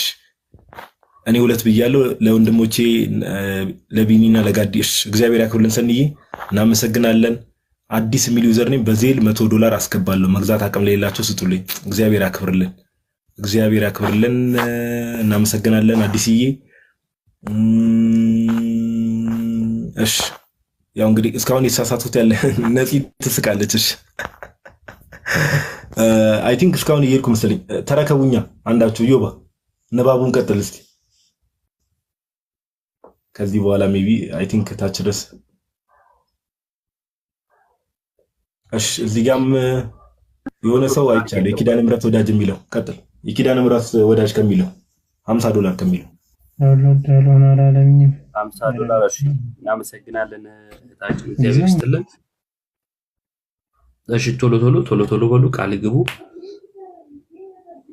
እኔ 2 ብያለሁ ለወንድሞቼ ለቢኒና ለጋዲሽ እግዚአብሔር ያክብርልን። ሰንዬ እናመሰግናለን። አዲስ የሚል ዩዘር ኔም በዜል $100 አስገባለሁ መግዛት አቅም ለሌላቸው ስጡልኝ። እግዚአብሔር ያክብርልን። እግዚአብሔር ያክብርልን። እናመሰግናለን አዲስዬ። እሺ ያው እንግዲህ እስካሁን የተሳሳቱት ያለ ነፂ ትስቃለች። እሺ አይ ቲንክ እስካሁን እየሄድኩ መሰለኝ። ተረከቡኛ አንዳችሁ ዮባ ንባቡን ቀጥል እስቲ። ከዚህ በኋላ ሜቢ አይ ቲንክ ታች ድረስ እሺ እዚህ ጋርም የሆነ ሰው አይቻለሁ የኪዳነ ምህረት ወዳጅ የሚለው ቀጥል። የኪዳነ ምህረት ወዳጅ ከሚለው $50 ከሚለው $50 እሺ እናመሰግናለን እህታችን እግዚአብሔር ይስጥልን። እሺ ቶሎ በሉ ቃል ግቡ።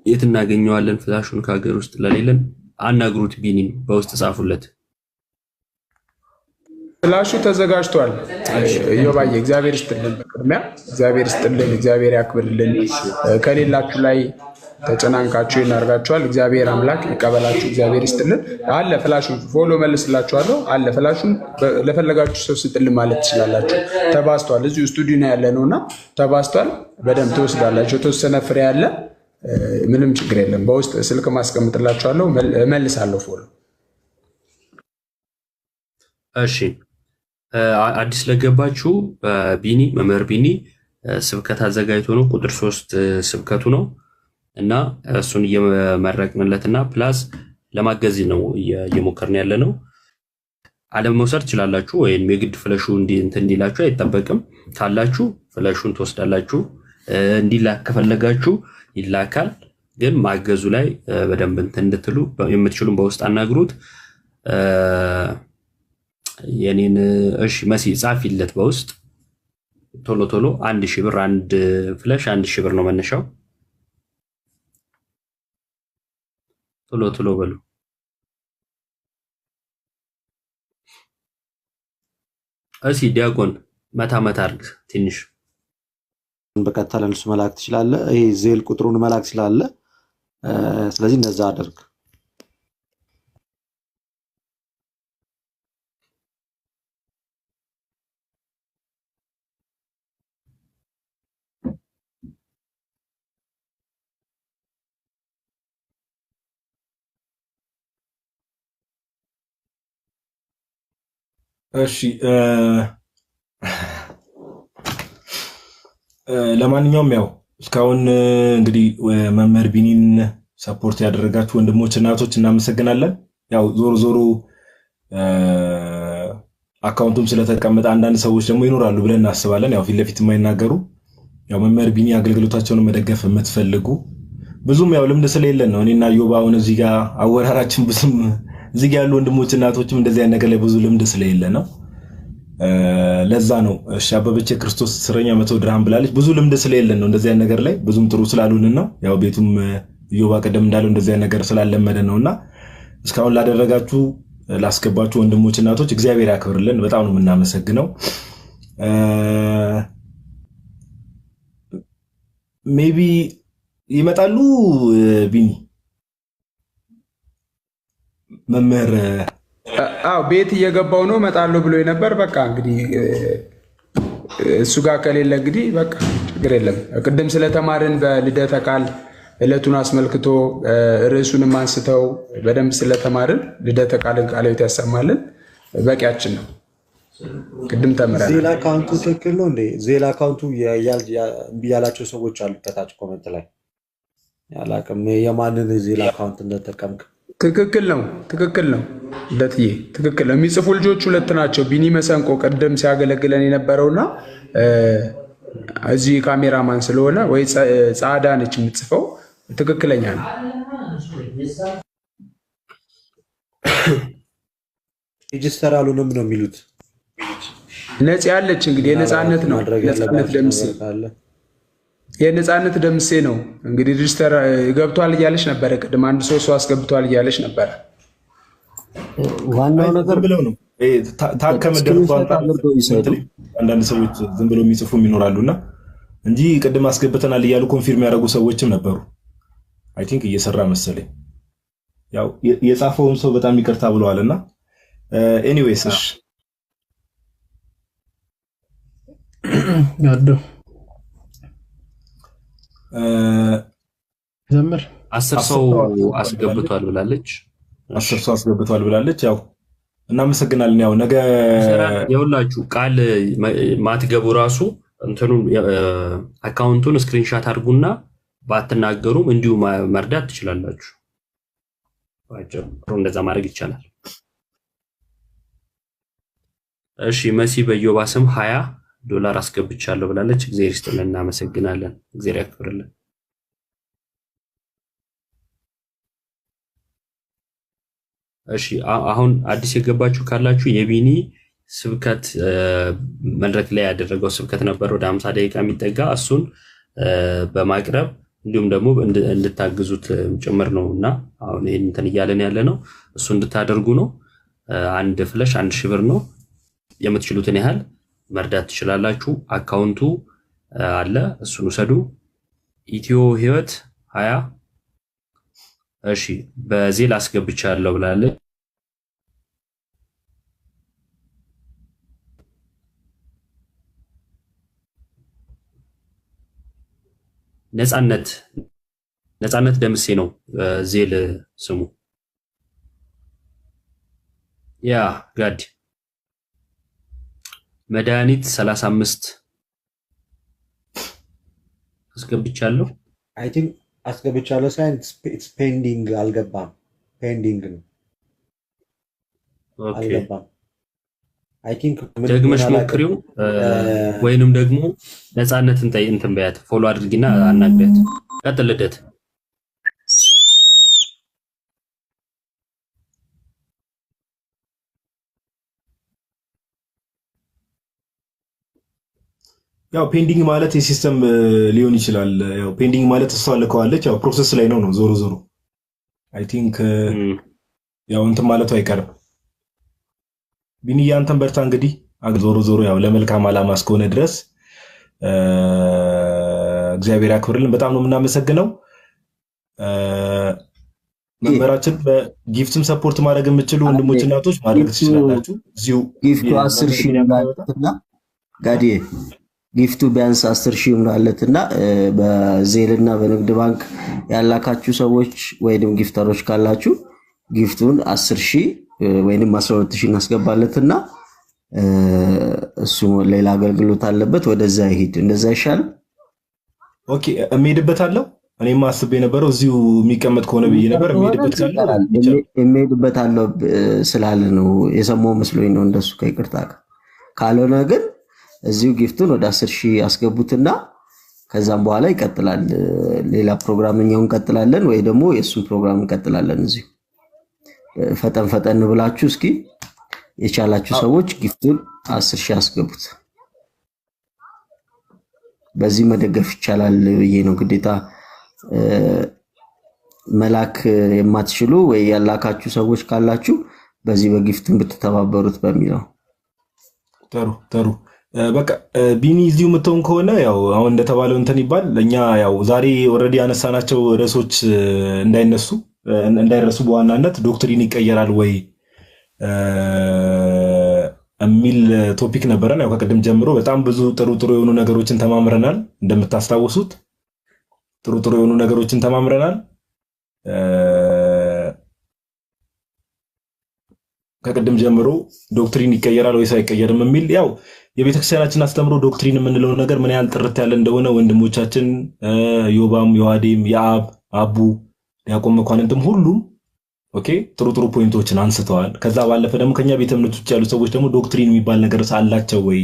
የት እናገኘዋለን? ፍላሹን ከሀገር ውስጥ ለሌለን አናግሩት። ቢኒን በውስጥ ጻፉለት። ፍላሹ ተዘጋጅቷል። ዮባዬ እግዚአብሔር ይስጥልን። በቅድሚያ እግዚአብሔር ይስጥልን፣ እግዚአብሔር ያክብርልን። ከሌላችሁ ላይ ተጨናንቃችሁ ይናርጋችኋል። እግዚአብሔር አምላክ ይቀበላችሁ። እግዚአብሔር ይስጥልን። አለ ፍላሹን ፎሎ መልስላችኋለሁ። አለ ፍላሹን ለፈለጋችሁ ሰው ስጥልን ማለት ትችላላችሁ። ተባስቷል። እዚሁ ስቱዲዮ ነው ያለ ነውና ተባስቷል። በደንብ ትወስዳላችሁ። የተወሰነ ፍሬ አለ። ምንም ችግር የለም። በውስጥ ስልክ ማስቀምጥላችኋለሁ። መልሳለሁ ፎሎ። እሺ አዲስ ለገባችሁ ቢኒ መምህር ቢኒ ስብከት አዘጋጅቶ ነው። ቁጥር 3 ስብከቱ ነው እና እሱን እየመረቅንለትና ፕላስ ለማገዝ ነው እየሞከርን ያለ ነው። አለም መውሰድ ትችላላችሁ ወይም የግድ ፍለሹ እንዲላችሁ አይጠበቅም። ካላችሁ ፍለሹን ትወስዳላችሁ። እንዲላክ ከፈለጋችሁ ይላካል። ግን ማገዙ ላይ በደንብ እንድትሉ የምትችሉን በውስጥ አናግሩት። የኔን እሺ መሲ ጻፊለት በውስጥ ቶሎ ቶሎ 1000 ብር አንድ ፍለሽ 1000 ብር ነው መነሻው። ቶሎ ቶሎ በሉ። እሺ ዲያቆን መታ አርግ ትንሽ በቀጥታ ለእሱ መላክ ትችላለህ። ይሄ ዜል ቁጥሩን መላክ ስላለ ስለዚህ እንደዛ አድርግ። እሺ ለማንኛውም ያው እስካሁን እንግዲህ መምህር ቢኒን ሰፖርት ያደረጋችሁ ወንድሞች እናቶች እናመሰግናለን። ያው ዞሮ አካውንቱም ስለተቀመጠ አንዳንድ ሰዎች ደግሞ ይኖራሉ ብለን እናስባለን። ያው ፊት ለፊት የማይናገሩ ያው መምህር ቢኒ አገልግሎታቸውን መደገፍ የምትፈልጉ ብዙም ያው ልምድ ስለሌለን ነው። እኔና ዮባ አሁን እዚህ ጋር አወራራችን ብዙም እዚህ ጋር ያሉ ወንድሞች እናቶችም እንደዚህ አይነት ነገር ላይ ብዙ ልምድ ስለሌለ ነው። ለዛ ነው እሺ አበበች ክርስቶስ እስረኛ 100 ድርሃም ብላለች። ብዙ ልምድ ስለሌለን ነው እንደዚህ አይነት ነገር ላይ ብዙም ጥሩ ስላሉን ነው። ያው ቤቱም ዮባ ቀደም እንዳለው እንደዚህ አይነት ነገር ስላለመደ ነውና እስካሁን ላደረጋችሁ ላስገባችሁ ወንድሞች እናቶች እግዚአብሔር ያክብርልን። በጣም ነው የምናመሰግነው። ሜቢ ይመጣሉ ቢኒ መምህር ቤት እየገባው ነው እመጣለሁ ብሎ ነበር። በቃ እንግዲህ እሱ ጋር ከሌለ እንግዲህ በቃ ችግር የለም። ቅድም ስለተማርን በልደተ ቃል ዕለቱን አስመልክቶ ርዕሱንም አንስተው በደንብ ስለተማርን ልደተ ቃልን ቃለ ሕይወት ያሰማልን በቂያችን ነው። ቅድም ተምረናል። ዜል አካውንቱ ትክክል ነው እንዴ? ዜል አካውንቱ ያላቸው ሰዎች አሉ ከታች ኮሜንት ላይ ያላቅም የማንን ዜል አካውንት እንደተጠቀምክ ትክክል ነው። ለትዬ ትክክል ነው። የሚጽፉ ልጆች ሁለት ናቸው። ቢኒ መሰንቆ ቀደም ሲያገለግለን የነበረውና እዚህ ካሜራማን ስለሆነ ወይ ጻዳ ነች የምትጽፈው ትክክለኛ ነው። ሬጂስተር አሉንም ነው የሚሉት። ነጽ ያለች እንግዲህ የነጻነት ነው። የነጻነት ደምሴ ነው እንግዲህ ሬጂስተር ገብቷል እያለች ነበረ። ቅድም አንድ ሰው አስገብቷል እያለች ነበረ። ዋናው ነገር ብለው ነው አንዳንድ ሰዎች ዝም ብለው የሚጽፉ ይኖራሉና እንጂ ቅድም አስገብተናል እያሉ ኮንፊርም ያደረጉ ሰዎችም ነበሩ። አይ ቲንክ እየሰራ መሰለኝ። ያው የጻፈውን ሰው በጣም ይቅርታ ብለዋልና ኤኒዌይስ እሺ ያዱ ዘምር 10 ሰው አስገብቷል ብላለች። 10 ሰው አስገብቷል ብላለች። ያው እናመሰግናለን። ያው ነገ የሁላችሁ ቃል ማትገቡ ራሱ እንትኑን አካውንቱን ስክሪንሻት አድርጉና ባትናገሩም እንዲሁ መርዳት ትችላላችሁ። ባጭሩ እንደዛ ማድረግ ይቻላል። እሺ መሲ በዮባ ስም $20 አስገብቻለሁ ብላለች። እግዚአብሔር ይስጥልን፣ እናመሰግናለን። እግዚአብሔር ያክብርልን። እሺ አሁን አዲስ የገባችሁ ካላችሁ የቢኒ ስብከት መድረክ ላይ ያደረገው ስብከት ነበር ወደ 50 ደቂቃ የሚጠጋ እሱን በማቅረብ እንዲሁም ደግሞ እንድታግዙት ጭምር ነውና አሁን ይሄን እንትን እያለን ያለ ነው። እሱ እንድታደርጉ ነው። አንድ ፍለሽ 1000 ብር ነው። የምትችሉትን ያህል መርዳት ትችላላችሁ። አካውንቱ አለ፣ እሱን ውሰዱ። ኢትዮ ህይወት እሺ በዜል አስገብቻለሁ ብላለች። ነፃነት ደምሴ ነው ዜል ስሙ። ያ ጋድ መድኃኒት 35 አስገብቻለሁ። አይ ቲንክ አስገብቻለሁ ሳይሆን ኢትስ ፔንዲንግ አልገባም። ፔንዲንግ ነው አልገባም። አይ ቲንክ ደግመሽ ሞክሪው ወይንም ደግሞ ነፃነትን እንትን በያት ፎሎ አድርጊና አናግሪያት። ቀጥል ልደት። ያው ፔንዲንግ ማለት የሲስተም ሊሆን ይችላል። ያው ፔንዲንግ ማለት እሷ ልከዋለች፣ ያው ፕሮሰስ ላይ ነው ዞሮ ዞሮ አይ ቲንክ ያው እንትን ማለቱ አይቀርም። ቢኒያ አንተን በርታ እንግዲህ ዞሮ ዞሮ ያው ለመልካም ዓላማ እስከሆነ ድረስ እግዚአብሔር ያክብርልን። በጣም ነው የምናመሰግነው። መንበራችን በጊፍትም ሰፖርት ማድረግ የምትችሉ ወንድሞች እናቶች ማድረግ ትችላላችሁ። እዚሁ ጊፍቱ 10,000 እንዳለትና ጋዲ ጊፍቱ ቢያንስ 10,000 እንዳለትና በዜልና በንግድ ባንክ ያላካችሁ ሰዎች ወይንም ጊፍተሮች ካላችሁ ጊፍቱን 10,000 ወይንም 12,000 እናስገባለትና እሱ ሌላ አገልግሎት አለበት፣ ወደዛ ይሄድ። እንደዛ ይሻላል። ኦኬ እምሄድበታለሁ። እኔማ አስቤ የነበረው እዚሁ የሚቀመጥ ከሆነ ብዬ ነበር። እምሄድበታለሁ ስላለ ነው የሰማው መስሎኝ ነው እንደሱ። ከይቅርታ ካልሆነ ግን እዚሁ ጊፍቱን ወደ 10,000 ያስገቡትና ከዛም በኋላ ይቀጥላል። ሌላ ፕሮግራምኛውን እንቀጥላለን ወይ ደግሞ የእሱን ፕሮግራም እንቀጥላለን። እዚሁ ፈጠን ፈጠን ብላችሁ እስኪ የቻላችሁ ሰዎች ጊፍቱን 10,000 ያስገቡት። በዚህ መደገፍ ይቻላል ብዬ ነው። ግዴታ መላክ የማትችሉ ወይ ያላካችሁ ሰዎች ካላችሁ በዚህ በጊፍቱን ብትተባበሩት በሚለው። ጥሩ በቃ ቢኒ እዚሁ የምትሆን ከሆነ ያው አሁን እንደተባለው እንትን ይባል። ለኛ ያው ዛሬ ኦልሬዲ ያነሳናቸው ርዕሶች እንዳይረሱ በዋናነት ዶክትሪን ይቀየራል ወይ የሚል ቶፒክ ነበረን። ያው ከቅድም ጀምሮ በጣም ብዙ ጥሩ የሆኑ ነገሮችን ተማምረናል። እንደምታስታውሱት ጥሩ የሆኑ ነገሮችን ተማምረናል። ከቅድም ጀምሮ ዶክትሪን ይቀየራል ወይስ አይቀየርም የሚል ያው የቤተክርስቲያናችን አስተምሮ ዶክትሪን የምንለው ነገር ምን ያህል ጥርት ያለ እንደሆነ ወንድሞቻችን ዮባም፣ ዮሐዴም፣ የአብ አቡ፣ ዲያቆን መኳንንትም ሁሉም ኦኬ ጥሩ ፖይንቶችን አንስተዋል። ከዛ ባለፈ ደግሞ ከኛ ቤተ እምነት ውስጥ ያሉ ሰዎች ደግሞ ዶክትሪን የሚባል ነገር አላቸው ወይ፣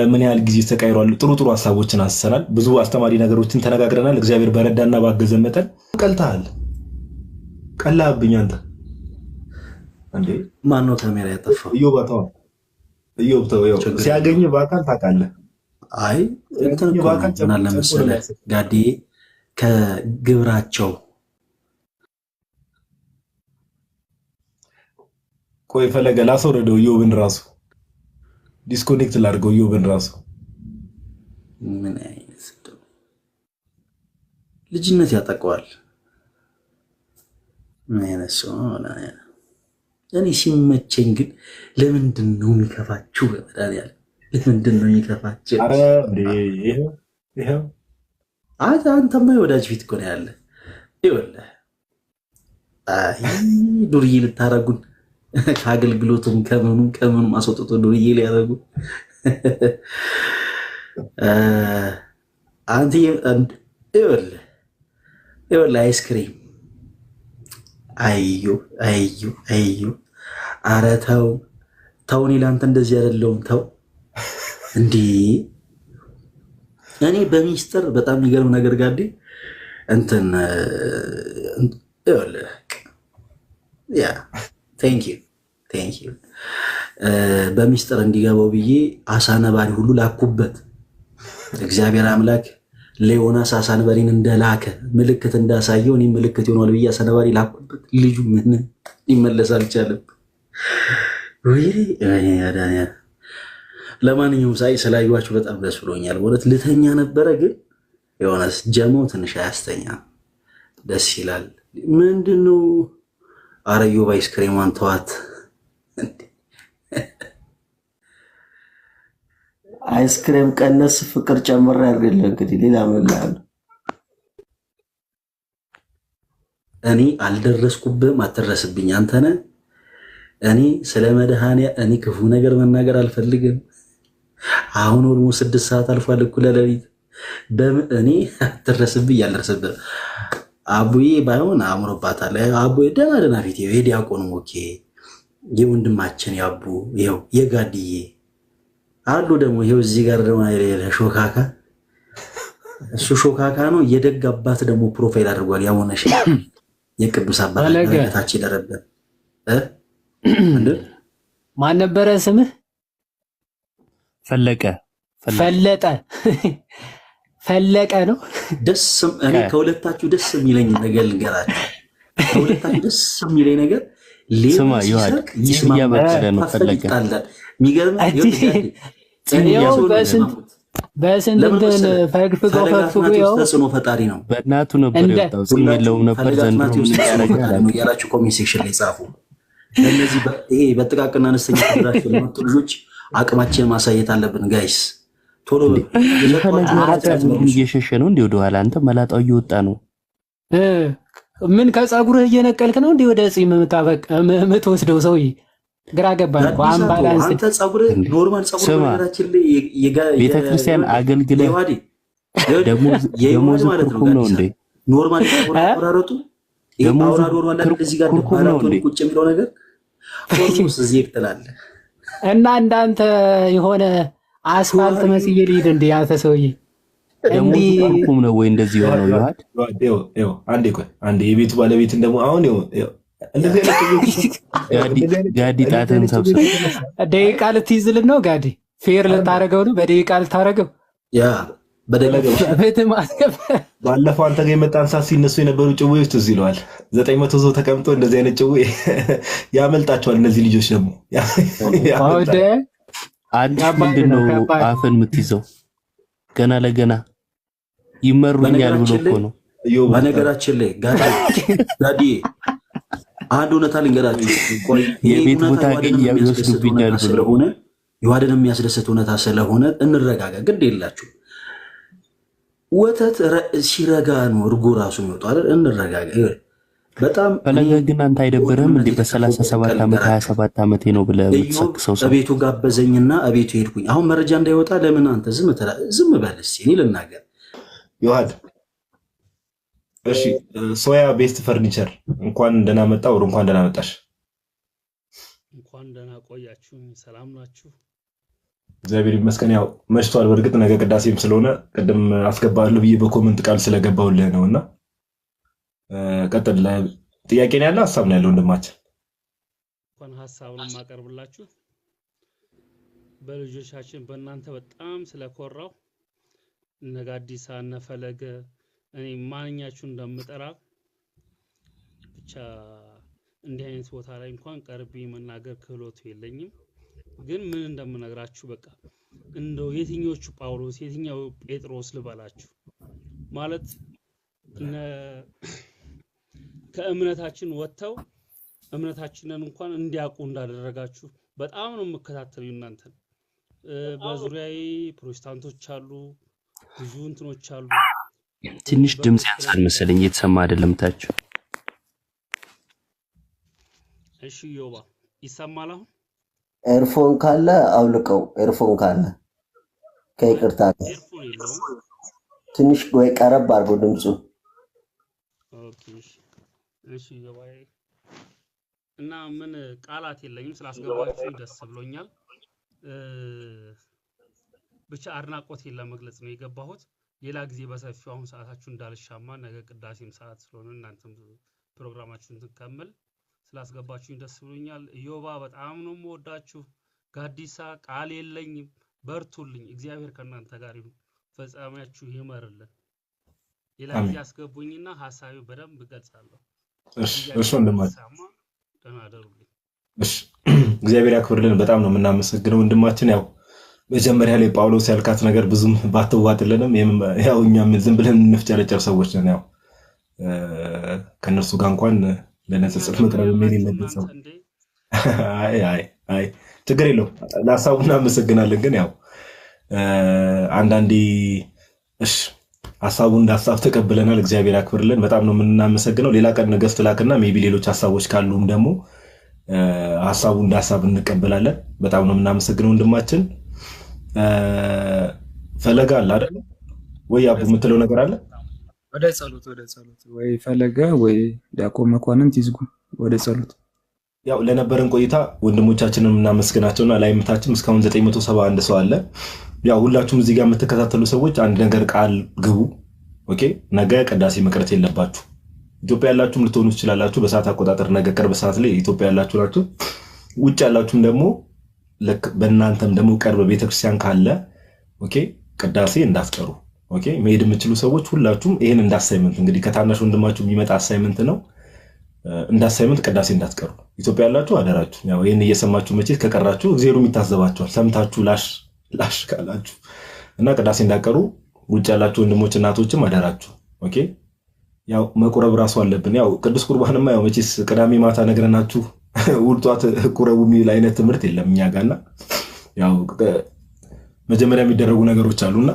ምን ያህል ጊዜ ተቀይሯል፣ ጥሩ ሀሳቦችን አንስተናል። ብዙ አስተማሪ ነገሮችን ተነጋግረናል። እግዚአብሔር በረዳና ባገዘ መጠን ቀልተሃል። ቀላብኝ አንተ እንዴ! ማን ነው ካሜራ ያጠፋው? እዮብ ተው፣ ሲያገኝ በአካል ታውቃለህ። አይ እንትን እኮ ነው ለመሰለህ ጋዴ ከግብራቸው ቆይ ፈለገ ላስወረደው እዮብን ራሱ ዲስኮኔክት ላድርገው እዮብን ራሱ። ምን አይነት ልጅነት ያጠቀዋል። ምን አይነት ሰው ነው? እኔ ሲመቸኝ ግን ለምንድን ነው የሚከፋችሁ? በመድኃኒዓለም ለምንድን ነው የሚከፋችሁ? አረ ይሄው አንተማ የወዳጅ ፊት እኮ ነው ያለ። ይኸውልህ አይ ዱርዬ ልታረጉን ከአገልግሎቱም ከምኑም አስወጥቶ ዱርዬ ሊያደርጉ አንተ ይኸውልህ አይስክሪም አዩ ኧረ ተው እኔ ለአንተ እንደዚህ አይደለሁም። ተው እንዲህ እኔ በሚስጥር በጣም የሚገርም ነገር ጋዴ እንትን ያ ቴንክ ዩ በሚስጥር እንዲገባው ብዬ አሳ ነባሪ ሁሉ ላኩበት። እግዚአብሔር አምላክ ለዮናስ አሳ ነባሪን እንደላከ ምልክት እንዳሳየው እኔ ምልክት ይሆናል ብዬ አሳ ነባሪ ላኩበት። ልጁ ምን ሊመለስ አልቻለም። ለማንኛውም ሳይ ስላዩዋችሁ በጣም ደስ ብሎኛል። በእውነት ልተኛ ነበረ ግን ዮናስ ጀማው ትንሽ አያስተኛ። ደስ ይላል። ምንድነው? ኧረ ኢዮብ አይስክሬሟን ተዋት። አይስክሬም ቀነስ ፍቅር ጨምር ያርግልህ። እንግዲህ ሌላ ምን ላል? እኔ አልደረስኩብህም፣ አትደረስብኝ። አንተ ነህ። እኔ ስለ መድኃኒያ እኔ ክፉ ነገር መናገር አልፈልግም። አሁን ኦልሞ 6 ሰዓት አልፏል፣ እኩለ ሌሊት። እኔ አትደረስብኝ፣ ያልደረስብህ አቡዬ ባይሆን አምሮባታል። አቡዬ ደህና ፊት የዲያቆን ሞኬ የወንድማችን ያቡ ይኸው የጋድዬ አሉ ደግሞ ይኸው እዚህ ጋር ደግሞ ሾካካ እሱ ሾካካ ነው። የደግ አባት ደግሞ ፕሮፋይል አድርጓል። ያወነሽ የቅዱስ አባት በረከታችን ይደረብን። ማን ነበረ ስምህ? ፈለቀ ፈለቀ ነው። ደስ እኔ ከሁለታችሁ ደስ የሚለኝ ነገር ልንገራችሁ። ከሁለታችሁ ደስ የሚለኝ ነገር ስማ ዮሐድ እያበቀለ ነው። ፈለቀ የሚገርም በስንት እንትን ፈግፍገው ተጽዕኖ ፈጣሪ ነው። በእናቱ ነበር የወጣው። ጺም የለውም ነበር። ዘንድሮ ምን ያደርጋል ያላችሁ ኮሜንት ሴክሽን ላይ ጻፉ። እነዚህ ይሄ በጥቃቅና አነስተኛ ተደራሽ ለመጡ ልጆች አቅማችን ማሳየት አለብን ጋይስ። ቶሎ እየሸሸ ነው እንዴ ወደኋላ? አንተ መላጣው እየወጣ ነው። ምን ከጸጉርህ እየነቀልክ ነው እንዴ ወደ ጺም የምትወስደው? ሰውዬ ግራ ገባኝ እኮ አምባላንስ። አንተ ጸጉርህ ኖርማል ጸጉር ነገራችን ላይ ቤተክርስቲያን አገልግለህ ደሞዝ ኩርኩም ነው እንዴ? ኖርማል ጸጉር አቆራረጡ ደሞዝ እዚህ ጋር ቁጭ የሚለው ነገር ፎርሙስ እዚህ ይጥላል። እና እንዳንተ የሆነ አስፋልት መስዬ ልሂድ እንዴ? አንተ ሰውዬ ደሞዝ ኩርኩም ነው ወይ እንደዚህ የሆነው? ይዋድ አንዴ ቆይ አንዴ የቤቱ ባለቤት እንደሞ አሁን እንደዚህ ጋዲ ጣትን ሰብስብ ደቂቃ ልትይዝልን ነው ጋዲ? ፌር ልታረገው ነው? በደቂቃ ልታረገው? ያ ባለፈው አንተ ጋር የመጣን ሰዓት ሲነሱ የነበሩ ጭዌዎች ትዝ ይለዋል። 900 ሰው ተቀምጦ እንደዚህ አይነት ጭዌ ያመልጣቸዋል። እነዚህ ልጆች ደግሞ አንድ ምንድነው አፍን የምትይዘው? ገና ለገና ይመሩኛል ብሎ እኮ ነው። በነገራችን ላይ ጋዲ አንድ እውነታ ልንገራችሁ። የቤት ቦታ ይወስዱብኛል ስለሆነ ዮሐድን የሚያስደስት እውነታ ስለሆነ እንረጋጋ። ግድ የላችሁ ወተት ሲረጋ ነው እርጎ ራሱ የሚወጣው አይደል? እንረጋጋ። በጣም ፈለገ ግን አንተ አይደብርህም እንዴ? በ37 ዓመት 27 ዓመቴ ነው ብለህ የምትሰክሰው ሰው እቤቱ ጋበዘኝና እቤቱ ሄድኩኝ። አሁን መረጃ እንዳይወጣ ለምን አንተ ዝም በል እስኪ እኔ ልናገር። ዮሐድ እሺ፣ ሶያ ቤስት ፈርኒቸር እንኳን ደህና መጣ ወር እንኳን ደህና መጣሽ። እንኳን ደህና ቆያችሁ። ሰላም ናችሁ? እግዚአብሔር ይመስገን። ያው መሽቷል። በእርግጥ ነገ ቅዳሴም ስለሆነ ቅድም አስገባለሁ ብዬ በኮመንት ቃል ስለገባውልህ ነውና ቀጥል። ጥያቄ ነው ያለ ሐሳብ ነው ያለው ወንድማችን። እንኳን ሐሳቡን ማቀርብላችሁ በልጆቻችን በእናንተ በጣም ስለኮራው እነ ጋዲሳ እነ ፈለገ እኔ ማንኛችሁ እንደምጠራ ብቻ እንዲህ አይነት ቦታ ላይ እንኳን ቀርቤ መናገር ክህሎቱ የለኝም። ግን ምን እንደምነግራችሁ በቃ እንደው የትኞቹ ጳውሎስ የትኛው ጴጥሮስ ልበላችሁ ማለት ከእምነታችን ወጥተው እምነታችንን እንኳን እንዲያውቁ እንዳደረጋችሁ በጣም ነው የምከታተሉ። እናንተን በዙሪያዬ ፕሮቴስታንቶች አሉ፣ ብዙ እንትኖች አሉ። ትንሽ ድምጽ ያንሳል መሰለኝ፣ እየተሰማ አይደለም ታች። እሺ ዮባ ይሰማል አሁን? ኤርፎን ካለ አውልቀው። ኤርፎን ካለ ከይቅርታ ትንሽ ወይ ቀረብ አድርጎ ድምፁ። ኦኬ እሺ ዮባዬ፣ እና ምን ቃላት የለኝም ስላስገባችሁ ደስ ብሎኛል። ብቻ አድናቆቴን ለመግለጽ ነው የገባሁት። ሌላ ጊዜ በሰፊው አሁን ሰዓታችሁ እንዳልሻማ ነገ ቅዳሴም ሰዓት ስለሆነ እናንተም ፕሮግራማችሁን ትከምል ስላስገባችሁኝ ደስ ብሎኛል። ዮባ በጣም ነው የምወዳችሁ። ጋዲሳ ቃል የለኝም፣ በርቱልኝ። እግዚአብሔር ከእናንተ ጋር ይሁን፣ ፈጻሚያችሁ ይመርልን። ሌላ ጊዜ አስገቡኝና ሐሳቤ በደንብ እገልጻለሁ። እሺ ወንድማችን ደህና አደሩልኝ። እሺ እግዚአብሔር ያክብርልን። በጣም ነው የምናመሰግነው ወንድማችን። ያው መጀመሪያ ላይ ጳውሎስ ያልካት ነገር ብዙም ባትዋጥልንም ያው እኛም ዝም ብለን እንፍጨረጨር ሰዎች ነን። ያው ከነርሱ ጋር እንኳን ለነጽጽፍ መቅረብ የሌለበት ሰው። አይ አይ አይ ችግር የለውም። ለሀሳቡ እናመሰግናለን። ግን ያው አንዳንዴ እሺ ሀሳቡን እንደ ሀሳብ ተቀብለናል። እግዚአብሔር ያክብርልን። በጣም ነው የምናመሰግነው። ሌላ ቀን ነገስት ላክና ሜቢ ሌሎች ሀሳቦች ካሉም ደግሞ ሀሳቡ እንደ ሀሳብ እንቀበላለን። በጣም ነው የምናመሰግነው ወንድማችን። ፈለገ አለ አይደል ወይ? አቡ የምትለው ነገር አለ? ወደ ጸሎት ወይ ፈለገ ወይ ዲያቆን መኳንንት ይዝጉ። ወደ ጸሎት ያው ለነበረን ቆይታ ወንድሞቻችንን እናመስግናቸውና ላይምታችን እስካሁን 971 ሰው አለ። ያው ሁላችሁም እዚህ ጋር የምትከታተሉ ሰዎች አንድ ነገር ቃል ግቡ። ኦኬ፣ ነገ ቅዳሴ መቅረት የለባችሁ። ኢትዮጵያ ያላችሁም ልትሆኑ ትችላላችሁ። በሰዓት አቆጣጠር ነገ ቅርብ ሰዓት ላይ ኢትዮጵያ ያላችሁ ናችሁ። ውጭ ያላችሁም ደግሞ በእናንተም ደግሞ ቅርብ ቤተክርስቲያን ካለ ኦኬ፣ ቅዳሴ እንዳትቀሩ። ኦኬ፣ መሄድ የምትችሉ ሰዎች ሁላችሁም ይሄን እንዳሳይመንት እንግዲህ ከታናሽ ወንድማችሁ የሚመጣ አሳይመንት ነው። እንዳሳይመንት ቅዳሴ እንዳትቀሩ። ኢትዮጵያ ያላችሁ አደራችሁ። ያው ይሄን እየሰማችሁ መቼት ከቀራችሁ እግዚአብሔርም ይታዘባችኋል። ሰምታችሁ ላሽ ካላችሁ እና ቅዳሴ እንዳትቀሩ። ውጭ ያላችሁ ወንድሞች እናቶችም አደራችሁ። ኦኬ፣ ያው መቁረብ ራሱ አለብን። ያው ቅዱስ ቁርባንማ ያው መቼስ ቅዳሜ ማታ ነግረናችሁ ውልጧት ቁረቡ የሚል አይነት ትምህርት የለም እኛ ጋርና ያው መጀመሪያ የሚደረጉ ነገሮች አሉና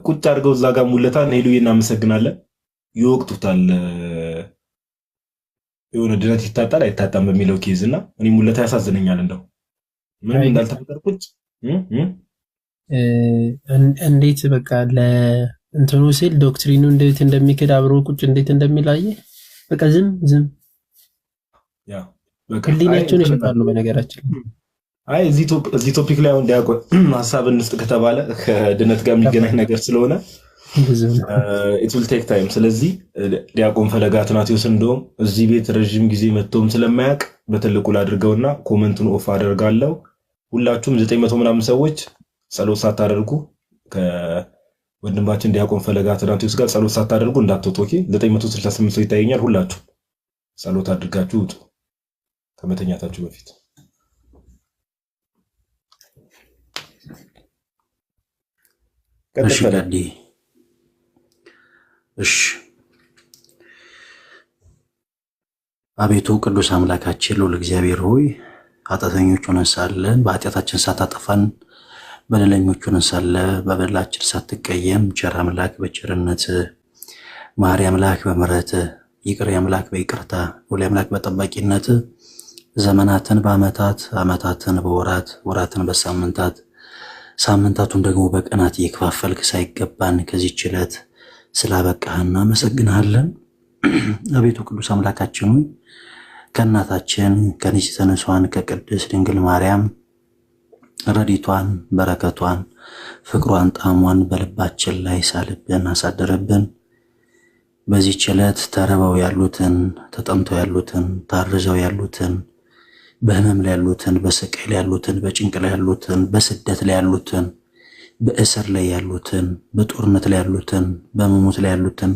ቁጭ አድርገው እዛ ጋር ሙለታን ሄዱ። እናመሰግናለን። ይወቅቱታል። የሆነ ድረት ይታጣል አይታጣም በሚለው ኬዝ እና እኔ ሙለታ ያሳዝነኛል። እንደው ምንም እንዳልተፈጠርኩት እንዴት በቃ ለእንትኑ ሲል ዶክትሪኑ እንዴት እንደሚከድ አብሮ ቁጭ እንዴት እንደሚላየ በቃ ዝም ያ በቃ ህሊናቸውን ይሸጣሉ። በነገራችን አይ እዚህ ቶፒክ ላይ አሁን ዲያቆን ሐሳብ እንስጥ ከተባለ ከድነት ጋር የሚገናኝ ነገር ስለሆነ it will take time። ስለዚህ ዲያቆን ፈለገ አትናቴዎስ እንደውም እዚህ ቤት ረጅም ጊዜ መጥቶም ስለማያውቅ በትልቁ ላድርገውና ኮመንቱን ኦፍ አደርጋለሁ። ሁላችሁም 900 ምናምን ሰዎች ጸሎት ሳታደርጉ ከወንድማችን ዲያቆን ፈለገ አትናቴዎስ ጋር ጸሎት ሳታደርጉ እንዳትወጡ። ኦኬ፣ 968 ሰው ይታየኛል። ሁላችሁ ጸሎት አድርጋችሁ ውጡ ከመተኛታችሁ በፊት። እሺ ጋዲ እሺ። አቤቱ ቅዱስ አምላካችን ልዑል እግዚአብሔር ሆይ ኃጢአተኞች ሆነን ሳለን በኃጢአታችን ሳታጠፋን በደለኞች ሆነን ሳለ በበደላችን ሳትቀየም ቸር አምላክ በቸርነት መሐሪ አምላክ በምሕረት ይቅር አምላክ በይቅርታ ሁሌ አምላክ በጠባቂነት ዘመናትን በዓመታት ዓመታትን በወራት ወራትን በሳምንታት ሳምንታቱን ደግሞ በቀናት እየከፋፈልክ ሳይገባን ከዚህች ዕለት ስላበቃህን እናመሰግንሃለን። አቤቱ ቅዱስ አምላካችን ሆይ ከእናታችን ከንጽሕተ ንጹሐን ከቅድስት ድንግል ማርያም ረድኤቷን በረከቷን ፍቅሯን ጣዕሟን በልባችን ላይ ሳልብን አሳደረብን። በዚህች ዕለት ተርበው ያሉትን ተጠምተው ያሉትን ታርዘው ያሉትን በህመም ላይ ያሉትን በስቃይ ላይ ያሉትን በጭንቅ ላይ ያሉትን በስደት ላይ ያሉትን በእስር ላይ ያሉትን በጦርነት ላይ ያሉትን በመሞት ላይ ያሉትን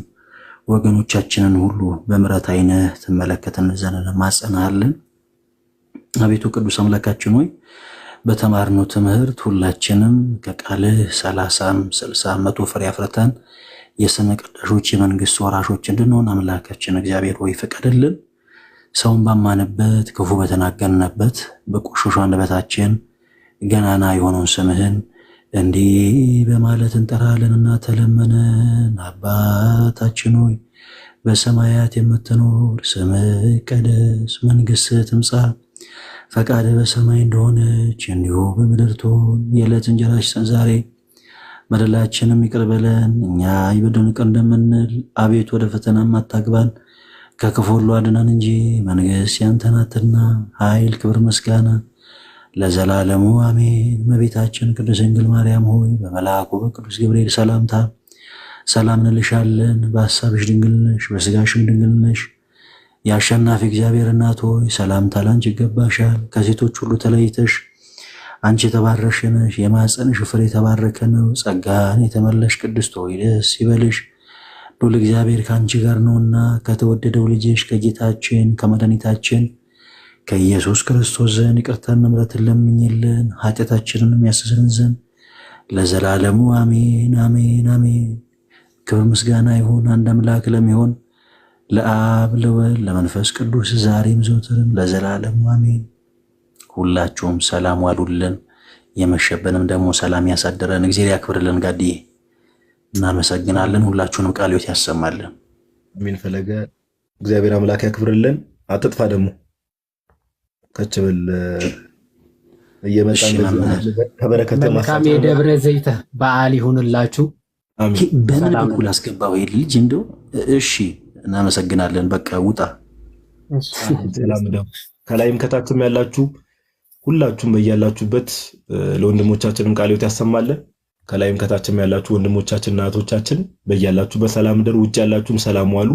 ወገኖቻችንን ሁሉ በምሕረት ዓይንህ ትመለከተን ዘንድ እንማጸንሃለን። አቤቱ ቅዱስ አምላካችን ሆይ በተማርነው ትምህርት ሁላችንም ከቃልህ 30 60 100 ፍሬ አፍርተን የስም ቀዳሾች የመንግስት ወራሾች እንድንሆን አምላካችን እግዚአብሔር ሆይ ፍቀድልን። ሰውን ባማንበት ክፉ በተናገርንበት በቆሾሹ አንደበታችን ገናና የሆነውን ስምህን እንዲህ በማለት እንጠራለንና ተለመነን። አባታችን ሆይ በሰማያት የምትኖር ስምህ ይቀደስ፣ መንግሥትህ ትምጻ፣ ፈቃድህ በሰማይ እንደሆነች እንዲሁ በምድር ትሁን። የዕለት እንጀራችንን ስጠን ዛሬ፣ በደላችንም ይቅር በለን እኛ የበደሉንን ይቅር እንደምንል፣ አቤቱ ወደ ፈተናም አታግባን ከክፉ ሁሉ አድነን እንጂ መንግሥት ያንተ ናትና ኃይል፣ ክብር፣ ምስጋና ለዘላለሙ አሜን። እመቤታችን ቅድስት ድንግል ማርያም ሆይ በመልአኩ በቅዱስ ገብርኤል ሰላምታ ሰላም እንልሻለን። በሐሳብሽ ድንግል ነሽ፣ በሥጋሽም ድንግል ነሽ። የአሸናፊ እግዚአብሔር እናት ሆይ ሰላምታ ላንቺ ይገባሻል። ከሴቶች ሁሉ ተለይተሽ አንቺ የተባረክሽ ነሽ፣ የማኅፀንሽ ፍሬ የተባረከ ነው። ጸጋን የተመላሽ ቅድስት ሆይ ደስ ይበልሽ፣ ልዑል እግዚአብሔር ከአንቺ ጋር ነውና ከተወደደው ልጅሽ ከጌታችን ከመድኃኒታችን ከኢየሱስ ክርስቶስ ዘንድ ይቅርታና ምሕረትን ለምኝልን ኃጢአታችንንም ያስተሰርይልን ዘንድ ለዘላለሙ አሜን አሜን አሜን። ክብር ምስጋና ይሁን አንድ አምላክ ለሚሆን ለአብ ለወልድ ለመንፈስ ቅዱስ ዛሬም ዘወትርም ለዘላለሙ አሜን። ሁላችሁም ሰላም ዋሉልን። የመሸበንም ደግሞ ሰላም ያሳደረን እግዚአብሔር ያክብርልን። ጋድዬ እናመሰግናለን። ሁላችሁንም ቃለ ሕይወት ያሰማልን። አሜን። ፈለገ እግዚአብሔር አምላክ ያክብርልን። አትጥፋ ደግሞ ከችብል እየመጣን ከበረከተ መልካም የደብረ ዘይት በዓል ይሁንላችሁ። በምን በኩል አስገባው ይሄ ልጅ እንደው? እሺ እናመሰግናለን። በቃ ውጣ። ሰላም ደግሞ ከላይም ከታችም ያላችሁ ሁላችሁም በያላችሁበት ለወንድሞቻችንም ቃለ ሕይወት ያሰማልን። ከላይም ከታችም ያላችሁ ወንድሞቻችንና እህቶቻችን በያላችሁበት ሰላም ደሩ። ውጭ ያላችሁም ሰላም ዋሉ።